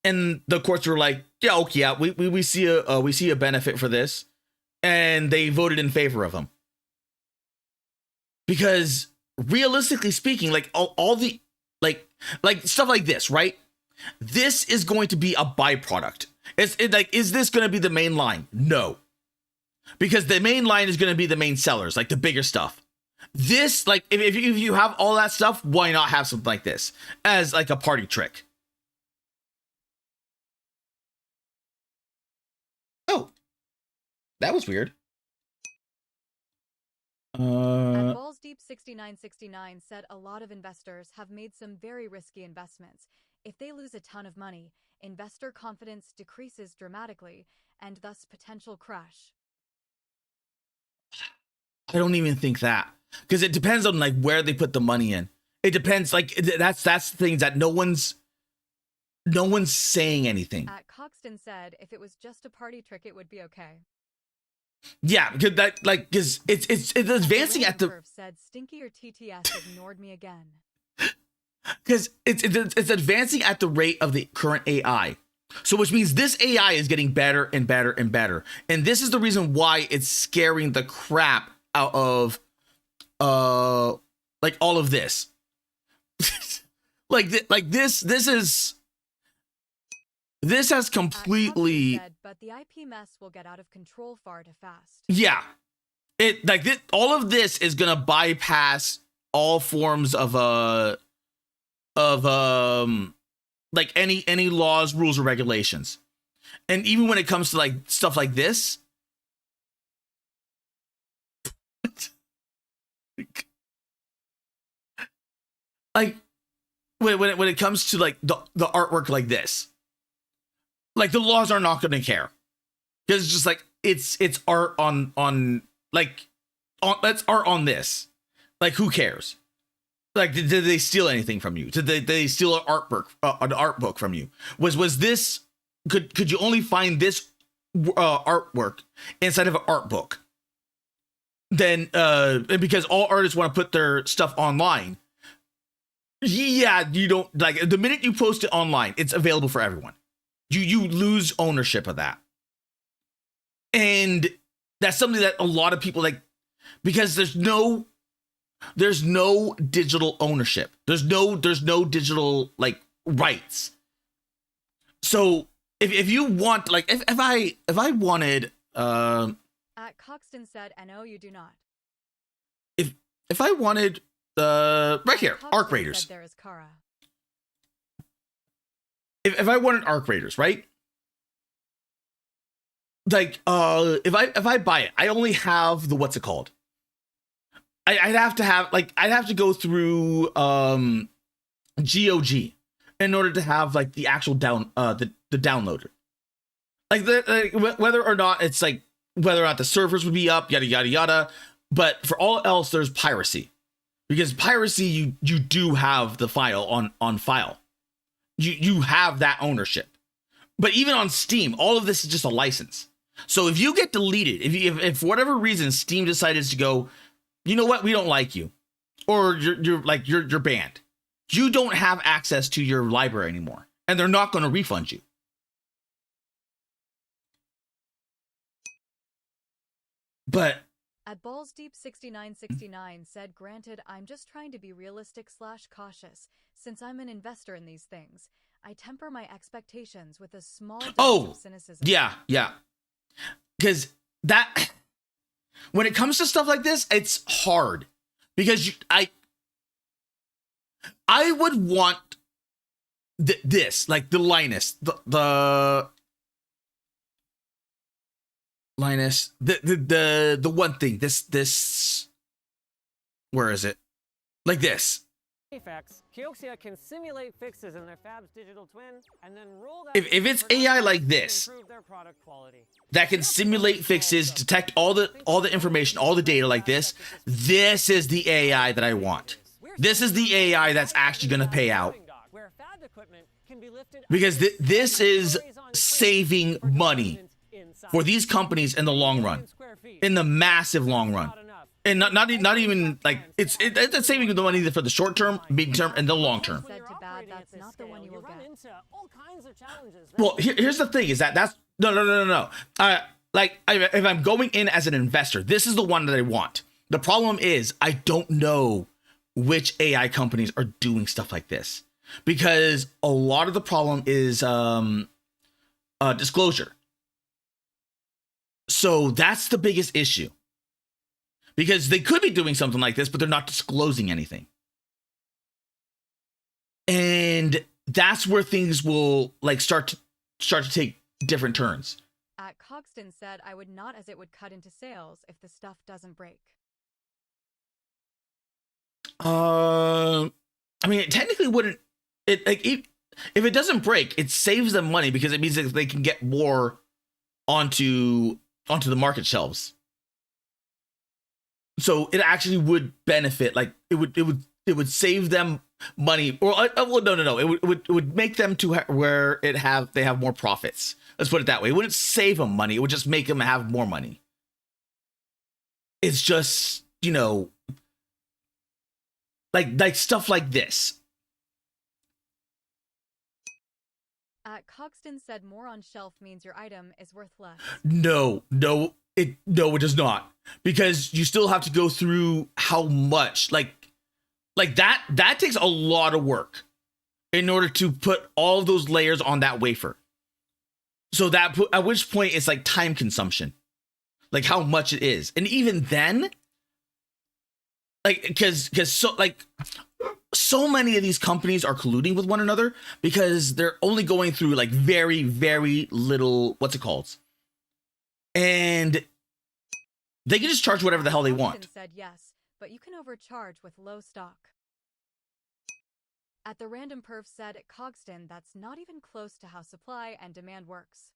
And the courts were like, yeah, okay, yeah, we see a benefit for this, and they voted in favor of them. Because realistically speaking, like all the like stuff like this, right? This is going to be a byproduct. Is this going to be the main line? No, because the main line is going to be the main sellers, like the bigger stuff. This, like, if you have all that stuff, why not have something like this as like a party trick? Oh, that was weird. At Balls Deep 6969 said a lot of investors have made some very risky investments. If they lose a ton of money, investor confidence decreases dramatically, and thus potential crash. I don't even think that, because it depends on like where they put the money in. It depends. Like that's the things that no one's saying anything. At Coxton said if it was just a party trick, it would be okay. Yeah, because it's advancing at the. Said Stinky or TTS ignored me again. Because it's advancing at the rate of the current AI, So which means this AI is getting better and better and better. And this is the reason why it's scaring the crap out of like all of this. This has completely Said, but the IP mess will get out of control far too fast. yeah. All of this is gonna bypass all forms of like any laws, rules, or regulations. And even when it comes to like stuff like this, like when it comes to like the artwork like this, like the laws are not gonna care. Because it's just like it's art on that's art on this. Like who cares? Like did they steal anything from you? Did they steal an art book from you? Was this could you only find this artwork inside of an art book? Then because all artists want to put their stuff online. Yeah, you don't like the minute you post it online, it's available for everyone. You lose ownership of that. And that's something that a lot of people like because there's no digital ownership. There's no digital like rights. So if you want like if I wanted At Coxton said, "No, you do not." if I wanted right here, Arc Raiders. There is Kara. If I wanted Arc Raiders, right? Like if I buy it, I only have the what's it called? I'd have to go through GOG in order to have like the actual the downloader. Like whether or not it's like whether or not the servers would be up, yada yada yada. But for all else, there's piracy. Because piracy, you do have the file on file. You have that ownership. But even on Steam, all of this is just a license. So if you get deleted, if for whatever reason Steam decided to go, you know what, we don't like you, or you're banned, you don't have access to your library anymore, and they're not going to refund you. But At Balls Deep 6969 said, "Granted, I'm just trying to be realistic / cautious. Since I'm an investor in these things, I temper my expectations with a small dose of cynicism." Yeah. Because that, when it comes to stuff like this, it's hard. Because I would want this, like the Linus, the Linus, the one thing, this, where is it? Like this. Kioxia can simulate fixes in their fab's digital twin and then roll that If it's AI like this, that can simulate fixes, detect all the information, all the data like this is the AI that I want. This is the AI that's actually going to pay out. Because this is saving money for these companies in the long run, in the massive long run. And not even like it's saving the money for the short term, medium term, and the long term. Well, here's the thing: is that's no. If I'm going in as an investor, this is the one that I want. The problem is I don't know which AI companies are doing stuff like this, because a lot of the problem is disclosure. So that's the biggest issue. Because they could be doing something like this, but they're not disclosing anything. And that's where things will like start to take different turns. At Coxton said, "I would not, as it would cut into sales if the stuff doesn't break." I mean, it technically wouldn't. If it doesn't break, it saves them money because it means that they can get more onto the market shelves. So it actually would benefit, like it would save them money, or well, no. It would make them to where they have more profits. Let's put it that way. It wouldn't save them money. It would just make them have more money. It's just, like stuff like this. Cogston said more on shelf means your item is worth less. No, it does not, because you still have to go through how much like that takes a lot of work in order to put all of those layers on that wafer. So that at which point it's like time consumption, like how much it is, and even then, like because so many of these companies are colluding with one another because they're only going through like very, very little, what's it called? And they can just charge whatever the hell they want. Said yes, but you can overcharge with low stock. At the Random Perf said at Cogston, that's not even close to how supply and demand works.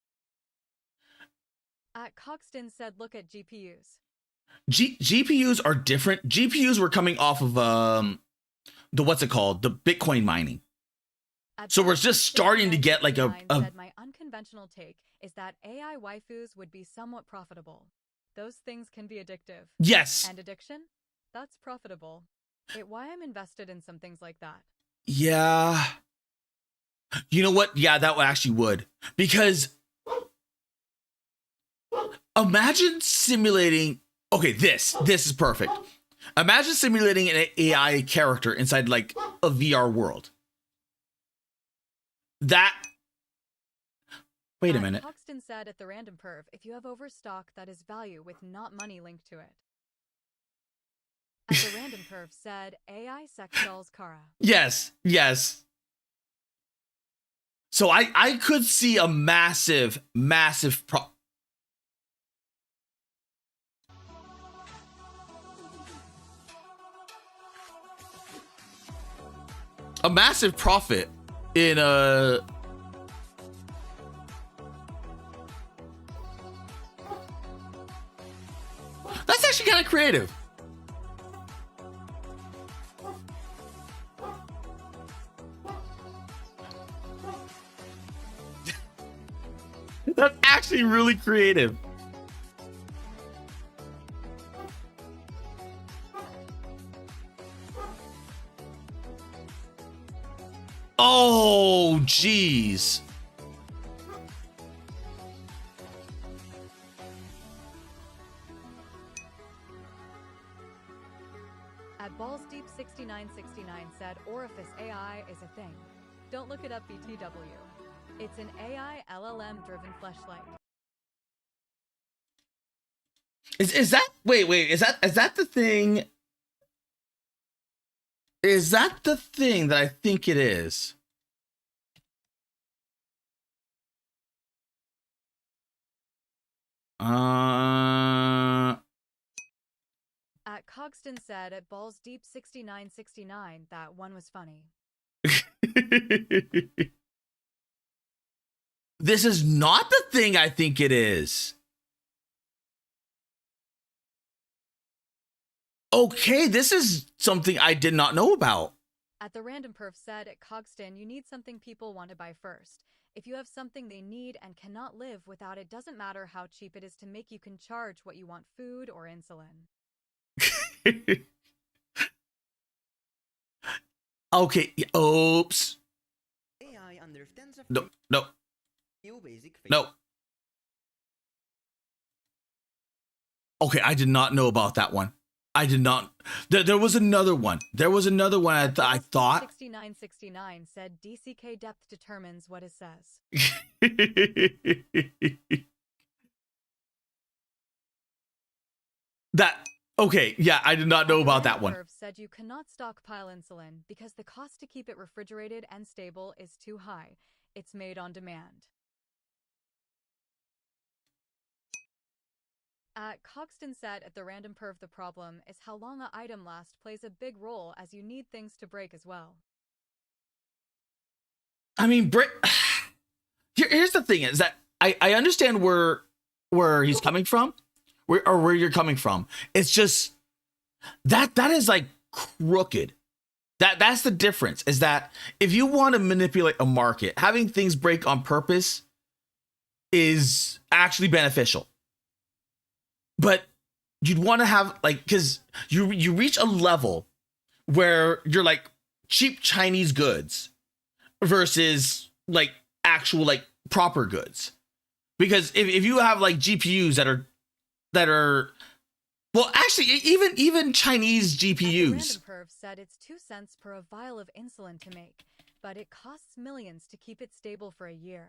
At Cogston said look at GPUs. GPUs are different. GPUs were coming off of the what's it called? The Bitcoin mining. So we're just starting to get like a said my unconventional take is that AI waifus would be somewhat profitable. Those things can be addictive. Yes. And addiction? That's profitable. Why I'm invested in some things like that. Yeah. You know what? Yeah, that actually would. Because imagine simulating, okay, this is perfect. Imagine simulating an AI character inside like a VR world. Wait a minute. Hoxton said at the Random Perf, if you have overstock, that is value with not money linked to it. At the Random Perf said AI sex dolls Kara. Yes. So I could see a massive profit in a that's actually kind of creative. That's actually really creative. Oh, jeez. At Balls Deep 6969 said Orifice AI is a thing. Don't look it up BTW. It's an AI LLM driven fleshlight. Is that wait, is that the thing? Is that the thing that I think it is? At Cogston said at Balls Deep 6969 that one was funny. This is not the thing I think it is. Okay, this is something I did not know about. At the Random Perf said at Cogston, you need something people want to buy first. If you have something they need and cannot live without, it doesn't matter how cheap it is to make, you can charge what you want, food or insulin. Okay, oops. AI understands No. Okay, I did not know about that one. I did not. There was another one. I thought. 6969 said DCK depth determines what it says. Okay, yeah, I did not know about that one. Said you cannot stockpile insulin because the cost to keep it refrigerated and stable is too high. It's made on demand. Cogston said at the Random Perf, the problem is how long an item lasts plays a big role as you need things to break as well. I mean, here's the thing is that I understand where he's coming from, where you're coming from. It's just that is like crooked. That's the difference, is that if you want to manipulate a market, having things break on purpose is actually beneficial. But you'd want to have like, because you reach a level where you're like cheap Chinese goods versus like actual like proper goods. Because if you have like GPUs that are well, actually, even Chinese GPUs. Random Perv said it's 2 cents per a vial of insulin to make, but it costs millions to keep it stable for a year.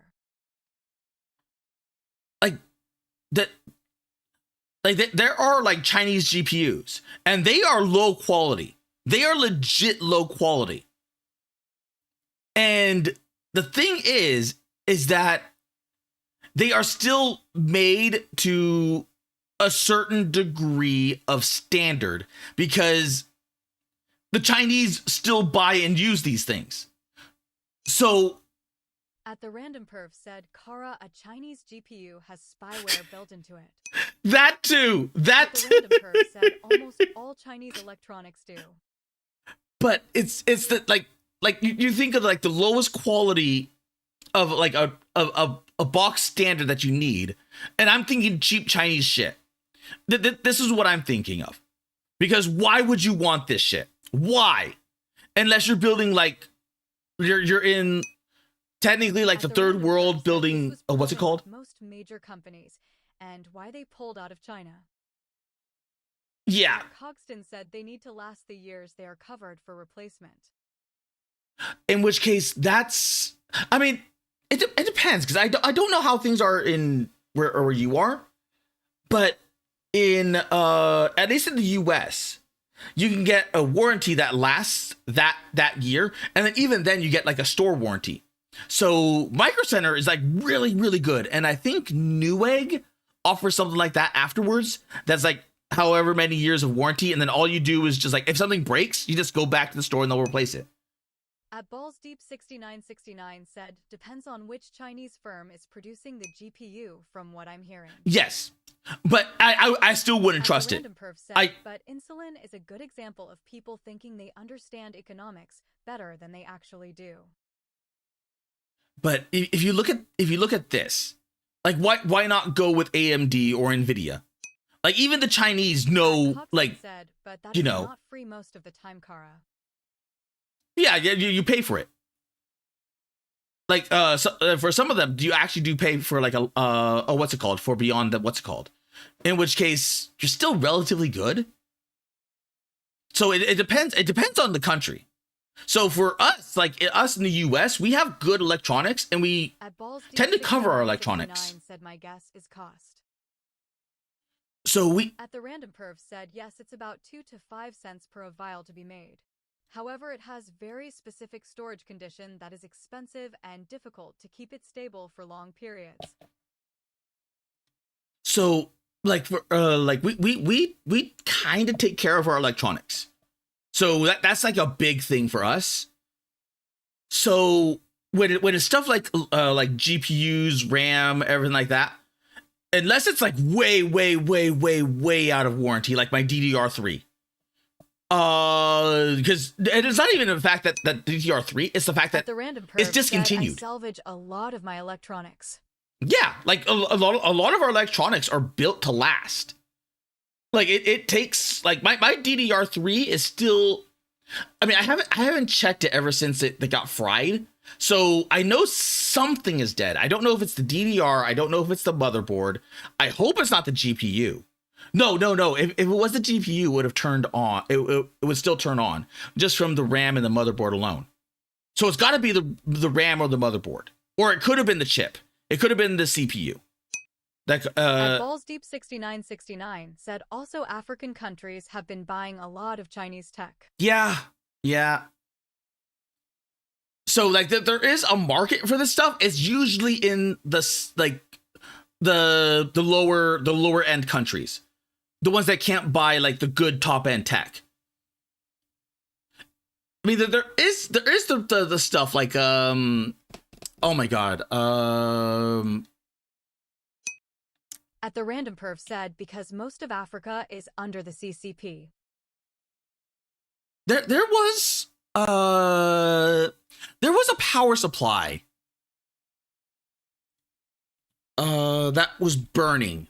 Like that. Like there are like Chinese GPUs, and they are low quality. They are legit low quality. And the thing is that they are still made to a certain degree of standard because the Chinese still buy and use these things. So At the Random Perv said, Kara, a Chinese GPU has spyware built into it. That too. That The Random Perv said almost all Chinese electronics do. But it's the like you think of like the lowest quality of like a box standard that you need, and I'm thinking cheap Chinese shit. This is what I'm thinking of, because why would you want this shit? Why? Unless you're building like you're in technically like the third world building. What's it called? Most major companies, and why they pulled out of China. Yeah. Cogston said they need to last the years they are covered for replacement. In which case, that's, I mean, it depends, because I don't know how things are in where you are, but in at least in the US, you can get a warranty that lasts that year, and then even then you get like a store warranty. So Micro Center is like really, really good, and I think Newegg offers something like that afterwards. That's like however many years of warranty, and then all you do is just like if something breaks, you just go back to the store and they'll replace it. At Balls Deep 6969 said, depends on which Chinese firm is producing the GPU, from what I'm hearing. Yes, but I still wouldn't trust it. Random Perv said, but insulin is a good example of people thinking they understand economics better than they actually do. But if you look at this, like why not go with AMD or Nvidia? Like even the Chinese know, like, said, but that you is know, not free most of the time, Kara. Yeah, you pay for it. Like for some of them, you actually do pay for like a what's it called, for beyond the what's it called, in which case you're still relatively good. So it depends. It depends on the country. So for us, like us in the US, we have good electronics, and we tend to cover our electronics. Said my guess is cost. So we At the Random Perv said, yes, it's about 2 to 5 cents per a vial to be made. However, it has very specific storage condition that is expensive and difficult to keep it stable for long periods. So like for like we kind of take care of our electronics. So that's like a big thing for us. So when it's stuff like GPUs, RAM, everything like that, unless it's like way out of warranty, like my DDR3. Because it is not even the fact that DDR3, it's the fact that the Random Perv it's discontinued. I salvage a lot of my electronics. Yeah, like a lot of our electronics are built to last. Like it takes like my DDR3 is still, I mean, I haven't checked it ever since it got fried. So I know something is dead. I don't know if it's the DDR. I don't know if it's the motherboard. I hope it's not the GPU. No. If it was the GPU, it would have turned on. It would still turn on just from the RAM and the motherboard alone. So it's got to be the RAM or the motherboard, or it could have been the chip. It could have been the CPU. That At Balls Deep 6969 said also African countries have been buying a lot of Chinese tech. Yeah. So like there is a market for this stuff. It's usually in the lower end countries, the ones that can't buy like the good top end tech. I mean, there is the stuff like oh my god, At the Random Perv said, because most of Africa is under the CCP. There was a power supply that was burning,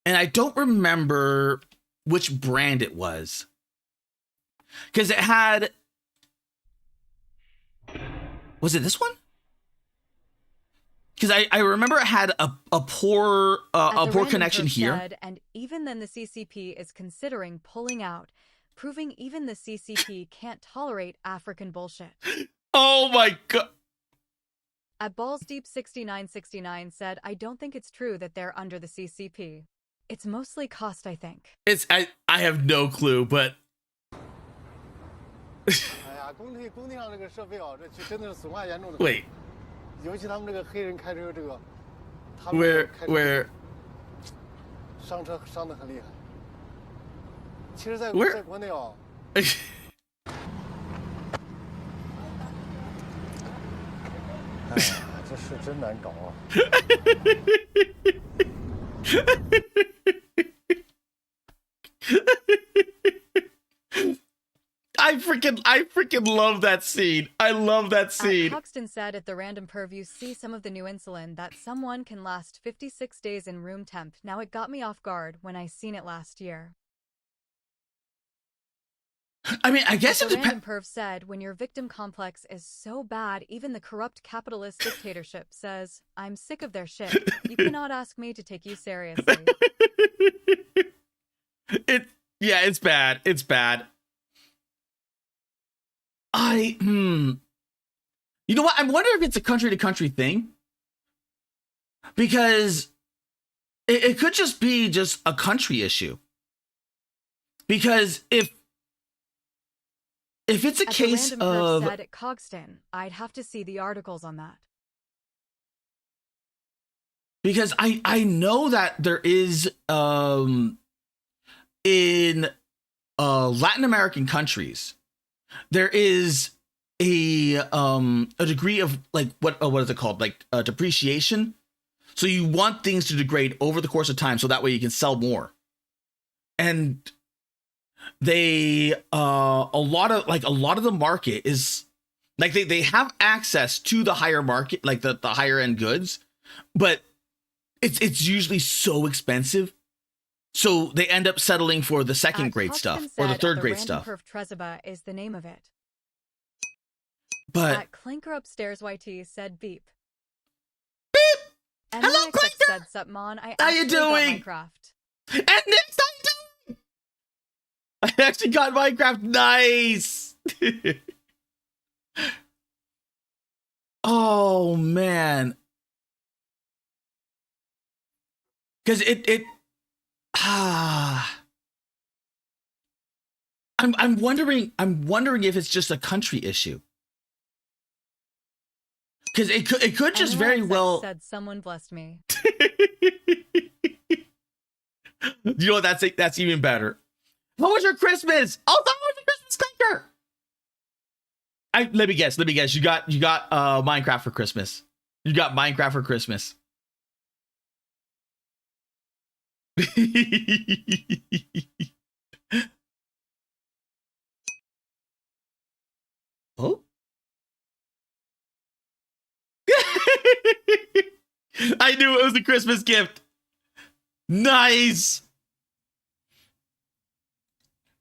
and I don't remember which brand it was, because it had Was it this one? Because I remember it had a poor connection here. Said, and even then the CCP is considering pulling out, proving even the CCP can't tolerate African bullshit. Oh my god. At Balls Deep 6969 said, I don't think it's true that they're under the CCP. It's mostly cost, I think. I have no clue, but wait. Where 其实在 Where- 在国内哦，哎呀，这事真难搞啊！ I freaking love that scene. I love that scene. Hoxton said at the random perv you see some of the new insulin that someone can last 56 days in room temp. Now it got me off guard when I seen it last year. I mean, I guess it the random depends. perv said when your victim complex is so bad, even the corrupt capitalist dictatorship says, I'm sick of their shit. You cannot ask me to take you seriously. Yeah, it's bad. It's bad. You know what? I wonder if it's a country to country thing. Because it could just be just a country issue. Because if it's a case the random perv of said at Cogston, I'd have to see the articles on that. because I know that there is in Latin American countries there is a degree of like what is it called, like depreciation. So you want things to degrade over the course of time so that way you can sell more. And they a lot of the market is like they have access to the higher market, like the higher end goods, but it's usually so expensive. So they end up settling for the second grade stuff or the third grade stuff. Perf Trezeba is the name of it. But At Clinker Upstairs YT said beep. Beep! And Hello, Clinker! Said Supmon, I How you actually got doing? Minecraft. And next I doing? I actually got Minecraft. Nice. Oh man. Because I'm wondering if it's just a country issue. Because it could just very well. Said someone blessed me. You know what? That's even better. What was your Christmas? Oh, that was your Christmas, Clinker. Let me guess. You got Minecraft for Christmas. You got Minecraft for Christmas. Oh. I knew it was a Christmas gift. Nice.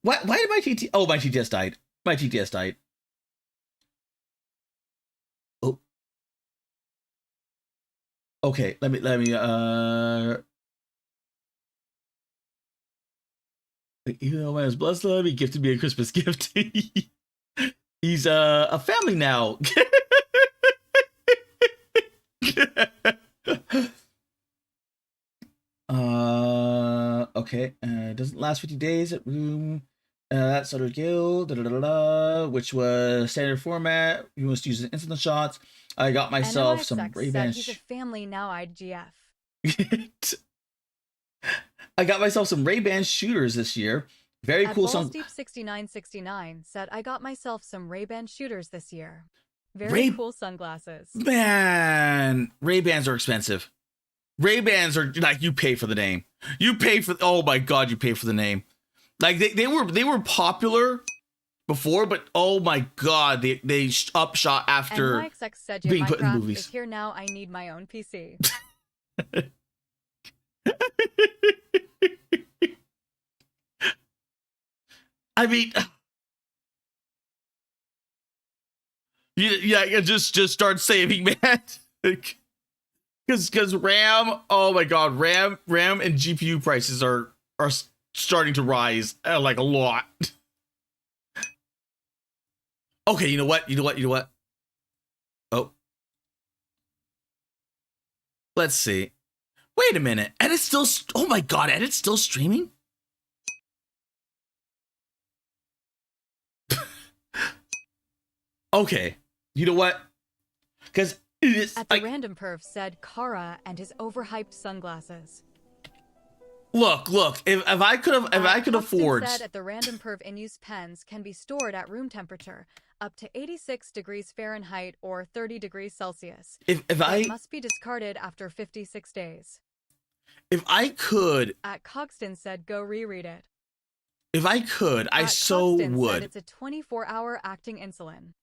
Why did my TT? Oh, my TTS died. My TTS died. Oh. Okay, let me even though I was blessed, he gifted me a Christmas gift. He's a family now. Okay. Doesn't last 50 days at room. That's sort of guild, which was standard format. You must use instant shots. I got myself some Ray-Ban. He's a family now. IGF. I got myself some Ray-Ban shooters this year. Very cool. Balls Deep 6969 said, I got myself some Ray-Ban shooters this year. Very cool sunglasses. Man, Ray-Bans are expensive. Ray-Bans are like, you pay for the name. You pay for, oh my God, you pay for the name. Like they were popular before, but oh my God, they upshot after and said, being put in Minecraft movies. Is here now. I need my own PC. I mean, Yeah, just start saving, man. Because RAM, oh my god, RAM and GPU prices are starting to rise like a lot. Okay, you know what? Oh, let's see. Wait a minute, and it's still. Oh my god, and it's still streaming. Okay, you know what? Because At the random perf said Kara and his overhyped sunglasses. Look. If I could afford. Said at the random perf in use pens can be stored at room temperature, up to 86 degrees Fahrenheit or 30 degrees Celsius. It must be discarded after 56 days. If I could. At Cogston said go reread it. If I could, I so Cogston would. Said it's a 24-hour acting insulin.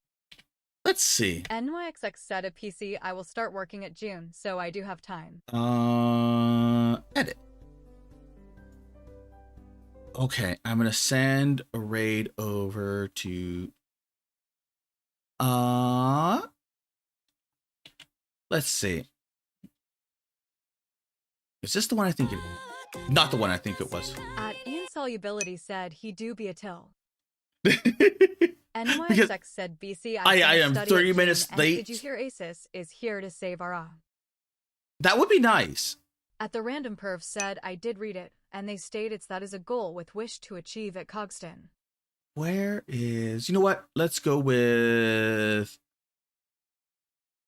Let's see. NYXX said a PC I will start working at June, so I do have time. Edit. Okay, I'm gonna send a raid over to let's see. Is this the one I think it not the one I think it was? At Insolubility said he do be a till. NYXX said BC I am 30 minutes late. Did you hear Asus is here to save our That would be nice. At the random perf said I did read it, and they state that is a goal with wish to achieve at Cogston. Where is, you know what? Let's go with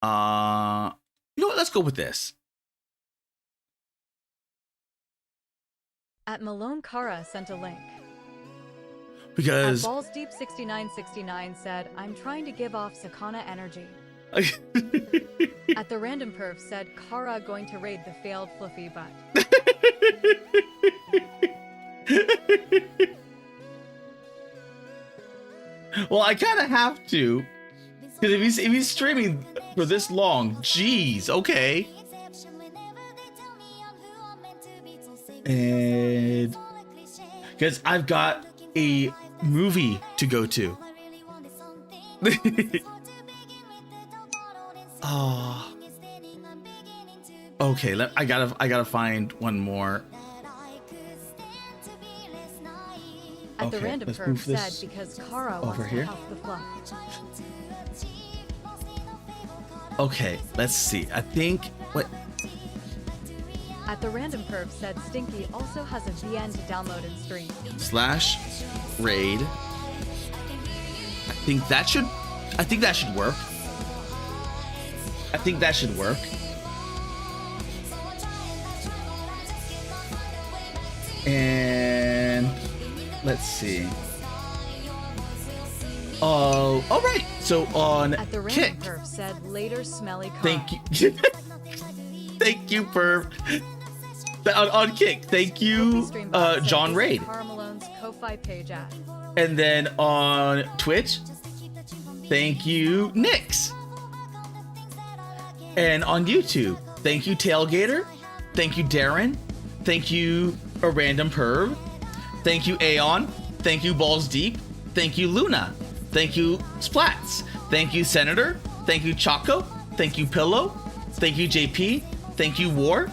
you know what? Let's go with this. At Malone Kara sent a link. Because At Balls Deep 6969 said, I'm trying to give off Sakana energy. At the random perf said Kara going to raid the failed fluffy butt. Well, I kind of have to, because if he's streaming for this long, geez, okay. And because I've got a movie to go to. Oh. Okay, I gotta find one more. At the random perf said because Kara wants to help the fluff. Okay, let's see. I think what. At the random perf said Stinky also has a VN to download and stream. /raid. I think that should work. I think that should work. And let's see. Oh, all right. So on At the Kick. random perf said later smelly car. Thank you. Thank you, Perv. On Kick, thank you, John Raid. Malone's Ko-Fi page at. And then on Twitch, thank you, Nix. And on YouTube, thank you, Tailgater. Thank you, Darren. Thank you, A Random Perv. Thank you, Aeon. Thank you, Balls Deep. Thank you, Luna. Thank you, Splats. Thank you, Senator. Thank you, Choco. Thank you, Pillow. Thank you, JP. Thank you, War.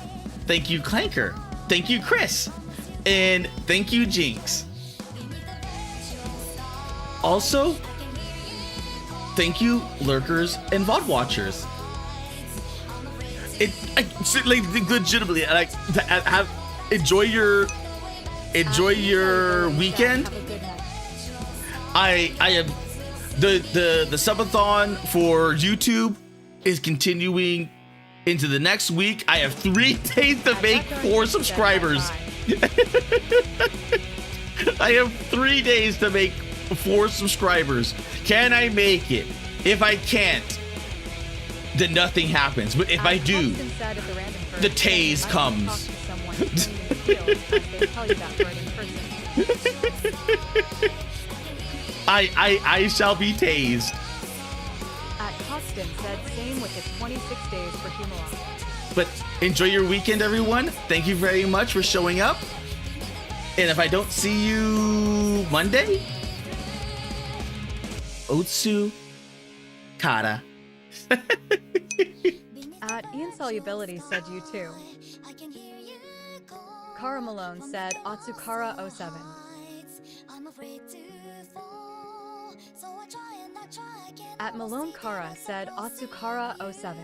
Thank you, Clanker. Thank you, Chris. And thank you, Jinx. Also, thank you, lurkers and VOD watchers. Legitimately, enjoy your weekend. I am the subathon for YouTube is continuing into the next week. I have 3 days to make 4 subscribers. I have 3 days to make 4 subscribers. Can I make it? If I can't, then nothing happens. But if I do, the tase comes. I shall be tased. At Costin said same with his 26 days for Humalog. But enjoy your weekend, everyone. Thank you very much for showing up. And if I don't see you Monday, Otsu Kata. At Insolubility said you too. Kara Malone said Atsukara07. At Malone Kara said Atsukara07.